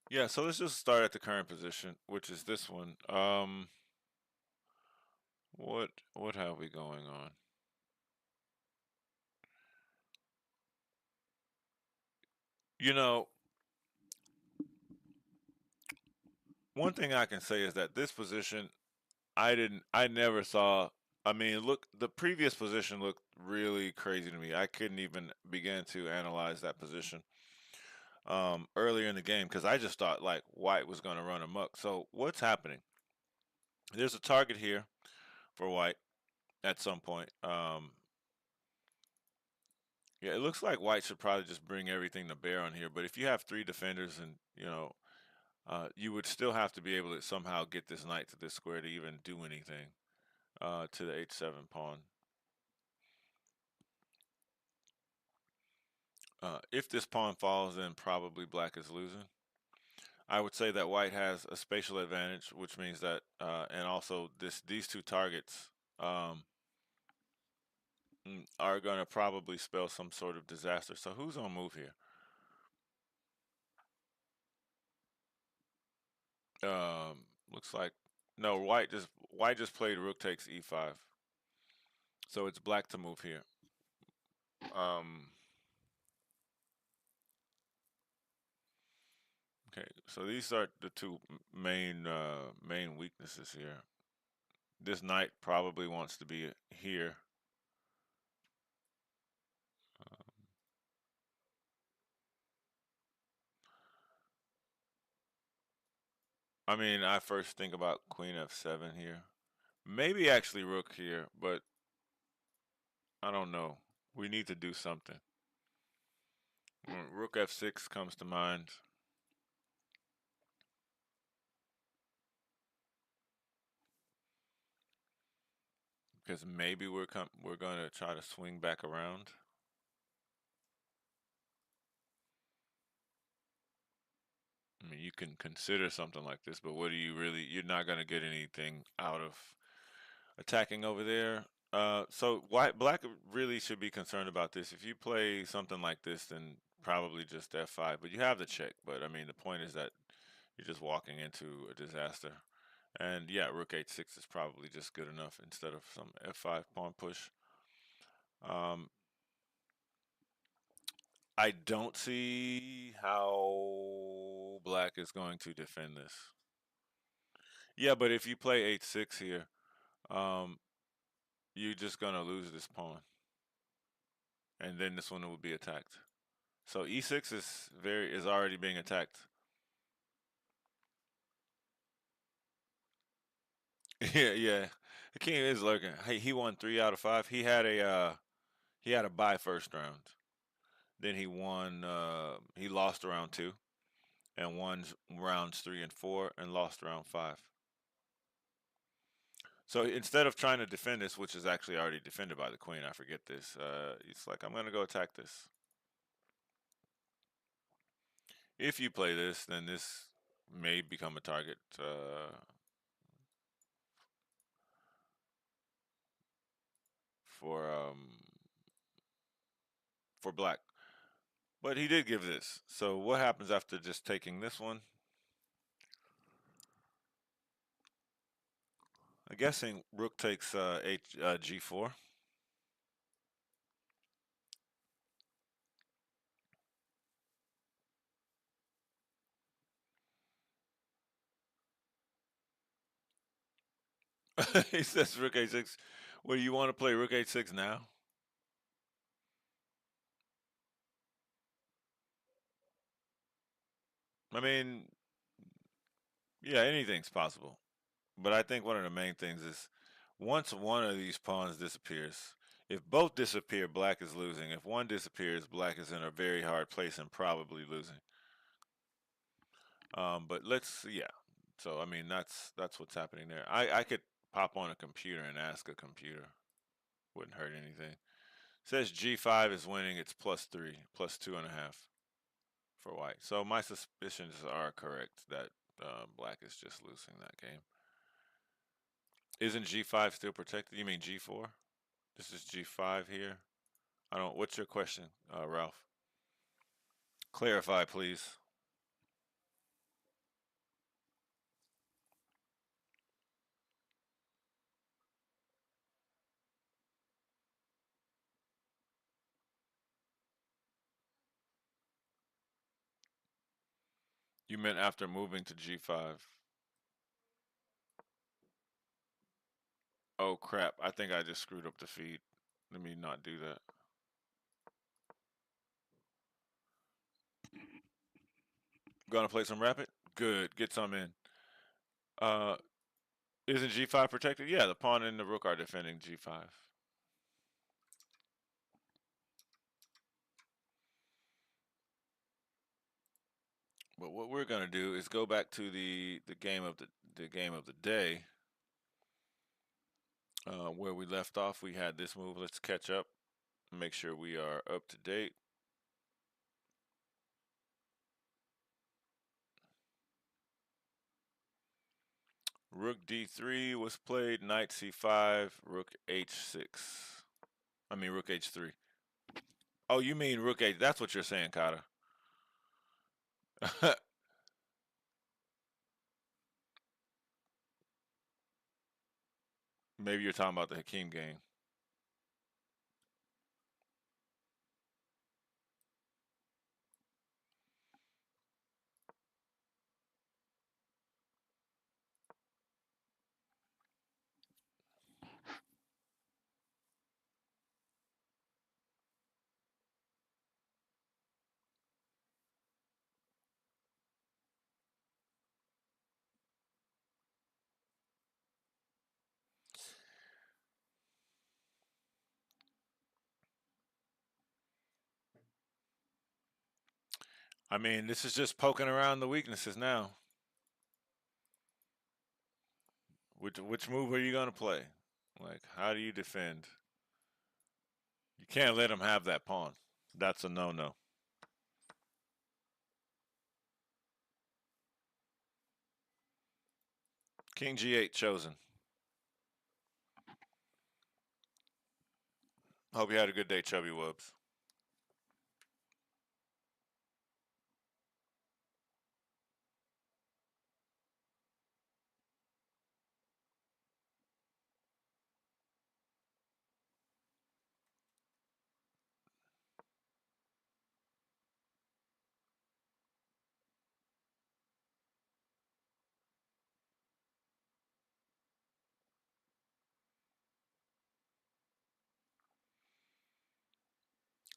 Yeah, so let's just start at the current position, which is this one. What have we going on? You know, one thing I can say is that this position, I never saw. I mean, look, the previous position looked really crazy to me. I couldn't even begin to analyze that position earlier in the game because I just thought like White was going to run amok. So what's happening? There's a target here for White at some point. Yeah, it looks like White should probably just bring everything to bear on here. But if you have three defenders and you would still have to be able to somehow get this knight to this square to even do anything to the h7 pawn. If this pawn falls, then probably Black is losing. I would say that White has a spatial advantage, which means that, and also these two targets um, are going to probably spell some sort of disaster. So who's on move here? Looks like no. White just played Rook takes e5, so it's Black to move here. Um, okay, so these are the two main weaknesses here. This knight probably wants to be here. I mean, I first think about Queen f7 here. Maybe actually Rook here, but I don't know. We need to do something. Rook f6 comes to mind because maybe we're going to try to swing back around. I mean, you can consider something like this, but what do you really? You're not going to get anything out of attacking over there. So Black really should be concerned about this. If you play something like this, then probably just f5. But you have the check. But I mean, the point is that you're just walking into a disaster. And yeah, Rook h6 is probably just good enough instead of some f5 pawn push. Um, I don't see how Black is going to defend this. Yeah, but if you play h6 here, um, you're just gonna lose this pawn, and then this one will be attacked. So e6 is already being attacked. Yeah, yeah. The king is lurking. He won 3 out of 5. He had a bye first round. Then he lost round 2 and won rounds 3 and 4 and lost round 5. So instead of trying to defend this, which is actually already defended by the queen, I forget this. It's like I'm gonna go attack this. If you play this, then this may become a target for for Black. But he did give this. So what happens after just taking this one? I'm guessing Rook takes g4. He says Rook h6. Well, you want to play Rook h6 now? I mean, yeah, anything's possible. But I think one of the main things is once one of these pawns disappears, if both disappear, Black is losing. If one disappears, Black is in a very hard place and probably losing. But yeah. So I mean, that's what's happening there. I could pop on a computer and ask a computer. Wouldn't hurt anything. Says G5 is winning. It's +3, +2.5 for white. So my suspicions are correct that black is just losing that game. Isn't G5 still protected? You mean G4? This is G5 here. I don't. What's your question, Ralph? Clarify, please. You meant after moving to G5. Oh crap! I think I just screwed up the feed. Let me not do that. Gonna play some rapid? Good. Get some in. Uh, isn't G5 protected? Yeah, the pawn and the rook are defending G5. But what we're gonna do is go back to the game of the game of the day, where we left off. We had this move. Let's catch up. Make sure we are up to date. Rook D3 was played. Knight C5. Rook H6. I mean Rook H3. Oh, you mean Rook H? That's what you're saying, Kata. Maybe you're talking about the Hakeem game. I mean, this is just poking around the weaknesses now. Which move are you gonna play? Like, how do you defend? You can't let him have that pawn. That's a no-no. King G8 chosen. Hope you had a good day, Chubby Wubs.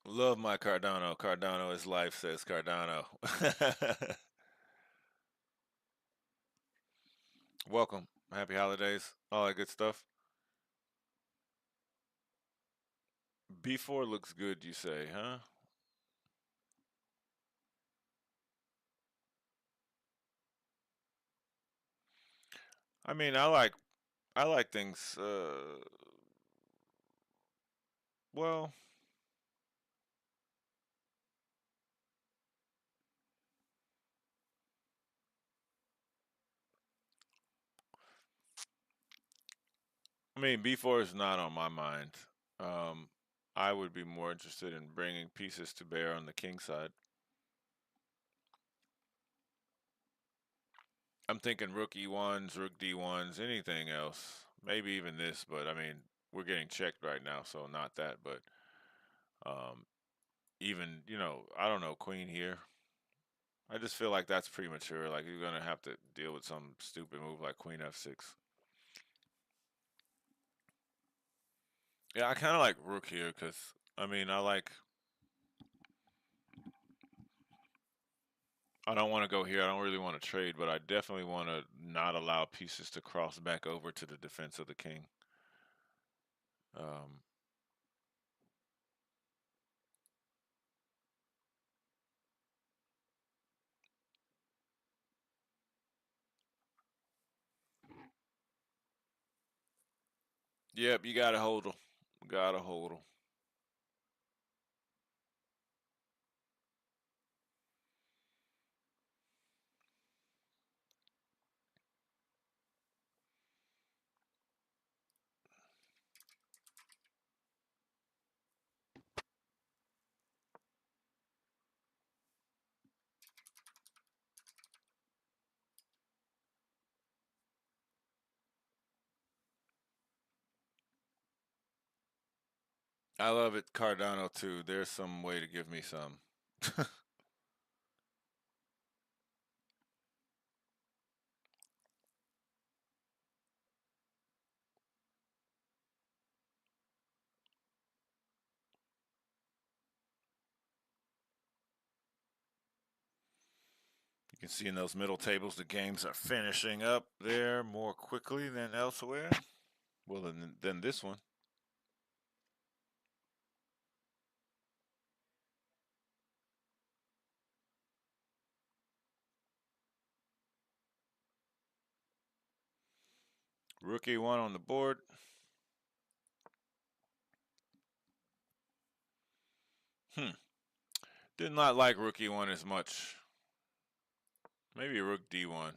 Love my Cardano. Cardano is life, says Cardano. Welcome. Happy holidays. All that good stuff. B4 looks good, you say, huh? I mean, I like things. Well, I mean, B4 is not on my mind. Um, I would be more interested in bringing pieces to bear on the king side. I'm thinking rook E1s, rook D1s, anything else. Maybe even this, but I mean, we're getting checked right now, so not that. But um, even, I don't know, queen here. I just feel like that's premature. Like you're gonna have to deal with some stupid move like queen F6. Yeah, I kind of like rook here because I mean, I don't want to go here. I don't really want to trade, but I definitely want to not allow pieces to cross back over to the defense of the king. Um, yep, you gotta hold them. Gotta hold them. I love it, Cardano too. There's some way to give me some. You can see in those middle tables the games are finishing up there more quickly than elsewhere. Well, than this one. Rookie one on the board. Hmm. Did not like rookie one as much. Maybe rook d1.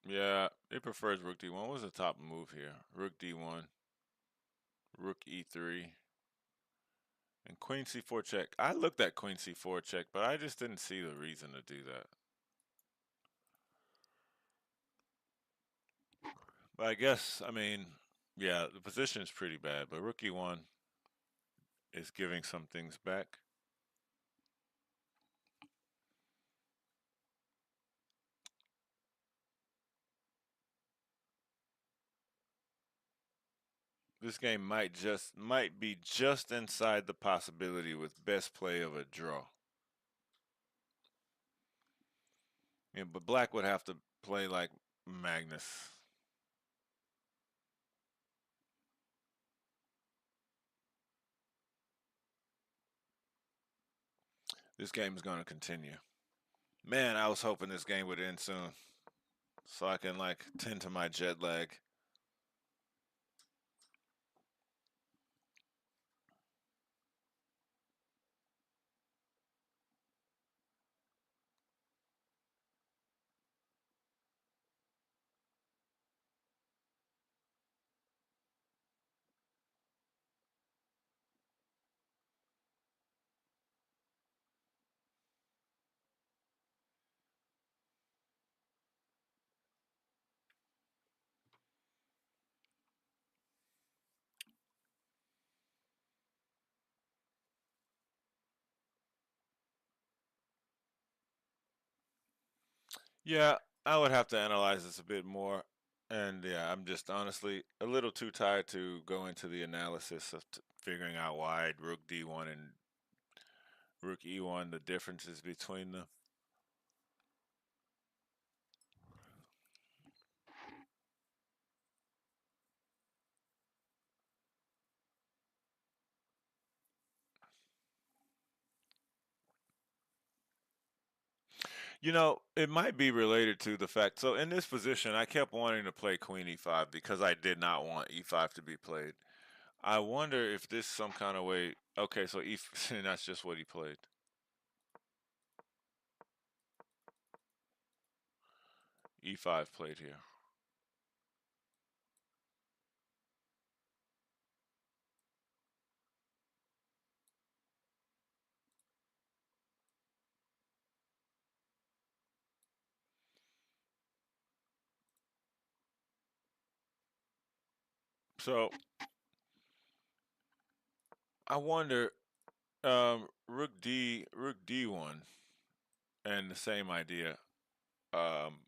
Yeah, it prefers rook d1. What was the top move here? Rook d1, rook e3, and queen c4 check. I looked at queen c4 check, but I just didn't see the reason to do that. But I guess, I mean, yeah, the position is pretty bad, but rook e1 is giving some things back. This game might be just inside the possibility with best play of a draw. Yeah, but black would have to play like Magnus. This game is going to continue. Man, I was hoping this game would end soon so I can like tend to my jet lag. Yeah, I would have to analyze this a bit more. And yeah, I'm just honestly a little too tired to go into the analysis of figuring out why rook d1 and rook e1, the differences between them. You know, it might be related to the fact. So in this position, I kept wanting to play queen e5 because I did not want e5 to be played. I wonder if this some kind of way. Okay, so e and that's just what he played. E5 played here. So I wonder, rook d1, and the same idea. Um,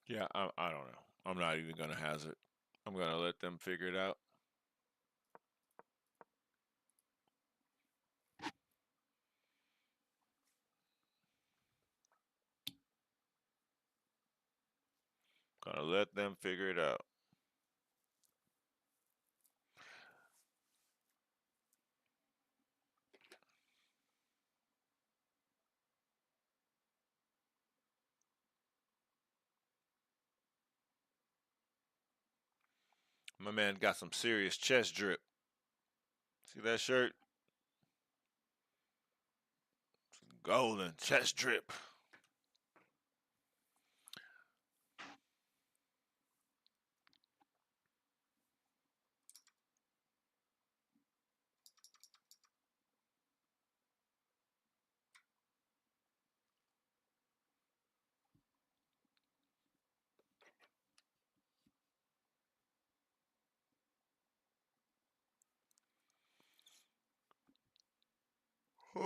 yeah, I don't know. I'm not even gonna hazard. I'm gonna let them figure it out. Gonna let them figure it out. My man got some serious chest drip. See that shirt? Golden chest drip.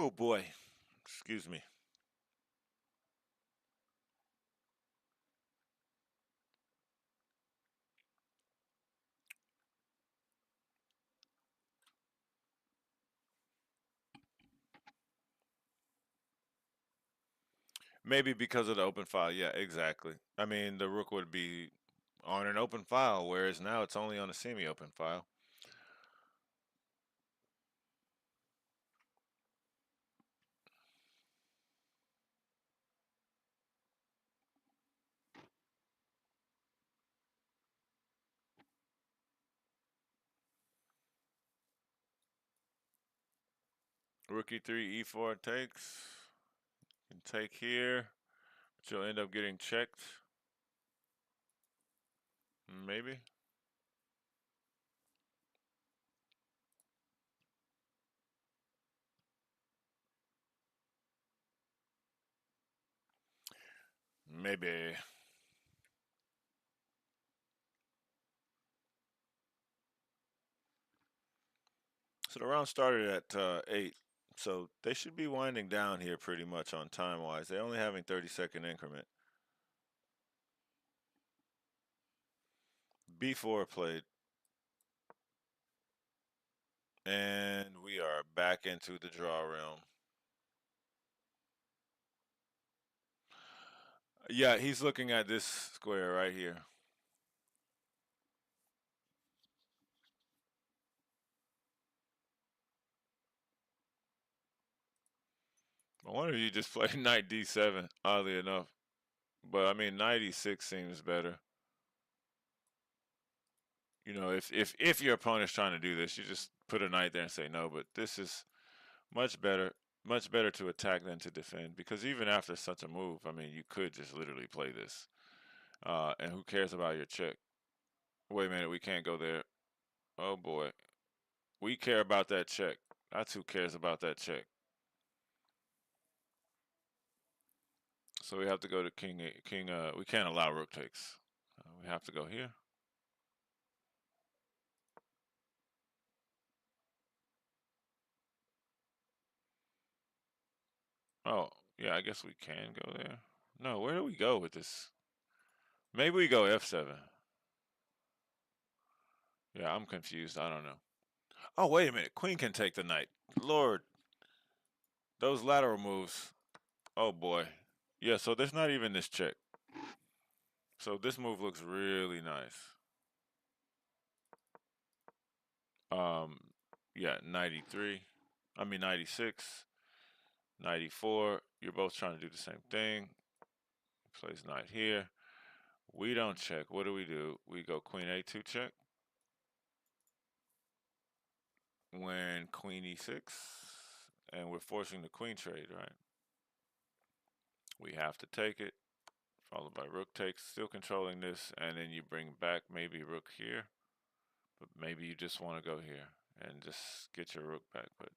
Oh boy. Excuse me. Maybe because of the open file. Yeah, exactly. I mean, the rook would be on an open file, whereas now it's only on a semi-open file. Rook e3, e4 takes. You can take here, but you'll end up getting checked. Maybe. Maybe. So the round started at 8. So they should be winding down here pretty much on time wise. They're only having 30-second increment. B4 played. And we are back into the draw realm. Yeah, he's looking at this square right here. I wonder if you just play knight d7, oddly enough. But I mean, knight e6 seems better. You know, if your opponent's trying to do this, you just put a knight there and say no. But this is much better to attack than to defend. Because even after such a move, I mean, you could just literally play this. And who cares about your check? Wait a minute, we can't go there. Oh boy, we care about that check. That's who cares about that check. So we have to go to king. King. We can't allow rook takes. We have to go here. Oh, yeah. I guess we can go there. No, where do we go with this? Maybe we go f7. Yeah, I'm confused. I don't know. Oh, wait a minute. Queen can take the knight. Lord, those lateral moves. Oh boy. Yeah. So there's not even this check. So this move looks really nice. Um, yeah, 93. I mean 96, 94. You're both trying to do the same thing. Plays knight here. We don't check. What do? We go queen a2 check. When queen e6, and we're forcing the queen trade, right? We have to take it, followed by rook takes, still controlling this, and then you bring back maybe rook here, but maybe you just want to go here and just get your rook back. But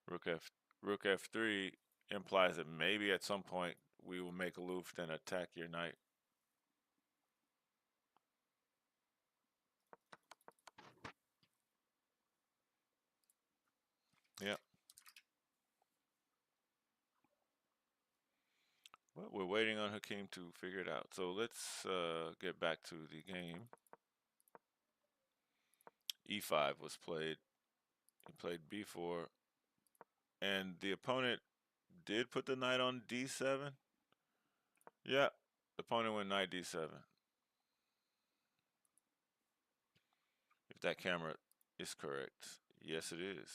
rook f3 implies that maybe at some point we will make a move, then attack your knight. Yep. Well, we're waiting on Hakeem to figure it out. So let's get back to the game. E5 was played. He played b4, and the opponent did put the knight on d7. Yeah, the opponent went knight d7. If that camera is correct. Yes, it is.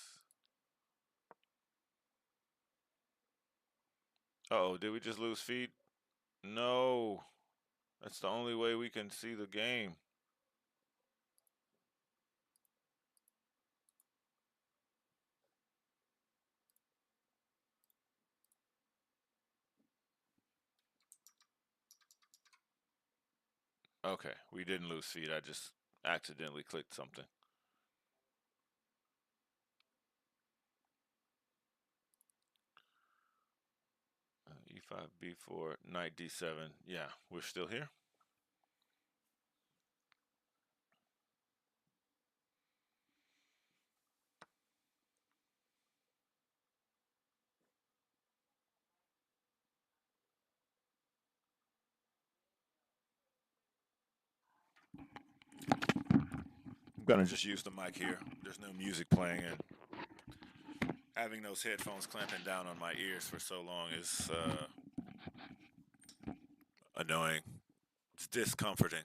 Uh-oh, did we just lose feed? No. That's the only way we can see the game. Okay, we didn't lose feed. I just accidentally clicked something. E5, b4, knight d7. Yeah, we're still here. gonna just use the mic here. There's no music playing, and having those headphones clamping down on my ears for so long is annoying. It's discomforting.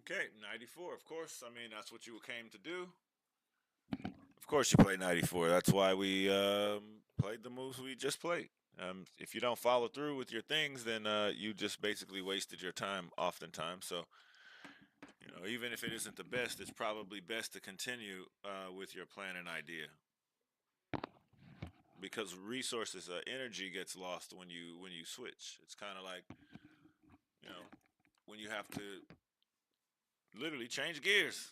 Okay, 94. Of course. I mean, that's what you came to do. Of course, you play 94. That's why we played the moves we just played. If you don't follow through with your things, then you just basically wasted your time oftentimes. So, even if it isn't the best, it's probably best to continue with your plan and idea because resources, energy gets lost when you switch. It's kind of like you know when you have to literally change gears.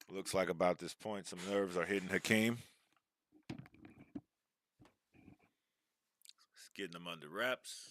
Looks like about this point, some nerves are hitting Hakeem. It's getting them under wraps.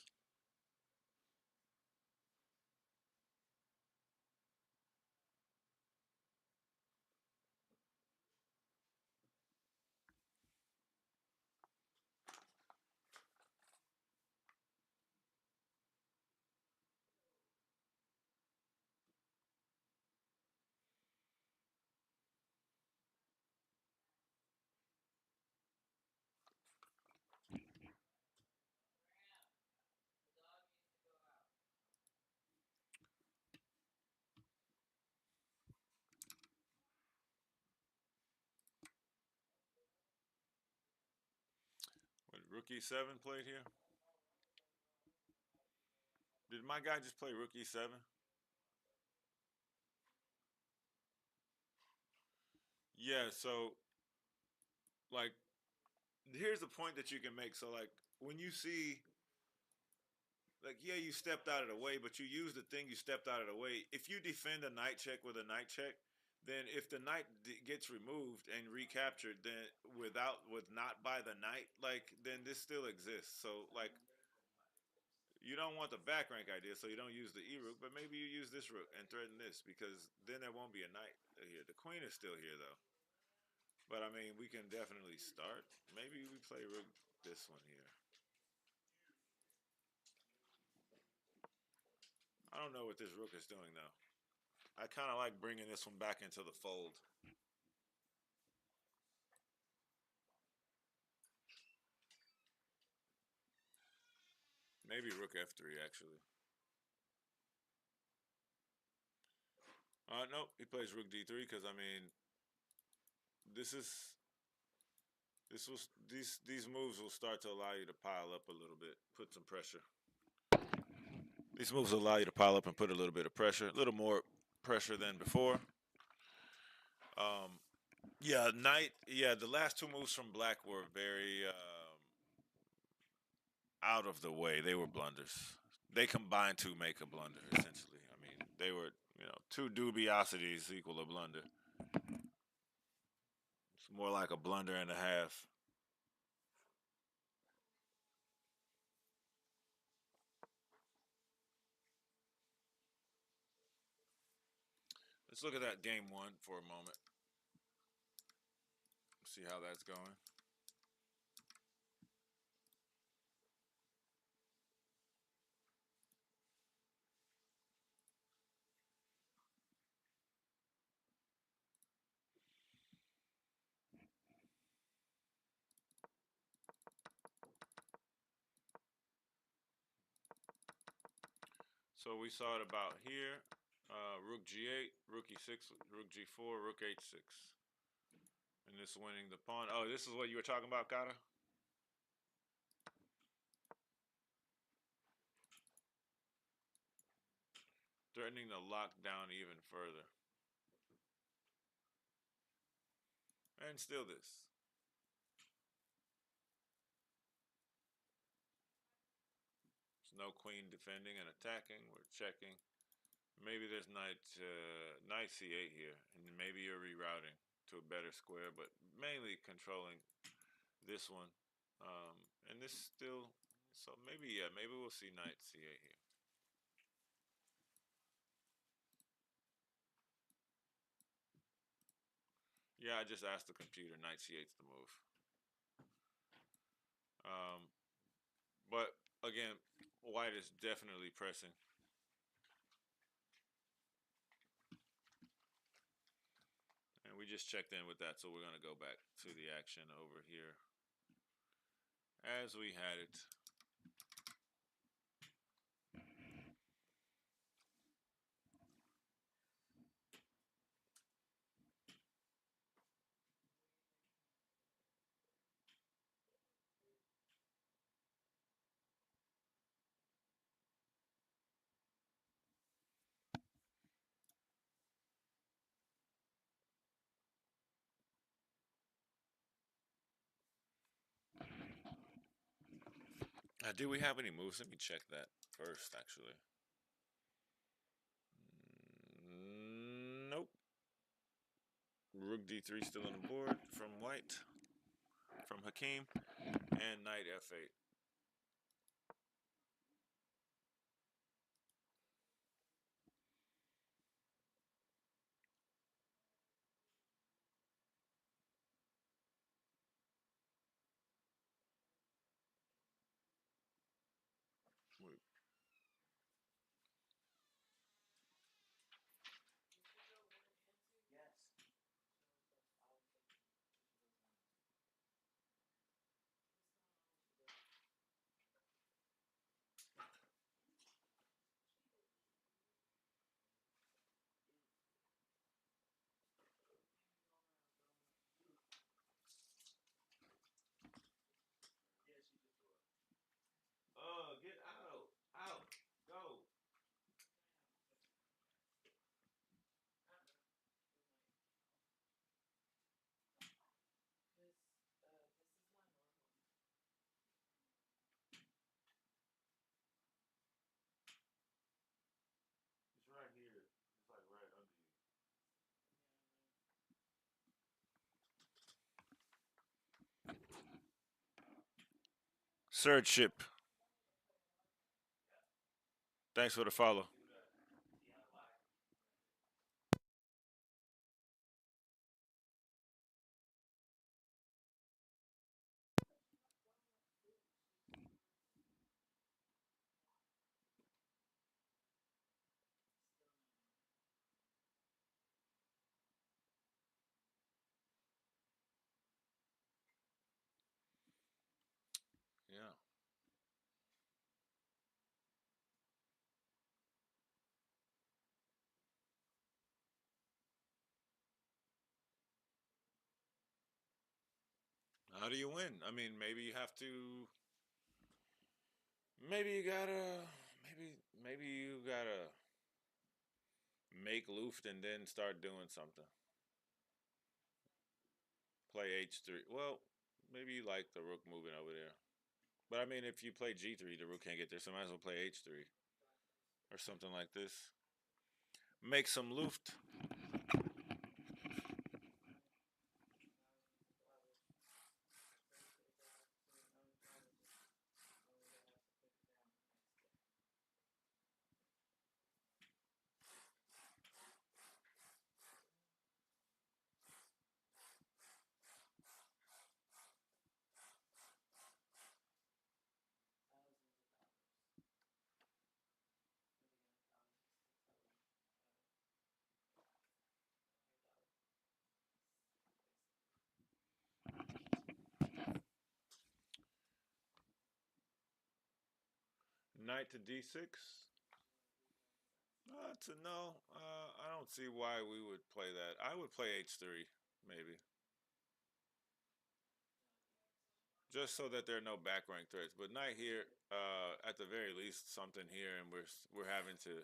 What, Rookie 7 played here? Did my guy just play Rookie 7? Yeah, so, like, here's the point that you can make. So, like, when you see, like, yeah, you stepped out of the way, but you used the thing you stepped out of the way. If you defend a night check with a night check, then if the knight gets removed and recaptured, then with not by the knight, like then this still exists. So like you don't want the back rank idea, so you don't use the E rook, but maybe you use this rook and threaten this because then there won't be a knight here. The queen is still here though. But I mean, we can definitely start. Maybe we play rook this one here. I don't know what this rook is doing though. I kind of like bringing this one back into the fold. Maybe rook f3 actually. Nope, he plays rook d3 because I mean, this is this will these moves will start to allow you to pile up a little bit, put some pressure. These moves will allow you to pile up and put a little bit of pressure, a little more pressure than before. Um, yeah, knight. Yeah, the last two moves from black were very out of the way. They were blunders. They combined to make a blunder, essentially. I mean, they were, two dubiosities equal a blunder. It's more like a blunder and a half. Let's look at that game one for a moment. See how that's going. So we saw it about here. Rook G8, Rook E6, Rook G4, Rook H6. And this winning the pawn. Oh, this is what you were talking about, Kata? Threatening to lock down even further. And still this. There's no queen defending and attacking. We're checking. Maybe there's knight c8 here, and maybe you're rerouting to a better square, but mainly controlling this one. And this still, so maybe, yeah, maybe we'll see knight c8 here. Yeah, I just asked the computer, knight c8's the move. But again, white is definitely pressing. And we just checked in with that, so we're going to go back to the action over here as we had it. Do we have any moves? Let me check that first, actually. Nope. Rook d3 still on the board from white, from Hakeem, and knight f8. Get out, out, go. It's right here. It's like right under you. Surge ship. Thanks for the follow. Yeah. How do you win? I mean, maybe you have to. Maybe you gotta. Maybe you gotta make Luft and then start doing something. Play h3. Well, maybe you like the rook moving over there. But I mean, if you play g3, the rook can't get there, so might as well play h3 or something like this. Make some Luft. Knight to d6. To know, I don't see why we would play that. I would play h3, maybe, just so that there are no back rank threats. But knight here, at the very least, something here, and we're having to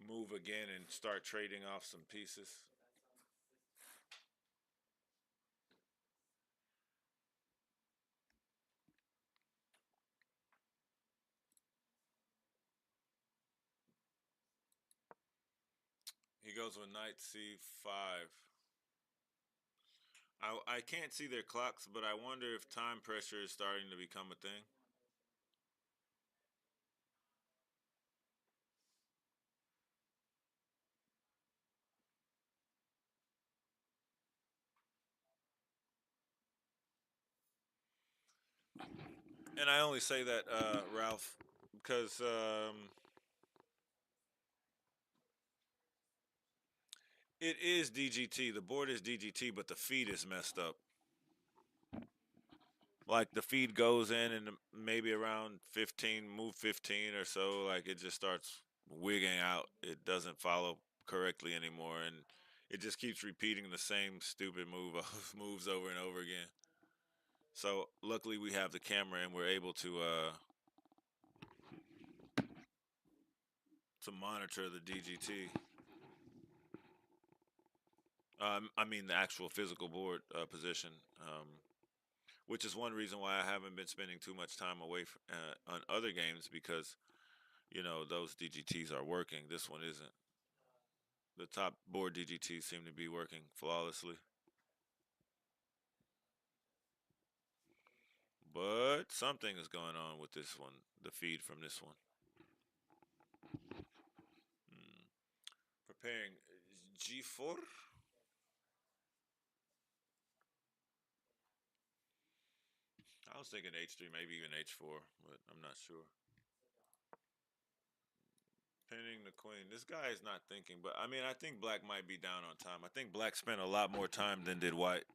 move again and start trading off some pieces. He goes with knight c5. I can't see their clocks, but I wonder if time pressure is starting to become a thing. And I only say that, Ralph, because it is DGT. The board is DGT, but the feed is messed up. Like the feed goes in and maybe around 15, move 15 or so, like it just starts wigging out. It doesn't follow correctly anymore, and it just keeps repeating the same stupid moves over and over again. So luckily we have the camera and we're able to monitor the DGT. I mean the actual physical board position, which is one reason why I haven't been spending too much time away on other games because those DGTs are working. This one isn't. The top board DGTs seem to be working flawlessly, but something is going on with this one. The feed from this one. Mm. Preparing G4. I was thinking H3, maybe even H4, but I'm not sure. Pinning the queen. This guy is not thinking, but I mean, I think black might be down on time. I think black spent a lot more time than did white.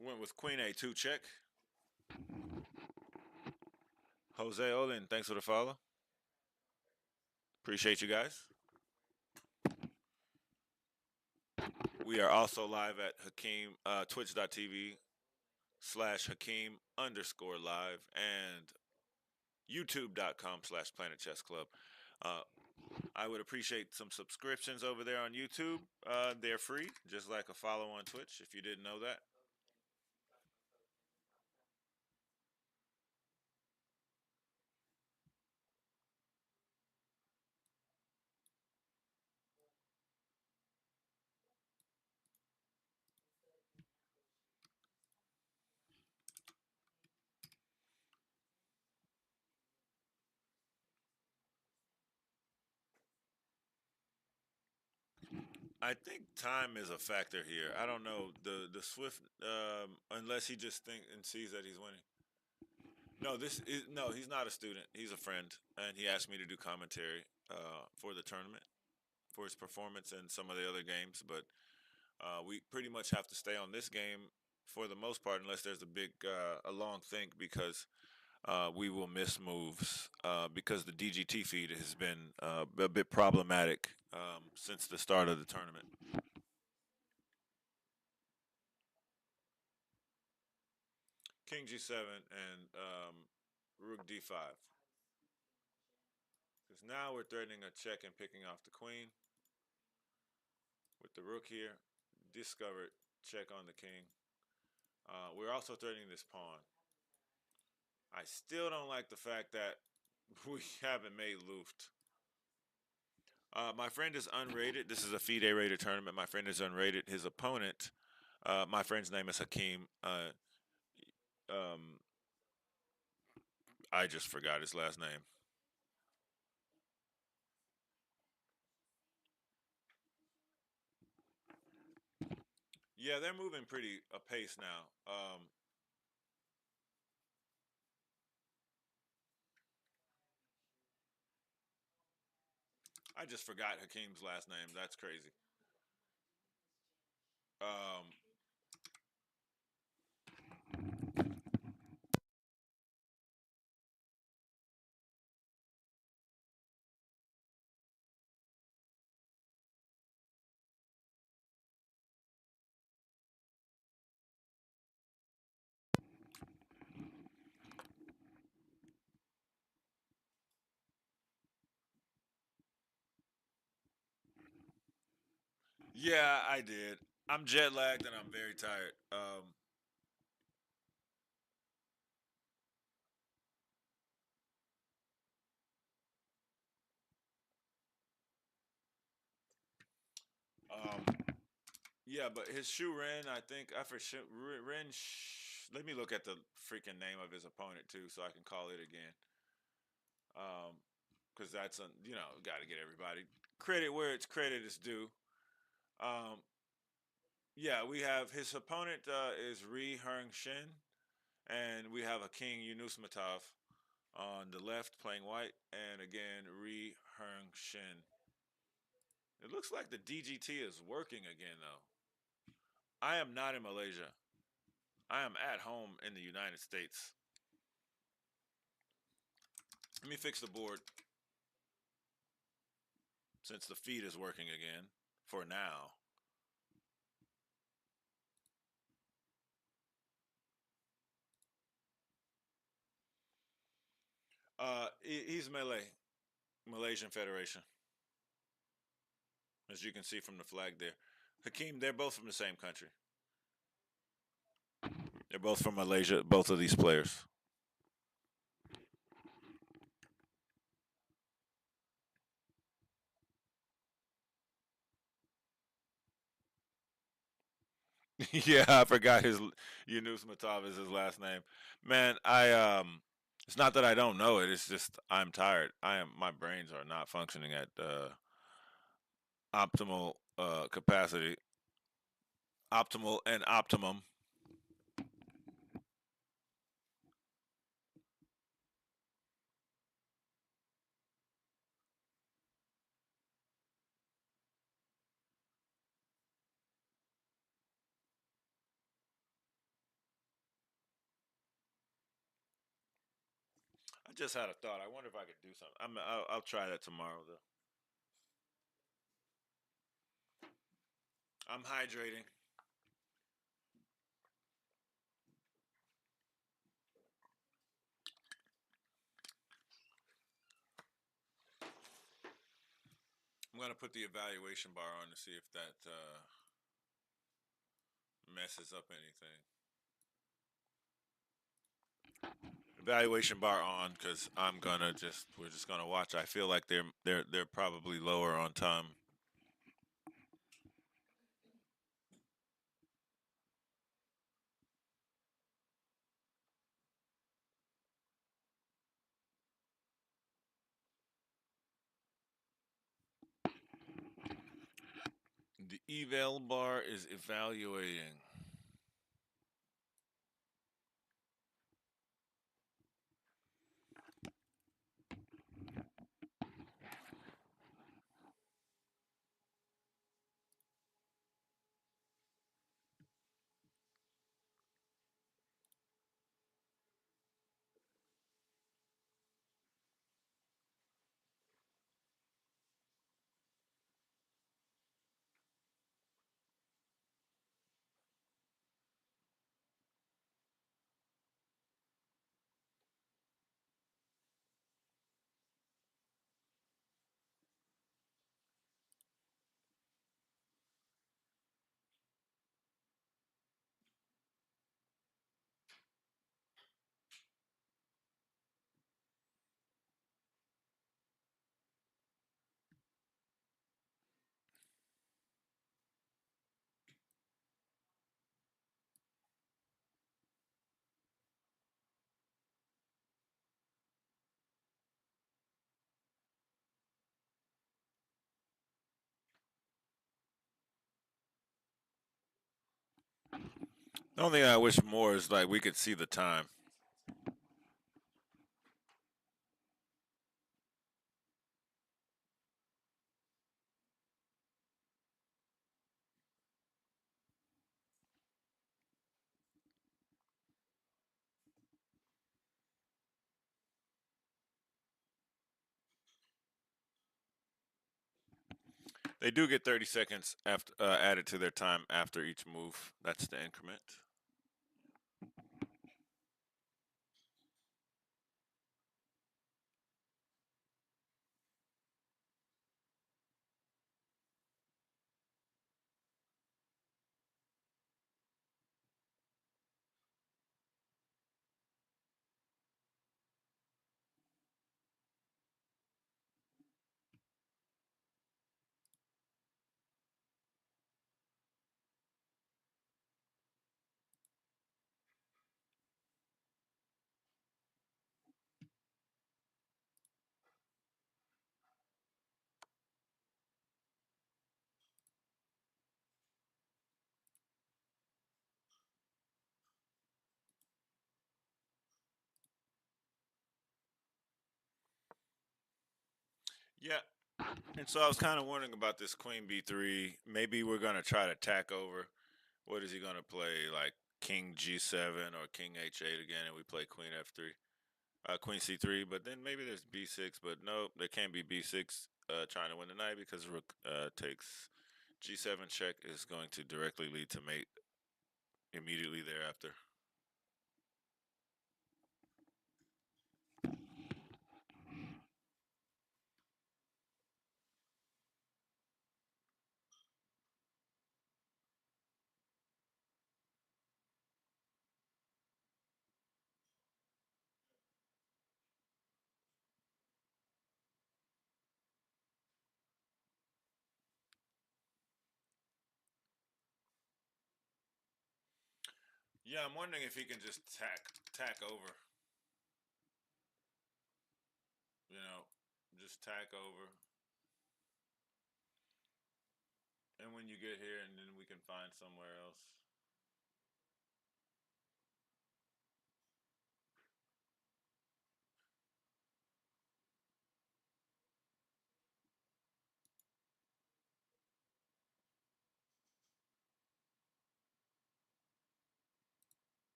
Went with queen A2 check. Jose Olin, thanks for the follow. Appreciate you guys. We are also live at Hakeem, twitch.tv/Hakeem_live and youtube.com/Planet Chess Club. Uh, I would appreciate some subscriptions over there on YouTube. They're free, just like a follow on Twitch, if you didn't know that. I think time is a factor here. I don't know the Swift, unless he just thinks and sees that he's winning. No, this is no. He's not a student. He's a friend, and he asked me to do commentary for the tournament, for his performance and some of the other games. But we pretty much have to stay on this game for the most part, unless there's a long think, because we will miss moves because the DGT feed has been a bit problematic since the start of the tournament. King G7 and Rook D5. Because now we're threatening a check and picking off the queen with the rook here. Discovered check on the king. We're also threatening this pawn. I still don't like the fact that we haven't made Luft. My friend is unrated. This is a FIDE rated tournament. My friend is unrated. His opponent, my friend's name is Hakeem. Um, I just forgot his last name. Yeah, they're moving pretty apace now. I just forgot Hakeem's last name. That's crazy. Um, yeah, I did. I'm jet lagged and I'm very tired. Um, yeah, but his Shu Ren, I think I for sure Ren. Let me look at the freaking name of his opponent too, so I can call it again. Because that's got to get everybody credit where it's credit is due. Um, yeah, we have his opponent is Ri Hung Shin, and we have a King Yunus Matov on the left playing white, and again Ri Hung Shin. It looks like the DGT is working again though. I am not in Malaysia. I am at home in the United States. Let me fix the board since the feed is working again for now. He's Malay, Malaysian Federation, as you can see from the flag there. Hakeem, they're both from the same country. They're both from Malaysia, both of these players. Yeah, I forgot his Yunus Matov is his last name. Man, it's not that I don't know it, it's just I'm tired. My brains are not functioning at optimal capacity, optimal and optimum. I just had a thought. I wonder if I could do something. I'll try that tomorrow though. I'm hydrating. I'm gonna put the evaluation bar on to see if that messes up anything. Evaluation bar on because we're just gonna watch. I feel like they're probably lower on time. The eval bar is evaluating. The only thing I wish more is like we could see the time. They do get 30 seconds after added to their time after each move. That's the increment. Yeah, and so I was kind of wondering about this Queen B3. Maybe we're gonna try to tack over. What is he gonna play? Like King G7 or King H8 again, and we play Queen F3, Queen C3. But then maybe there's B6, but no, there can't be B6 trying to win the knight because Rook takes G7 check is going to directly lead to mate immediately thereafter. Yeah, I'm wondering if he can just tack over. You know, just tack over, and when you get here, and then we can find somewhere else.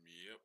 Yep.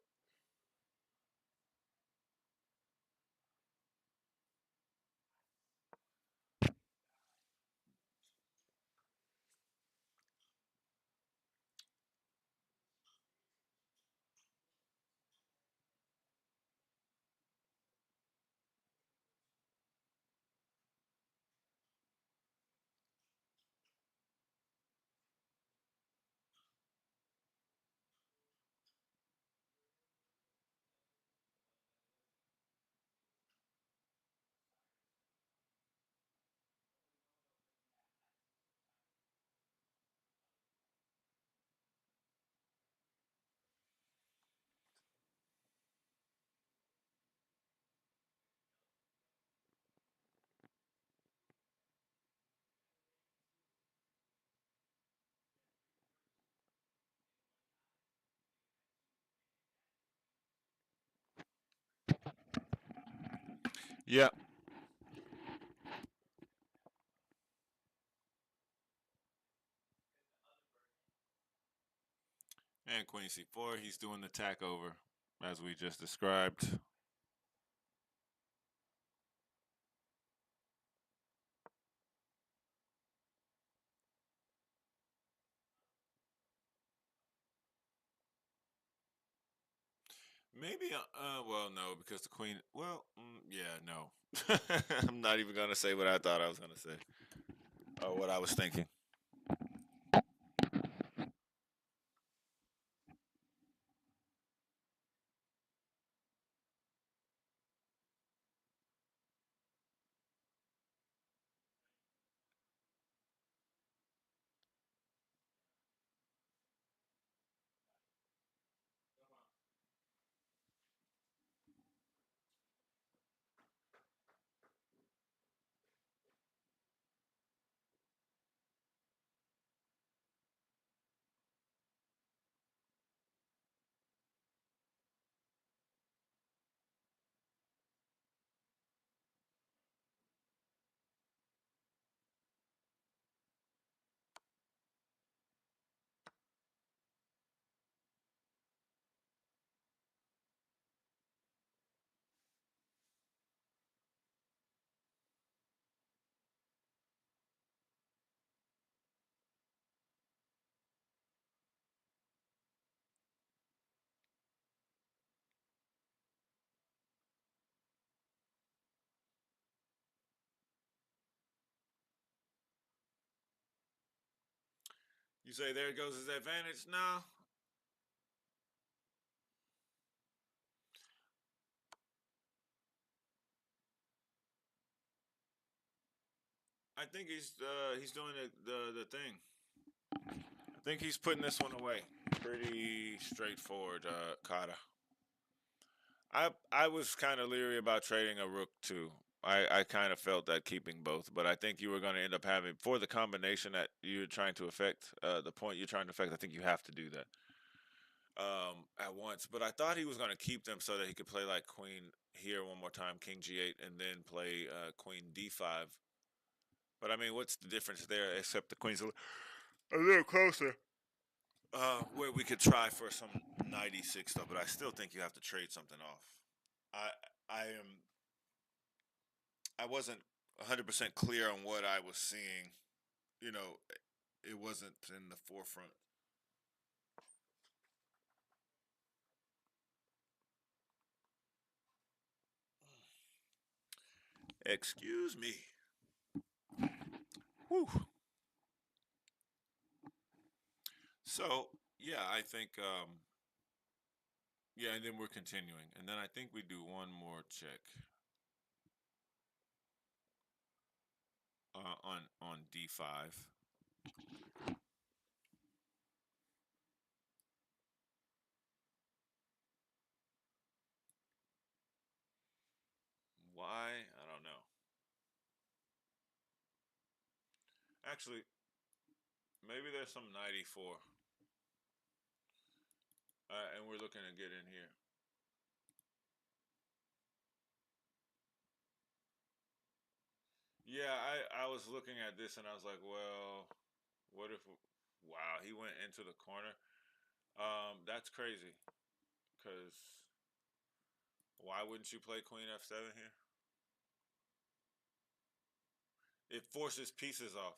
Yep. And Queen C4, he's doing the tack over, as we just described. Maybe, well, no, because the Queen, well, yeah, no. I'm not even going to say what I thought I was going to say, or what I was thinking. You say there goes his advantage. No, I think he's doing the thing. I think he's putting this one away. Pretty straightforward, Kata. I was kind of leery about trading a rook too. I kind of felt that keeping both, but I think you were going to end up having for the combination that you're trying to affect, the point you're trying to affect. I think you have to do that at once. But I thought he was going to keep them so that he could play like Queen here one more time, King G8, and then play Queen D5. But I mean, what's the difference there except the Queen's a little closer? Where we could try for some 96 stuff, but I still think you have to trade something off. I I am I wasn't 100% clear on what I was seeing. You know, it wasn't in the forefront. Excuse me. Whew. So yeah, I think yeah, and then we're continuing, and then I think we do one more check on D5. Why? I don't know. Actually, maybe there's some 94, and we're looking to get in here. Yeah, I was looking at this and I was like, well, what if? Wow, he went into the corner. That's crazy. Cause why wouldn't you play Queen F7 here? It forces pieces off.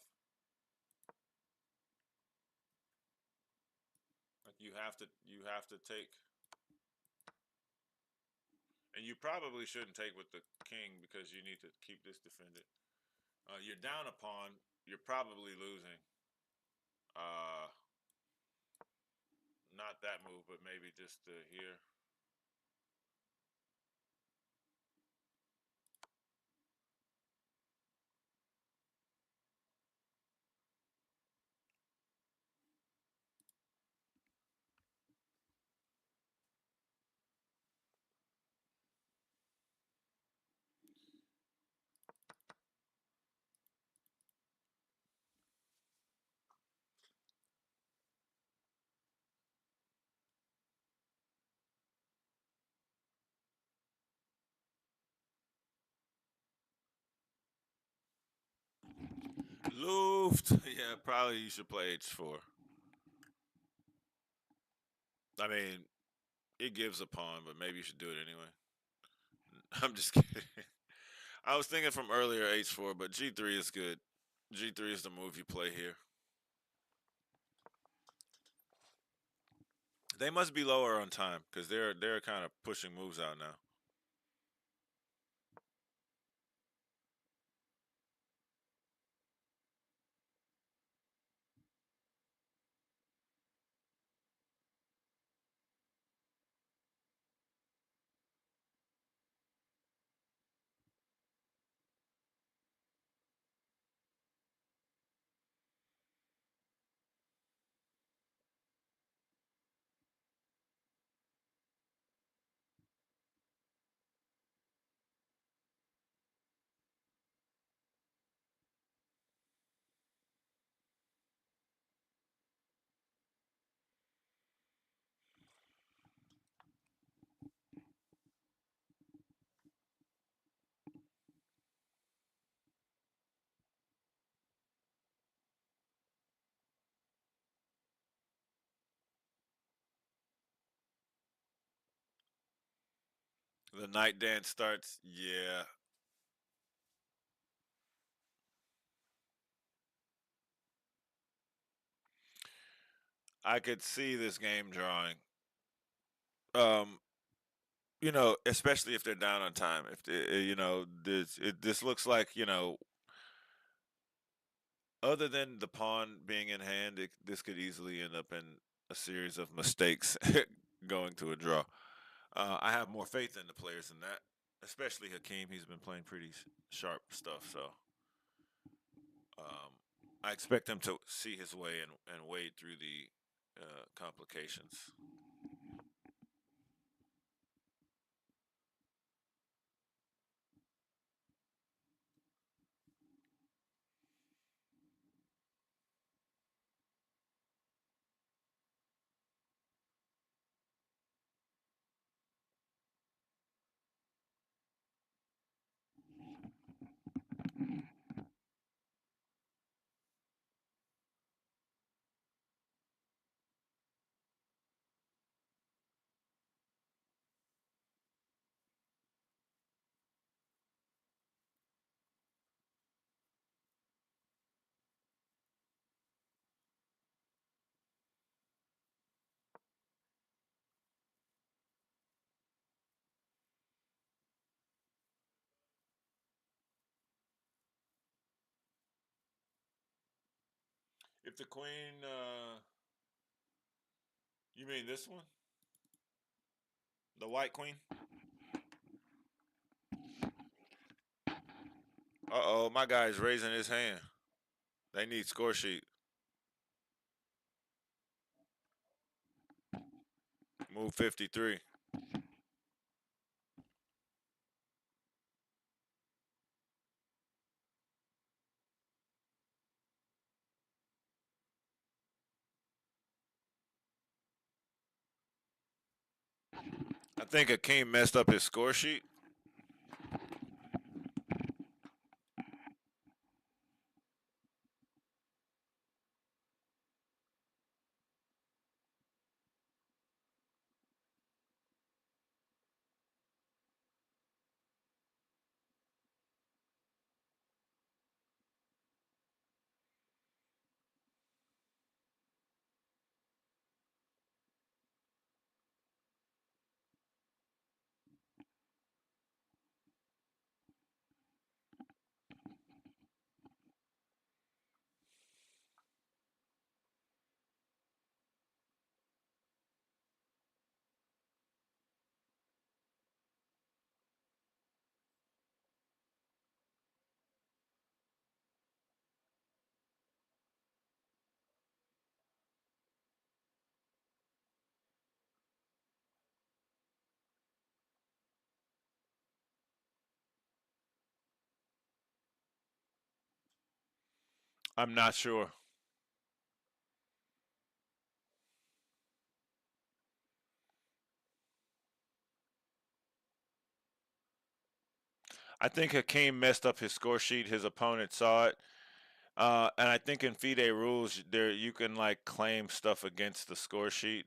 Like you have to take, and you probably shouldn't take with the king because you need to keep this defended. You're down a pawn. You're probably losing. Uh, not that move, but maybe just here. Luft. Yeah, probably you should play H4. I mean, it gives a pawn, but maybe you should do it anyway. I'm just kidding. I was thinking from earlier H4, but G3 is good. G3 is the move you play here. They must be lower on time because they're kind of pushing moves out now. The night dance starts. Yeah, I could see this game drawing. Um, especially if they're down on time. If this looks like Other than the pawn being in hand, this could easily end up in a series of mistakes going to a draw. I have more faith in the players than that, especially Hakeem. He's been playing pretty sharp stuff, so um, I expect him to see his way and wade through the complications. If the queen, you mean this one, the white queen? Uh oh, my guy's raising his hand. They need score sheet. Move 53. I think Akeem messed up his score sheet. I'm not sure. I think Hakeem messed up his score sheet. His opponent saw it. And I think in FIDE rules, there you can like claim stuff against the score sheet.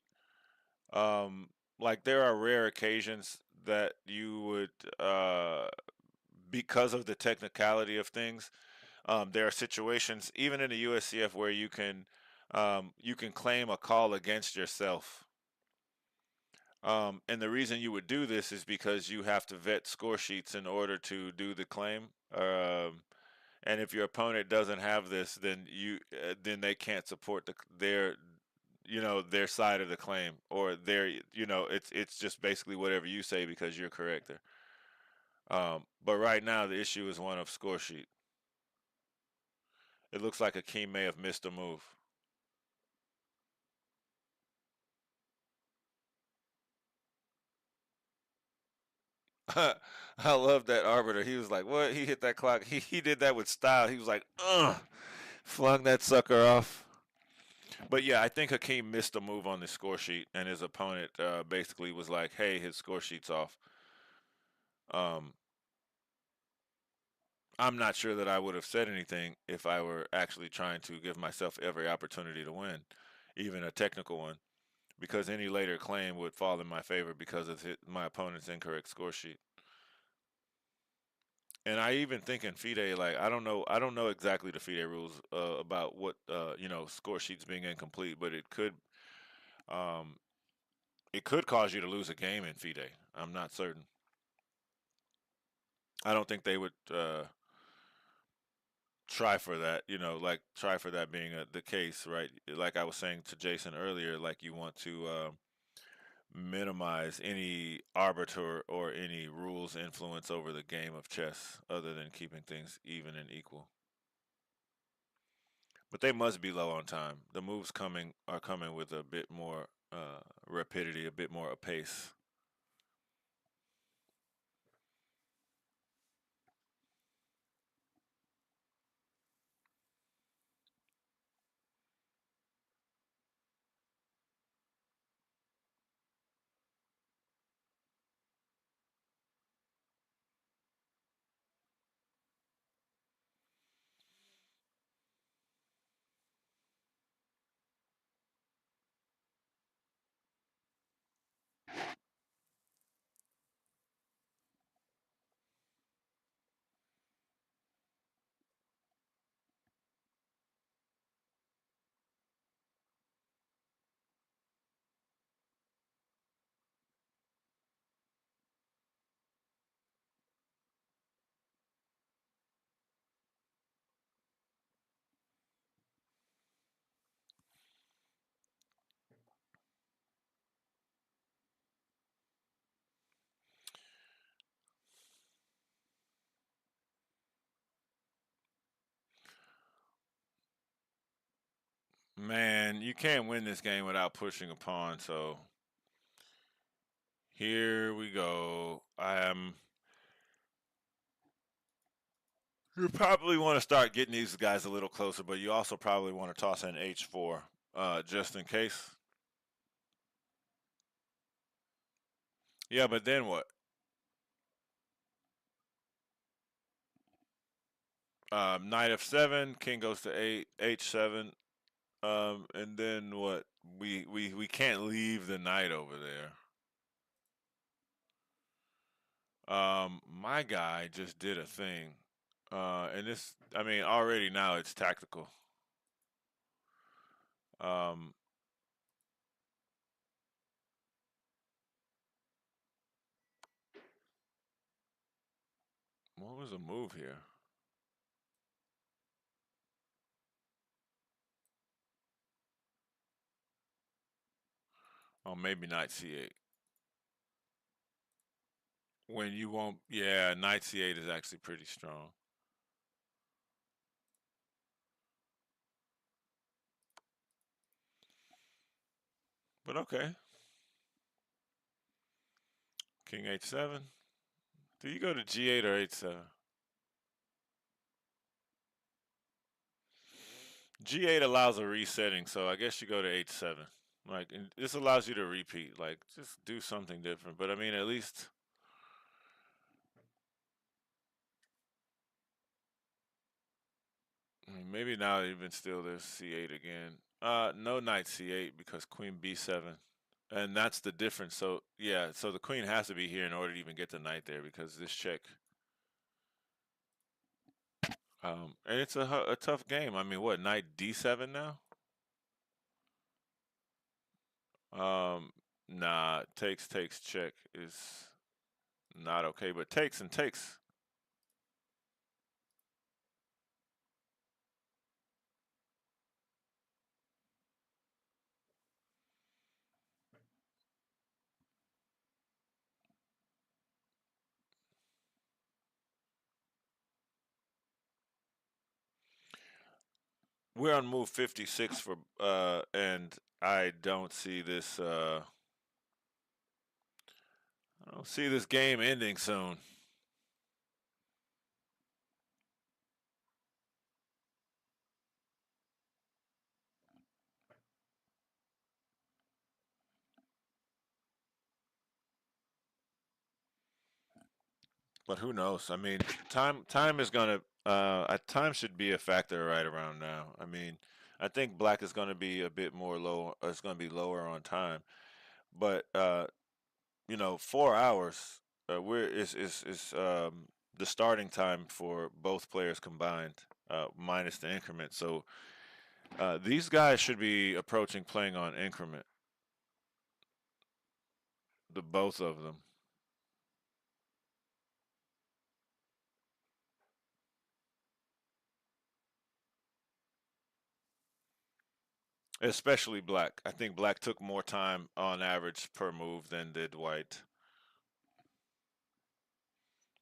Um, like there are rare occasions that you would, because of the technicality of things, there are situations, even in the USCF, where you can claim a call against yourself. And the reason you would do this is because you have to vet score sheets in order to do the claim. And if your opponent doesn't have this, then they can't support their side of the claim, or it's just basically whatever you say because you're correct there. But right now the issue is one of score sheet. It looks like Akeem may have missed a move. I love that arbiter. He was like, "What?" He hit that clock. He did that with style. He was like, "Ugh," flung that sucker off. But yeah, I think Hakeem missed a move on the score sheet, and his opponent basically was like, "Hey, his score sheet's off." Um, I'm not sure that I would have said anything if I were actually trying to give myself every opportunity to win, even a technical one, because any later claim would fall in my favor because of my opponent's incorrect score sheet. And I even think in FIDE, like I don't know exactly the FIDE rules about what score sheets being incomplete, but um, it could cause you to lose a game in FIDE. I'm not certain. I don't think they would try for that, like try for that being the case, right? Like I was saying to Jason earlier, like you want to minimize any arbiter or any rules influence over the game of chess other than keeping things even and equal. But they must be low on time. The moves coming are coming with a bit more rapidity, a bit more pace. Man, you can't win this game without pushing a pawn, so here we go. You probably want to start getting these guys a little closer, but you also probably want to toss in h4 just in case. Yeah, but then what? Knight f7, king goes to 8, h7, and then what? We can't leave the knight over there. My guy just did a thing, and this, I mean, already now it's tactical. Um, what was the move here? Oh, maybe knight c8. When you won't, yeah, knight c8 is actually pretty strong. But okay, king h7. Do you go to g8 or h7? G8 allows a resetting, so I guess you go to h7. Like, and this allows you to repeat. Like, just do something different. But I mean, at least, I mean, maybe now even still there's c8 again. No knight c8 because queen b7, and that's the difference. So yeah, so the queen has to be here in order to even get the knight there because this check. And it's a tough game. I mean, what, knight d7 now? Um, nah, takes check is not okay, but takes and takes. We're on move 56 for and I don't see this game ending soon. But who knows? I mean, time is gonna time should be a factor right around now. I mean, I think black is gonna be a bit more low. It's gonna be lower on time, but 4 hours. We're is the starting time for both players combined, minus the increment. So these guys should be approaching playing on increment. The both of them. Especially black. I think black took more time on average per move than did white,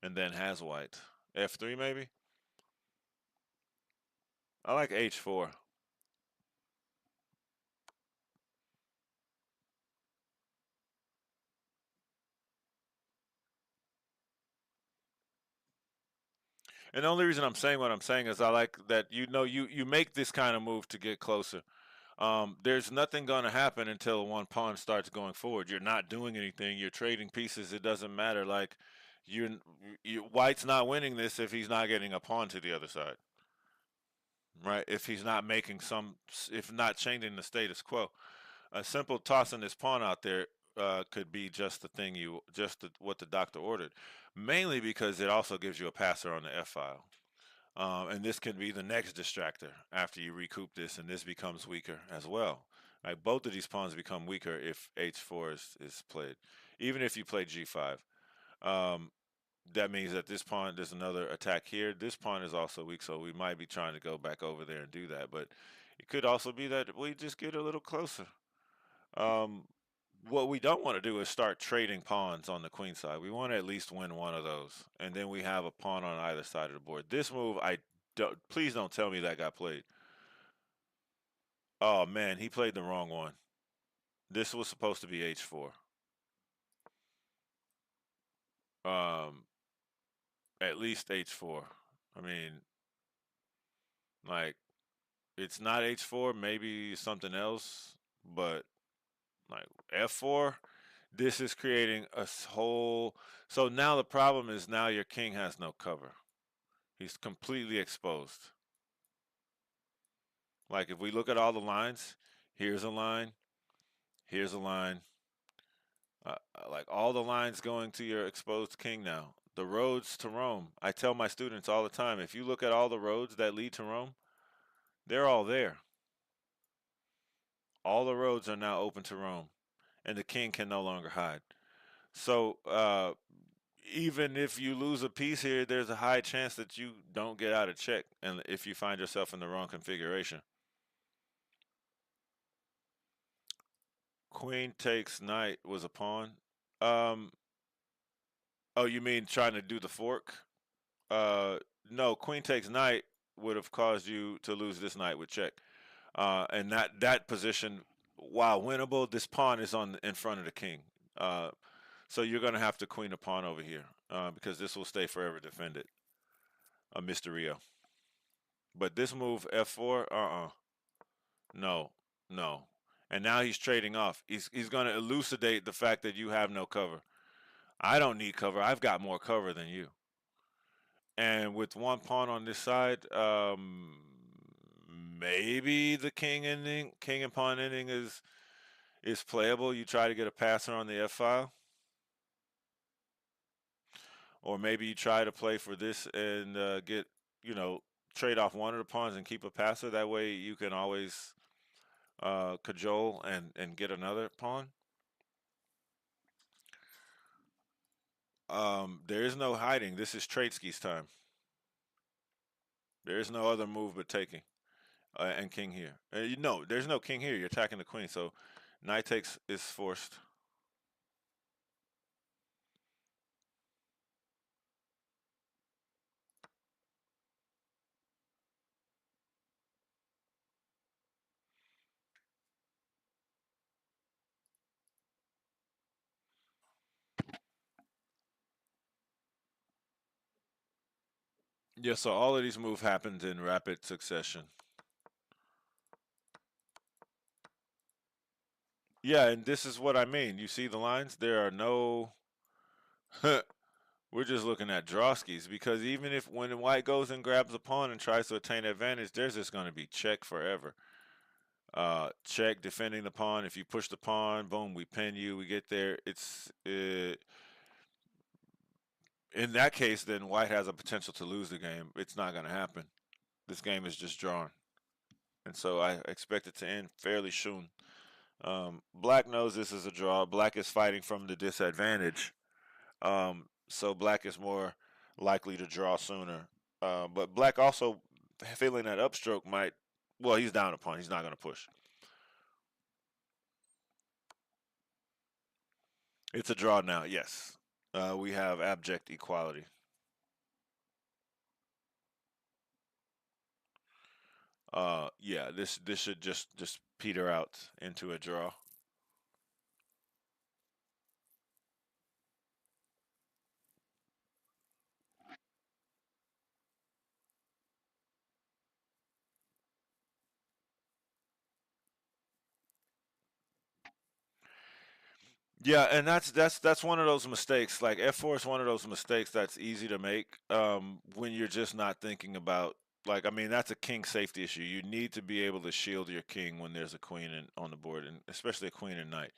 and then has white. F3 maybe. I like H4. And the only reason I'm saying what I'm saying is I like that you make this kind of move to get closer. There's nothing going to happen until one pawn starts going forward. You're not doing anything. You're trading pieces. It doesn't matter. Like White's not winning this if he's not getting a pawn to the other side, right? If he's not making if not changing the status quo. A simple tossing this pawn out there could be just the thing what the doctor ordered. Mainly because it also gives you a passer on the F file. And this can be the next distractor after you recoup this, and this becomes weaker as well. Like both of these pawns become weaker if h4 is played. Even if you play g5, um, that means that this pawn, there's another attack here. This pawn is also weak, so we might be trying to go back over there and do that. But it could also be that we just get a little closer. Um, what we don't want to do is start trading pawns on the queen side. We want to at least win one of those, and then we have a pawn on either side of the board. This move, I don't. Please don't tell me that got played. Oh man, he played the wrong one. This was supposed to be h4. Um, at least h4. I mean, like it's not h4. Maybe something else, but like f4. This is creating a whole. So now the problem is now your king has no cover. He's completely exposed. Like if we look at all the lines, here's a line, here's a line. Like all the lines going to your exposed king now. The roads to Rome. I tell my students all the time, if you look at all the roads that lead to Rome, they're all there. All the roads are now open to Rome, and the king can no longer hide. So even if you lose a piece here, there's a high chance that you don't get out of check, and if you find yourself in the wrong configuration. Queen takes knight was a pawn. Um, oh, you mean trying to do the fork? Uh, no, queen takes knight would have caused you to lose this knight with check. And that position, while winnable, this pawn is on in front of the king. Uh, so you're gonna have to queen a pawn over here because this will stay forever defended. A Mysterio. But this move f4, no, no. And now he's trading off. He's gonna elucidate the fact that you have no cover. I don't need cover. I've got more cover than you. And with one pawn on this side, maybe the king and pawn ending is playable. You try to get a passer on the f file, or maybe you try to play for this and get you know trade off one of the pawns and keep a passer. That way you can always cajole and get another pawn. There is no hiding. This is Tradesky's time. There is no other move but taking. And king here. No, there's no king here. You're attacking the queen, so knight takes is forced. Yeah, so all of these moves happened in rapid succession. Yeah, and this is what I mean. You see the lines? There are no. We're just looking at drawskis because even if when white goes and grabs a pawn and tries to attain advantage, there's just going to be check forever. Check defending the pawn. If you push the pawn, boom, we pin you. We get there. It's in that case, then white has a potential to lose the game. It's not going to happen. This game is just drawn, and so I expect it to end fairly soon. Black knows this is a draw. Black is fighting from the disadvantage, so black is more likely to draw sooner. But black also feeling that upstroke might. Well, he's down a pawn. He's not going to push. It's a draw now. Yes, we have abject equality. Yeah, this should just peter out into a draw. Yeah, and that's one of those mistakes. Like F4 is one of those mistakes that's easy to make when you're just not thinking about. Like, I mean, that's a king safety issue. You need to be able to shield your king when there's a queen on the board, and especially a queen and knight.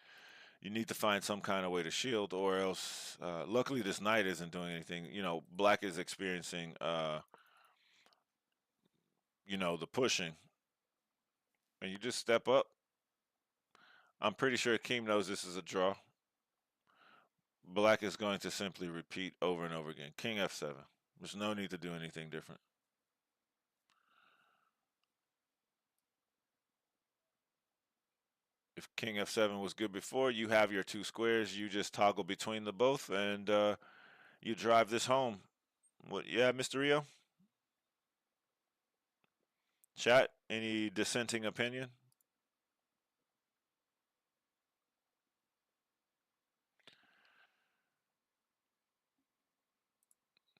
You need to find some kind of way to shield, or else. Luckily, this knight isn't doing anything. Black is experiencing, the pushing, and you just step up. I'm pretty sure King knows this is a draw. Black is going to simply repeat over and over again. King F7. There's no need to do anything different. If King F7 was good before, you have your two squares. You just toggle between the both, and you drive this home. What? Yeah, Mr. Rio. Chat. Any dissenting opinion?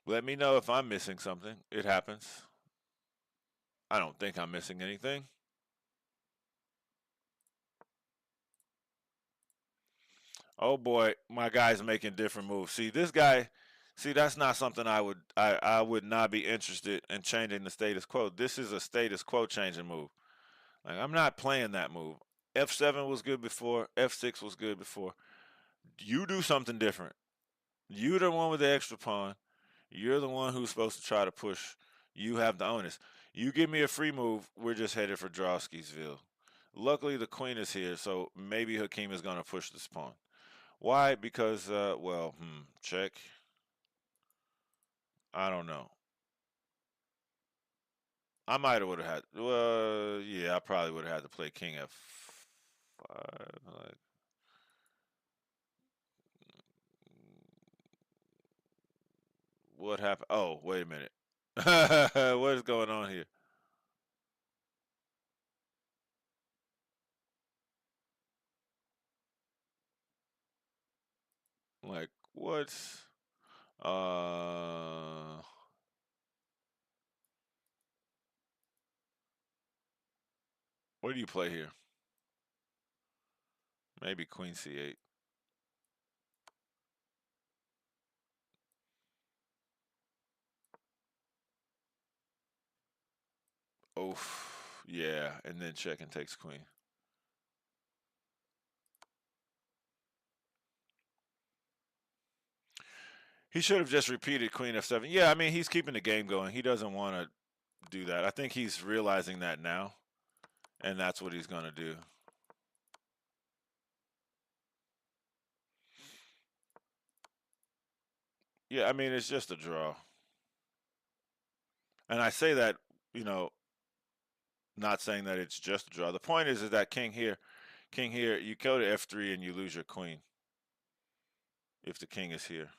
Let me know if I'm missing something. It happens. I don't think I'm missing anything. Oh boy, my guy's making different moves. See, this guy, see, that's not something I would not be interested in changing the status quo. This is a status quo changing move. Like, I'm not playing that move. F7 was good before. F6 was good before. You do something different. You're the one with the extra pawn. You're the one who's supposed to try to push. You have the onus. You give me a free move, we're just headed for Drawskisville. Luckily, the queen is here, so maybe Hakeem is going to push this pawn. Why? Because, check. I don't know. I might have would have had. Well, yeah, I probably would have had to play King F5. Like, what happened? Oh, wait a minute. What is going on here? Like, what's uh? What do you play here? Maybe Queen C8. Oof. Yeah, and then check and takes Queen. He should have just repeated Queen F7. Yeah, I mean he's keeping the game going. He doesn't want to do that. I think he's realizing that now, and that's what he's gonna do. Yeah, I mean it's just a draw, and I say that you know not saying that it's just a draw. The point is that king here, you go to F3 and you lose your queen if the king is here.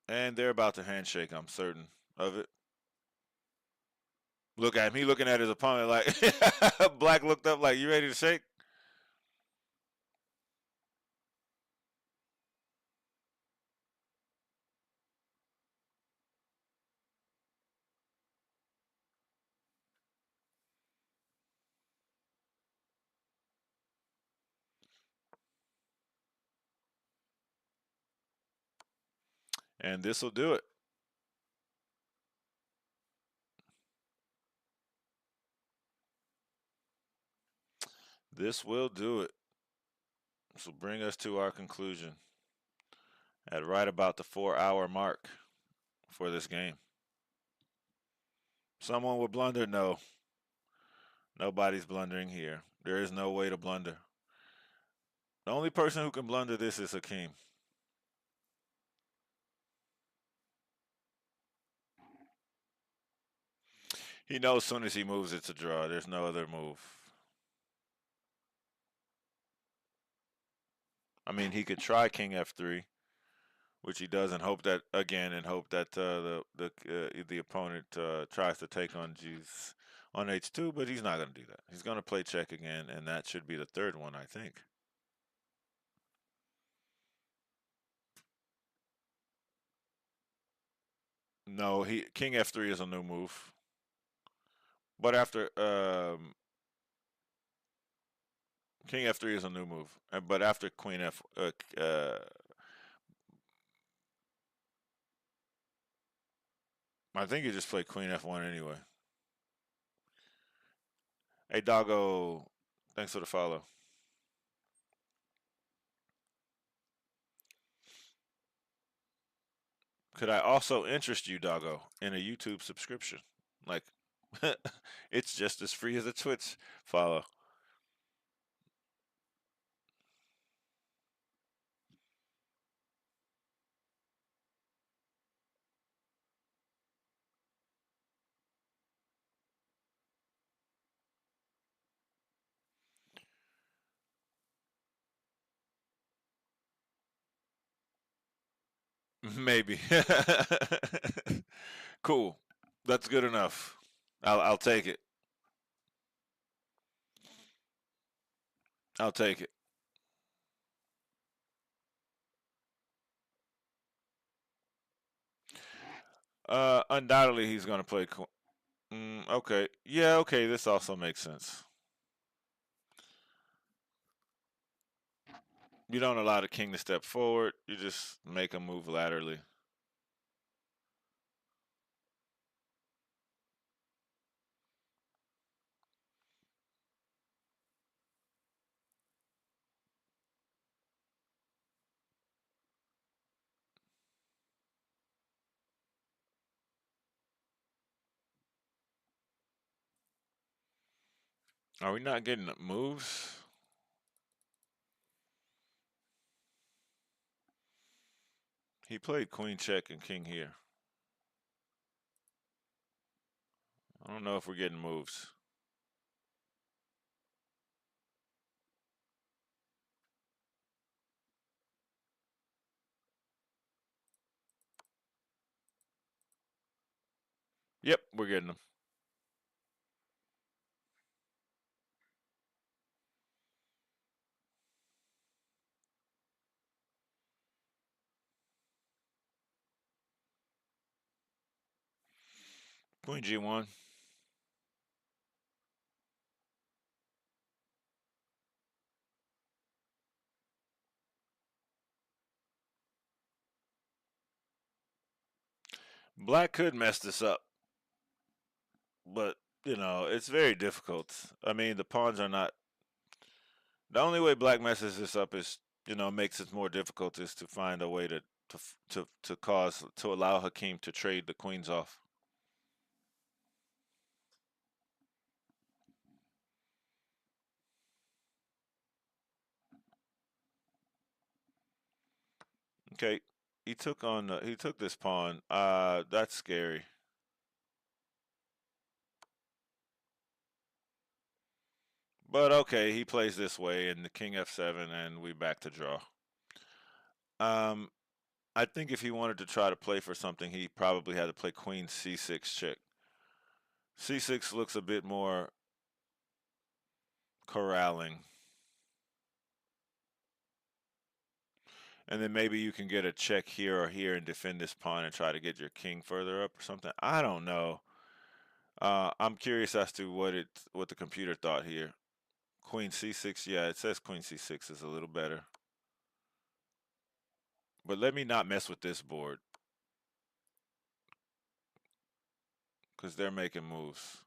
And they're about to handshake, I'm certain of it. Look at him. He looking at his opponent like Black looked up like, you ready to shake? And this will do it. This will do it. This will bring us to our conclusion at right about the 4 hour mark for this game. Someone will blunder? No. Nobody's blundering here. There is no way to blunder. The only person who can blunder this is Hakeem. He knows as soon as he moves, it's a draw. There's no other move. I mean, he could try King F3, which he does, and hope that again, and hope that the opponent tries to take on G's on H2, but he's not going to do that. He's going to play check again, and that should be the third one, I think. No, he King F3 is a new move, but after King F3 is a new move, but after Queen F, I think you just play Queen F1 anyway. Hey, Doggo, thanks for the follow. Could I also interest you, Doggo, in a YouTube subscription? Like, it's just as free as a Twitch follow. Maybe. Cool. That's good enough. I'll take it. I'll take it. Undoubtedly he's gonna play. Okay. Yeah. Okay. This also makes sense. You don't allow the king to step forward. You just make him move laterally. Are we not getting moves? He played queen check and king here. I don't know if we're getting moves. Yep, we're getting them. Queen G1. Black could mess this up, but it's very difficult. I mean, the pawns are not. The only way black messes this up is, makes it more difficult is to find a way to allow Hakeem to trade the queens off. Okay, he took this pawn. That's scary. But okay, he plays this way, and the king f7, and we back to draw. Um, I think if he wanted to try to play for something, he probably had to play queen c6 check. C6 looks a bit more corralling. And then maybe you can get a check here or here and defend this pawn and try to get your king further up or something. I don't know. I'm curious as to what the computer thought here. Queen c6, yeah, it says queen c6 is a little better. But let me not mess with this board because they're making moves.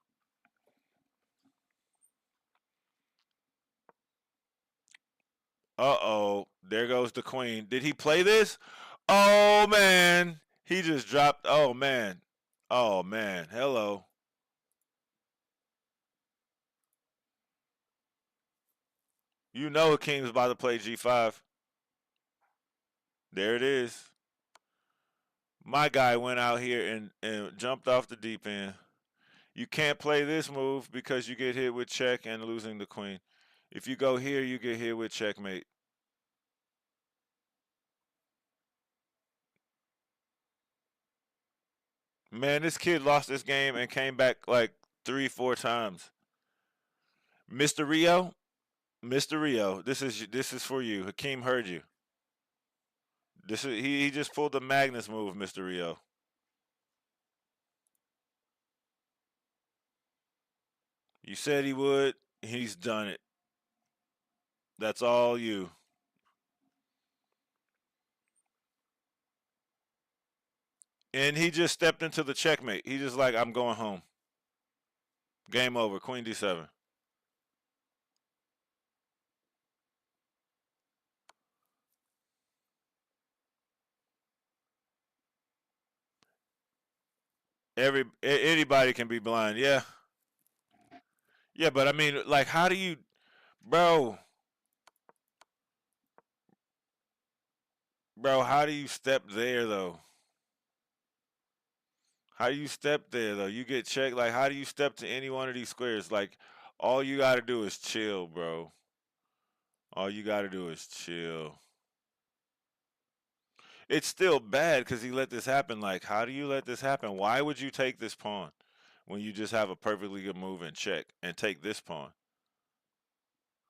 Uh-oh, there goes the queen. Did he play this? Oh, man. He just dropped. Oh, man. Oh, man. Hello. You know Hakeem's about to play g5. There it is. My guy went out here and jumped off the deep end. You can't play this move because you get hit with check and losing the queen. If you go here, you get hit with checkmate. Man, this kid lost this game and came back like 3, 4 times. Mr. Rio, Mr. Rio, this is for you. Hakeem heard you. He just pulled the Magnus move, Mr. Rio. You said he would. He's done it. That's all you. And he just stepped into the checkmate. He just like, I'm going home. Game over. Queen D7. Anybody can be blind. Yeah. Yeah, but I mean, like, how do you, bro, bro, how do you step there though? How do you step there though? You get checked. Like, how do you step to any one of these squares? Like, all you got to do is chill, bro. All you got to do is chill. It's still bad because he let this happen. Like, how do you let this happen? Why would you take this pawn when you just have a perfectly good move and check and take this pawn?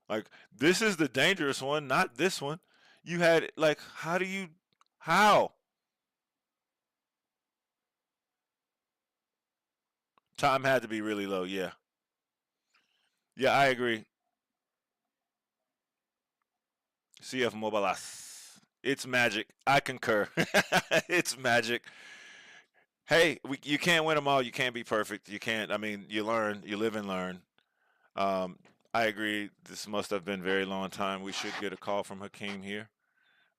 Like, this is the dangerous one, not this one. You had, like, how? Time had to be really low. Yeah. Yeah, I agree. CF Mobilas. It's magic. I concur. It's magic. Hey, you can't win them all. You can't be perfect. You can't. I mean, you learn, you live and learn. Um, I agree. This must have been a very long time. We should get a call from Hakeem here.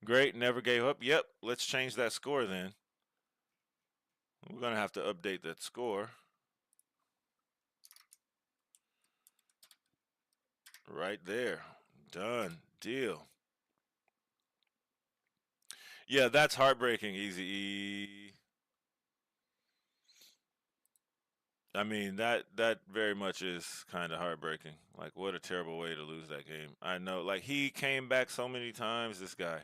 Great, never gave up. Yep, let's change that score then. We're going to have to update that score. Right there. Done. Deal. Yeah, that's heartbreaking, Easy E. I mean, that very much is kind of heartbreaking. Like, what a terrible way to lose that game. I know. Like, he came back so many times, this guy.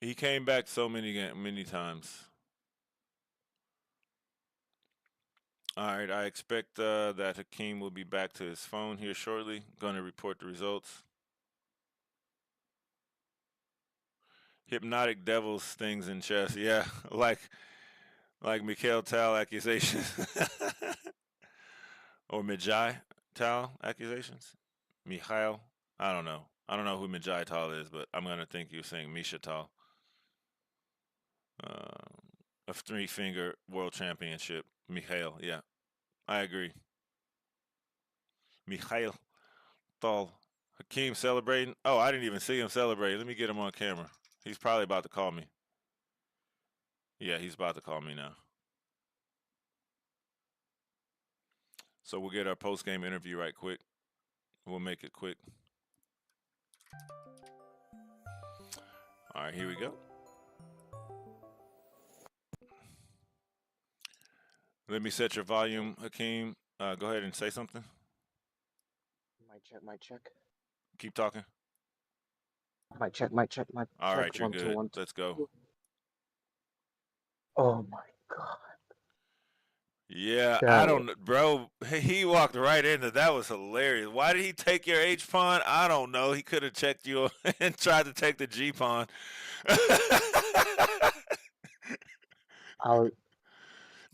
He came back so many times. All right, I expect that Hakeem will be back to his phone here shortly. Going to report the results. Hypnotic devils things in chess. Yeah, like Mikhail Tal accusations or Mijai Tal accusations. Mikhail. I don't know. I don't know who Mijai Tal is, but I'm gonna think you're saying Misha Tal. Uh, a three-finger world championship. Mikhail. Yeah, I agree. Mikhail Tal. Hakeem celebrating. Oh, I didn't even see him celebrate. Let me get him on camera. He's probably about to call me. Yeah, he's about to call me now. So we'll get our post game interview right quick. We'll make it quick. All right, here we go. Let me set your volume, Hakeem. Go ahead and say something. Mic check, mic check. Keep talking. Mic check, mic check, mic All check. right, you're 1 2 good. 1 2. Let's go. Oh my god. Yeah, I That was don't, bro. He walked right into that. Was hilarious. Why did he take your H pawn? I don't know. He could have checked you and tried to take the G pawn. I was,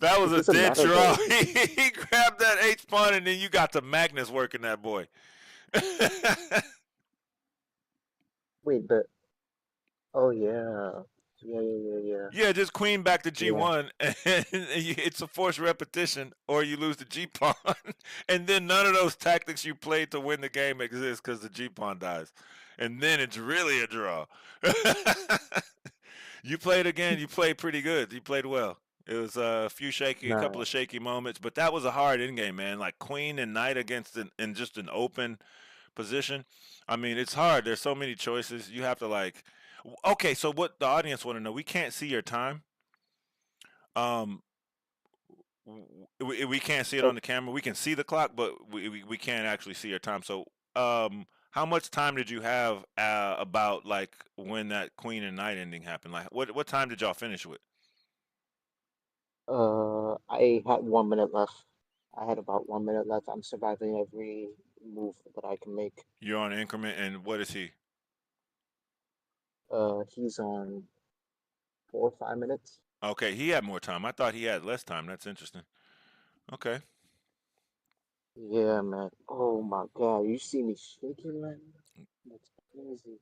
That was it a doesn't dead matter draw. though. He grabbed that H pawn and then you got the Magnus working that boy. Wait, but oh yeah. Yeah. Yeah, just queen back to Yeah. G1, and it's a forced repetition, or you lose the G pawn, and then none of those tactics you played to win the game exist because the G pawn dies, and then it's really a draw. You played again. You played pretty good. You played well. It was a couple Nah. of shaky moments, but that was a hard end game, man. Like queen and knight against in just an open position. I mean, it's hard. There's so many choices. You have to like. Okay, so what the audience want to know? We can't see your time. Um, we can't see it Oh, on the camera. We can see the clock, but we can't actually see your time. So, how much time did you have about like when that queen and knight ending happened? Like, what time did y'all finish with? I had 1 minute left. I had about 1 minute left. I'm surviving every move that I can make. You're on increment, and what is he? He's on 4 or 5 minutes. Okay, he had more time. I thought he had less time. That's interesting. Okay. Yeah, man. Oh my God, you see me shaking right now? That's crazy.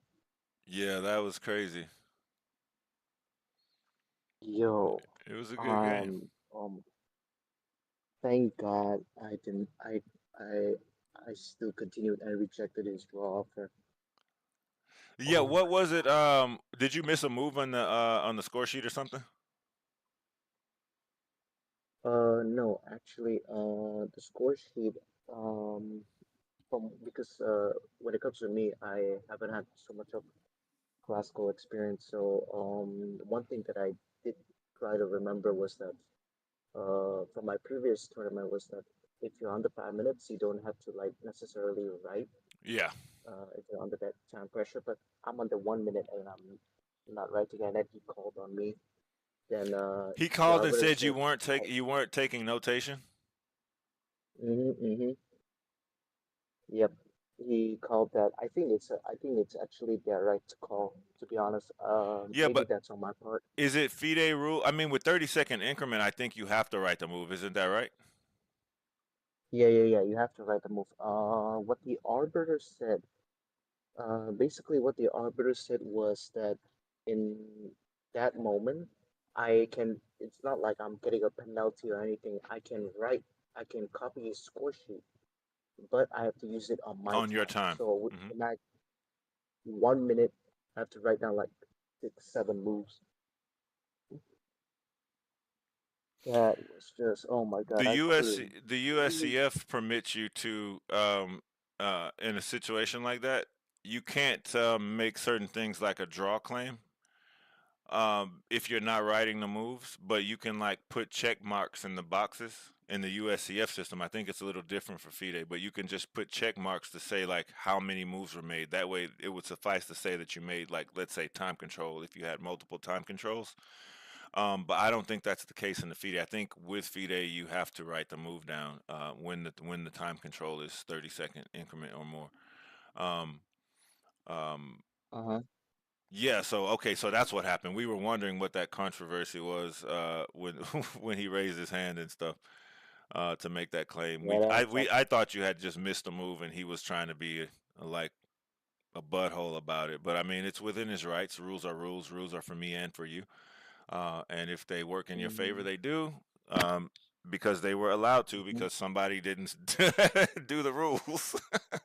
Yeah, that was crazy. Yo, It was a good game. um, um, thank God I didn't. I, I still continued and rejected his draw offer. Yeah, Oh what my was it? Did you miss a move on the score sheet or something? No, actually, the score sheet, um, from because when it comes to me, I haven't had so much of classical experience. So, one thing that I did try to remember was that, from my previous tournament was that if you're under 5 minutes, you don't have to like necessarily write, Yeah. if you're under that time pressure. But I'm under 1 minute and I'm not writing, and then he called on me. Then He the called and arbiter said said, you weren't taking notation. mm-hmm. Yep, he called that. I think it's actually their right to call. To be honest, Yeah, maybe but that's on my part. is it FIDE rule? I mean, with 30-second increment, I think you have to write the move. Isn't that right? Yeah. You have to write the move. What the arbiter said. Basically, what the arbiter said was that in that moment, I can. It's not like I'm getting a penalty or anything. I can copy his score sheet, but I have to use it on my On your time. time. So Hmm. in that 1 minute, I have to write down like 6, 7 moves. That was just, oh my God, I couldn't The breathe. USCF permits you to in a situation like that. You can't make certain things like a draw claim if you're not writing the moves, but you can like put check marks in the boxes in the USCF system. I think it's a little different for FIDE, but you can just put check marks to say like how many moves were made. That way, it would suffice to say that you made like let's say time control if you had multiple time controls. But I don't think that's the case in the FIDE. I think with FIDE you have to write the move down when the time control is 30-second increment or more. Um, um, Uh-huh. yeah, so okay, so that's what happened. We were wondering what that controversy was when when he raised his hand and stuff to make that claim. Yeah, that's I thought you had just missed a move and he was trying to be like a butthole about it. But I mean, it's within his rights. Rules are rules. Rules are for me and for you. And if they work in your favor, mm, they do. Because they were allowed to mhm. because somebody didn't do the rules.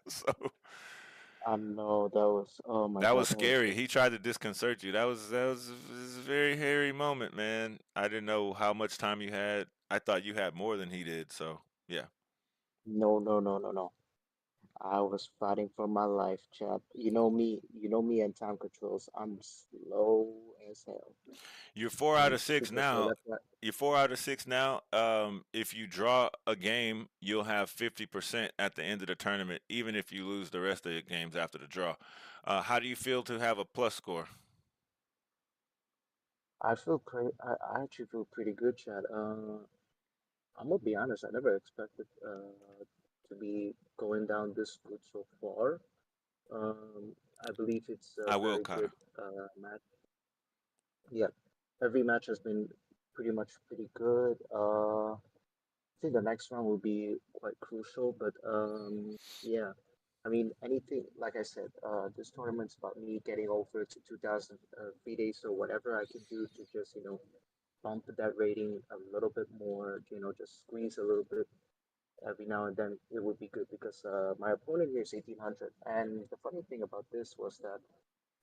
So I know that was, oh my that was God, that was scary. just, He tried to disconcert you. That was a very hairy moment, man. I didn't know how much time you had. I thought you had more than he did. So yeah, no. I was fighting for my life, chap. You know me and time controls. I'm slow as hell. you're 4 out I'm of six super slow. now. That's why You're 4 out of 6 now. If you draw a game, you'll have 50% at the end of the tournament, even if you lose the rest of the games after the draw. How do you feel to have a plus score? I actually feel pretty good, Chad. I'm gonna be honest, I never expected to be going down this good so far. I believe it's a I will, very Kata. good match. Yeah, every match has been pretty good. I think the next round will be quite crucial, but yeah. I mean, anything, like I said, this tournament's about me getting over to 2000 days, so whatever I can do to just, bump that rating a little bit more, just squeeze a little bit every now and then, it would be good because my opponent here is 1800. And the funny thing about this was that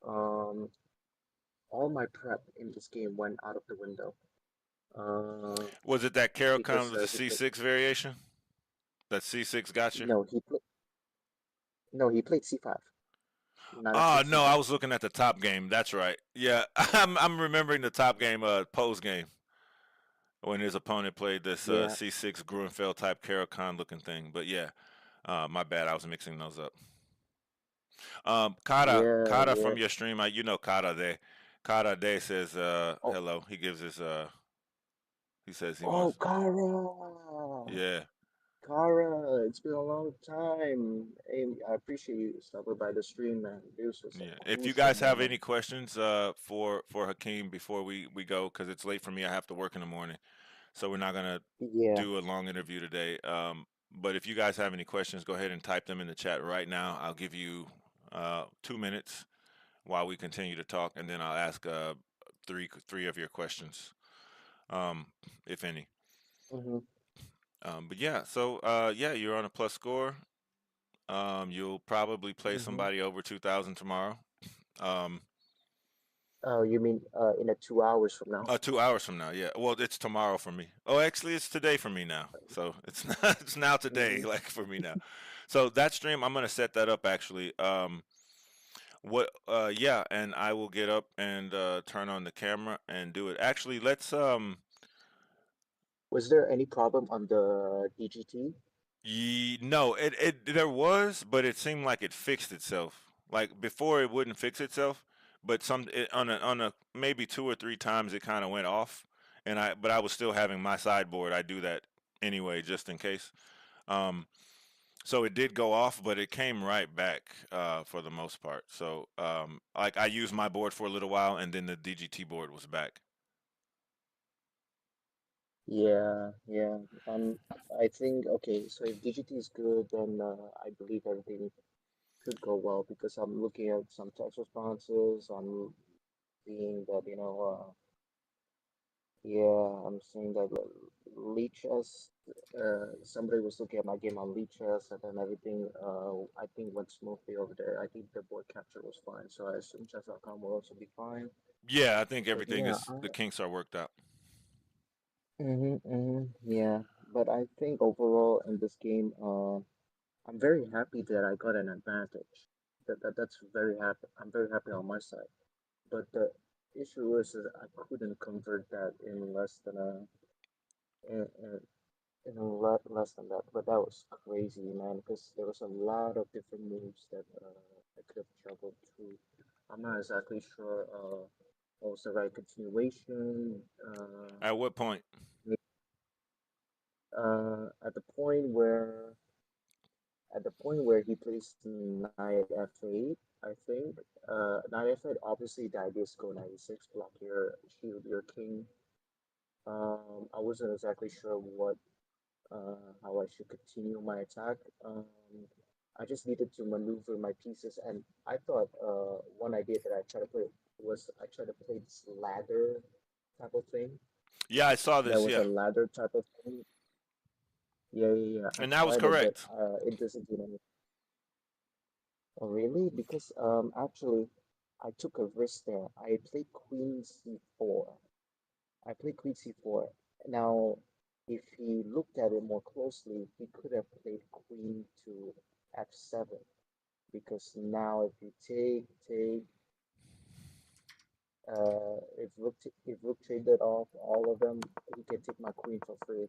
um, all my prep in this game went out of the window. Uh, Was it that Caricom because with the he played. C6 variation? That C6 got you? No, he played. No, he played C5. Knight Oh F6 no, I C5. was looking at the top game. That's right. Yeah, I'm remembering the top game, pose game when his opponent played this Yeah, C6 Gruenfeld type Caricon looking thing. But yeah, my bad. I was mixing those up. yeah, Kata yeah. from your stream, you know Kata there. Kata there says Oh, hello. He gives his he says he oh, wants. Kara, Yeah, Kara, it's been a long time. Hey, I appreciate you stopping by the stream, man. This was yeah. a If you crucial guys have any moment. questions for Hakeem before we go, because it's late for me, I have to work in the morning, so we're not gonna Yeah. do a long interview today. But if you guys have any questions, go ahead and type them in the chat right now. I'll give you 2 minutes while we continue to talk, and then I'll ask three of your questions, um, if any. Mm-hmm, But yeah, so yeah, you're on a plus score. You'll probably play mm-hmm. somebody over 2,000 tomorrow. Um, Oh, you mean in a 2 hours from now? 2 hours from now, yeah. Well, it's tomorrow for me. Oh, actually, it's today for me now. So it's not, it's now today, Mm-hmm. like for me now. So that stream, I'm gonna set that up actually. What? Yeah, and I will get up and turn on the camera and do it. Actually, let's Was there any problem on the DGT? No, it there was, but it seemed like it fixed itself. Like before, it wouldn't fix itself, but on a maybe 2 or 3 times it kind of went off, and I was still having my sideboard. I do that anyway, just in case. Um, so it did go off, but it came right back for the most part. So like I used my board for a little while, and then the DGT board was back. Yeah, yeah. I think okay. So if DGT is good, then I believe everything should go well because I'm looking at some text responses. I'm seeing that, yeah, I'm seeing that Leeches, somebody was looking at my game on Leeches and then everything, I think went smoothly over there. I think the board capture was fine, so I assume chess.com will also be fine. Yeah, I think But everything yeah, is the kinks are worked out. yeah. But I think overall in this game, I'm very happy that I got an advantage. That's very happy. I'm very happy on my side. But the issue is I couldn't convert that in less than a in, in a lot less than that. But that was crazy, man, because there was a lot of different moves that I could have juggled through. I'm not exactly sure what was the right continuation. At what point? At the point where he plays knight f8, I think. Knight f8, obviously the idea is go knight e6, block your shield, your king. I wasn't exactly sure how I should continue my attack. I just needed to maneuver my pieces, and I thought one idea that I tried to play was I tried to play this ladder type of thing. Yeah, I saw There this. was a Yeah, ladder type of thing. Yeah, yeah, yeah. I and that was tried it, but correct. it doesn't do anything. Oh, really? Because actually, I took a risk there. I played Queen C4. I played Queen C4. Now, if he looked at it more closely, he could have played Queen to F7. Because now, if you take, if Rook traded off all of them, he can take my Queen for free.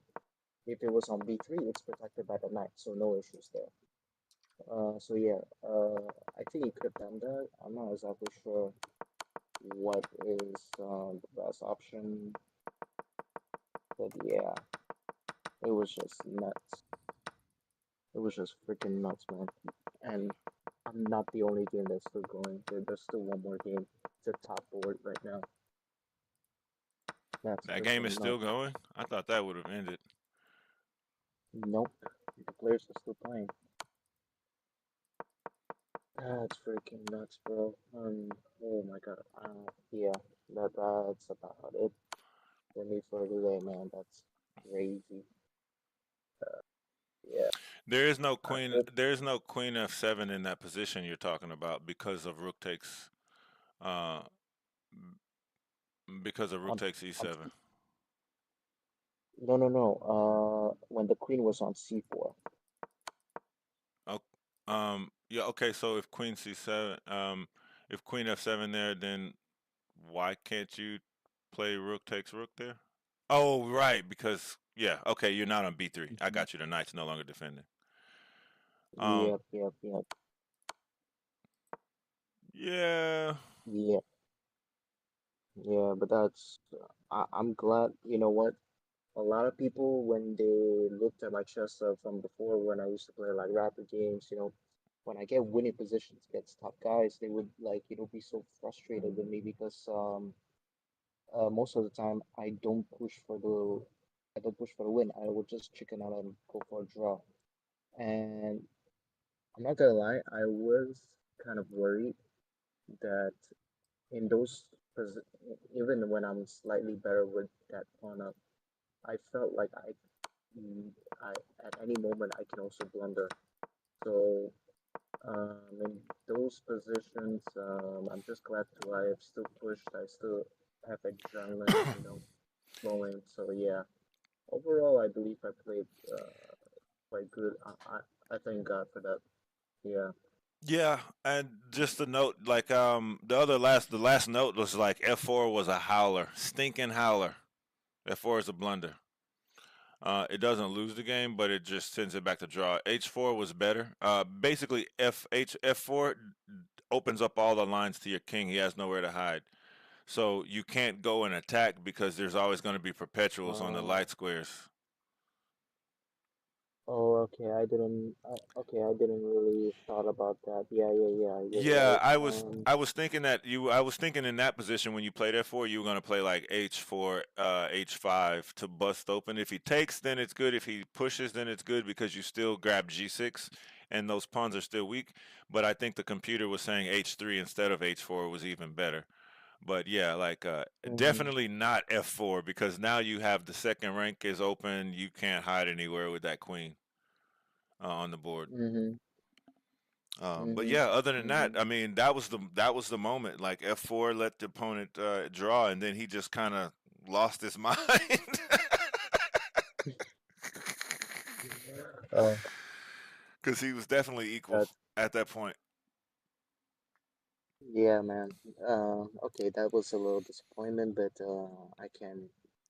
If it was on B3, it's protected by the knight, so no issues there. So yeah, I think he could have done that. I'm not exactly sure what is the best option, but yeah, it was just nuts. It was just freaking nuts, man. And I'm not the only game that's still going. There's still one more game. It's a top board right now. That's That game is freaking still nuts. going. I thought that would have ended. Nope, the players are still playing. That's freaking nuts, bro. Oh my god. Yeah, that's about it for me for today, man. That's crazy. Yeah, There is no I queen. hope. There is no queen f7 in that position you're talking about uh, because of rook I'm, takes I'm e7. No, no, no. When the queen was on c4. Oh, yeah, okay, so if queen c7, if queen f7 there, then why can't you play rook takes rook there? Oh, right, because yeah, okay, you're not on b3. I Mhm. got you. The knight's no longer defending. Um, Yep, yep, yep. yeah. Yeah, yeah, but I'm glad, you know what? A lot of people, when they looked at my chess from before, when I used to play like rapid games, when I get winning positions against top guys, they would like, be so frustrated with me because most of the time I don't push for the win. I would just chicken out and go for a draw. And I'm not gonna lie, I was kind of worried that in those posi- even when I'm slightly better with that pawn up, I felt like mm, I at any moment I can also blunder. So in those positions, I'm just glad to I have still pushed. I still have adrenaline, flowing. So yeah, overall, I believe I played quite good. I thank God for that. Yeah. Yeah, and just a note, like the last note was like F4 was a howler, stinking howler. F4 is a blunder. It doesn't lose the game, but it just sends it back to draw. H4 was better. Basically, F4 opens up all the lines to your king. He has nowhere to hide. So you can't go and attack because there's always going to be perpetuals on the Uh, light squares. oh, okay. Okay, I didn't really thought about that. Yeah, yeah, yeah. You're Yeah, right. I was thinking that you I was thinking in that position when you played F4 you were gonna play like H4, H5 to bust open. If he takes, then it's good. If he pushes, then it's good because you still grab G6 and those pawns are still weak. But I think the computer was saying H3 instead of H4 was even better. But yeah, like Mm-hmm, definitely not F4 because now you have the second rank is open. You can't hide anywhere with that queen on the board. mm-hmm, But mm-hmm, yeah, other than that, mm-hmm. I mean, that was the moment. Like F4 let the opponent draw, and then he just kind of lost his mind Oh, because he was definitely equal that at that point. yeah, man. Okay, that was a little disappointment, but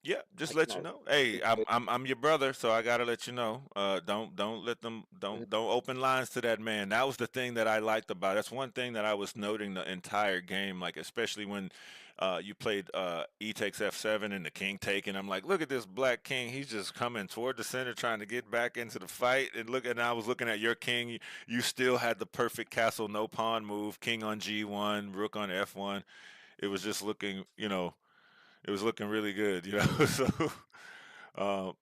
Yeah, I just let you cannot know. Hey, fix it. I'm your brother, so I gotta let you know. Don't let them Mm, don't open lines to that man. That was the thing that I liked about. That's one thing that I was noting the entire game, like especially when you played E takes F7 and the king taking. I'm like, look at this black king. He's just coming toward the center, trying to get back into the fight. And I was looking at your king. You still had the perfect castle no pawn move. King on G1, rook on F1. It was just looking, it was looking really good, So,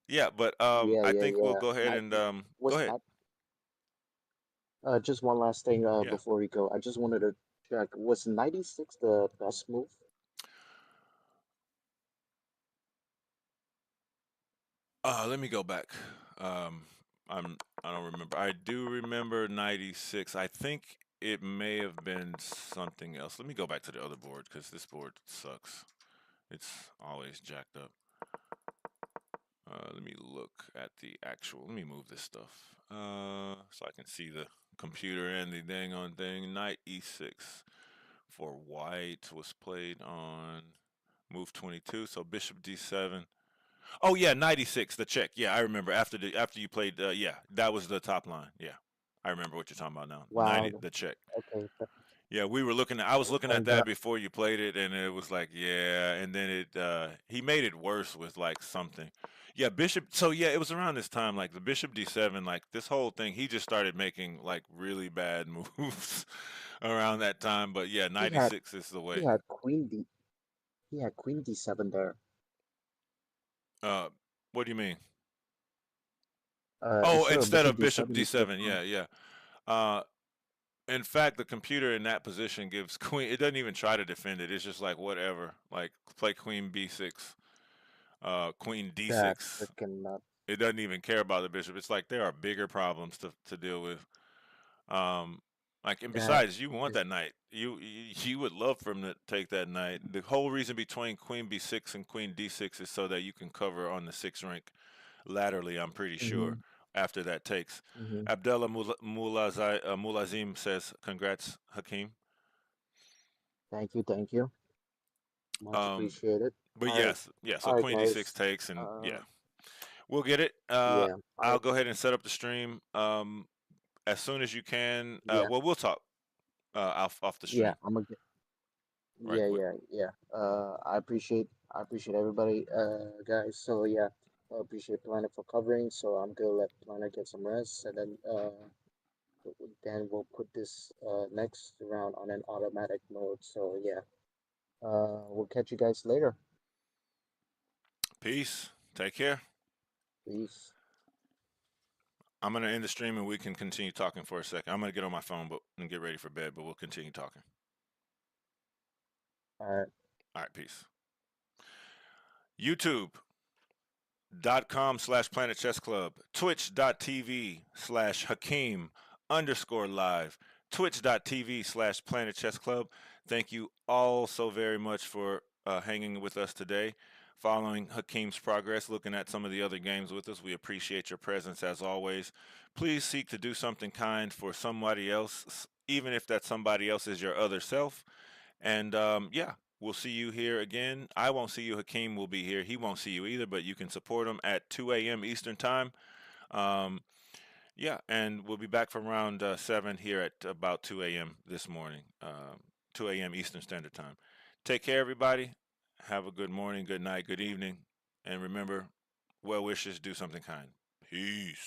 yeah, but yeah, I yeah, think we'll yeah. go ahead and go Was ahead. not just one last thing Yeah. before we go. I just wanted to check. Was 96 the best move? Let me go back. Um, I don't remember. I do remember 96. I think it may have been something else. Let me go back to the other board because this board sucks. It's always jacked up. Let me look at the actual. Let me move this stuff so I can see the computer and the dang on thing. Knight e6 for white was played on move 22. So bishop d7. Oh yeah, 96, the check. Yeah, I remember after you played. Yeah, that was the top line. Yeah, I remember what you're talking about now. 90, Wow. the check. Okay. Yeah, we were looking at. I was looking at Thank that God. before you played it, and it was like, yeah. And then he made it worse with like something. Yeah, bishop. So yeah, it was around this time, like the bishop d7, like this whole thing. He just started making like really bad moves around that time. But yeah, He had 96 is the he way. had queen d7 there. Uh, what do you mean? Oh, Instead of instead bishop of bishop d7, he could have d7. gone. Yeah, yeah. Uh, in fact, the computer in that position gives queen. It doesn't even try to defend it. It's just like whatever. Like play queen b6, queen That's d6. freaking nuts. It doesn't even care about the bishop. It's like there are bigger problems to deal with. Um, Like, and That besides, you want is. that knight. You would love for him to take that knight. The whole reason between Queen B6 and Queen D6 is so that you can cover on the six rank laterally. I'm pretty Mm-hmm, sure after that takes. mm-hmm. Abdullah Mulazim says, "Congrats, Hakeem." Thank you, thank you. Much Um, appreciated. but All right, yes, yeah. So all right, Queen D6 guys. takes, and Uh, yeah, we'll get it. yeah. All I'll right. go ahead and set up the stream as soon as you can. Yeah, Well, we'll talk off the yeah. stream I'm gonna get. right Yeah, quick. yeah, yeah. I appreciate everybody, guys. So yeah, I appreciate Planet for covering. So I'm gonna let Planet get some rest, and then we'll put this next round on an automatic mode. So yeah, we'll catch you guys later. Peace. Take care. Peace. I'm gonna end the stream and we can continue talking for a second. I'm gonna get on my phone and get ready for bed, but we'll continue talking. All right. All right, peace. YouTube.com/Planet Chess Club, Twitch.tv/Hakeem_live, Twitch.tv/Planet Chess Club. Thank you all so very much for hanging with us today, following Hakeem's progress, looking at some of the other games with us. We appreciate your presence as always. Please seek to do something kind for somebody else, even if that somebody else is your other self. And yeah, we'll see you here again. I won't see you. Hakeem will be here. He won't see you either, but you can support him at 2 a.m. Eastern Time. Um, yeah, and we'll be back from round 7 here at about 2 a.m. this morning, 2 a.m. Eastern Standard Time. Take care, everybody. Have a good morning, good night, good evening. And remember, well wishes, do something kind. Peace.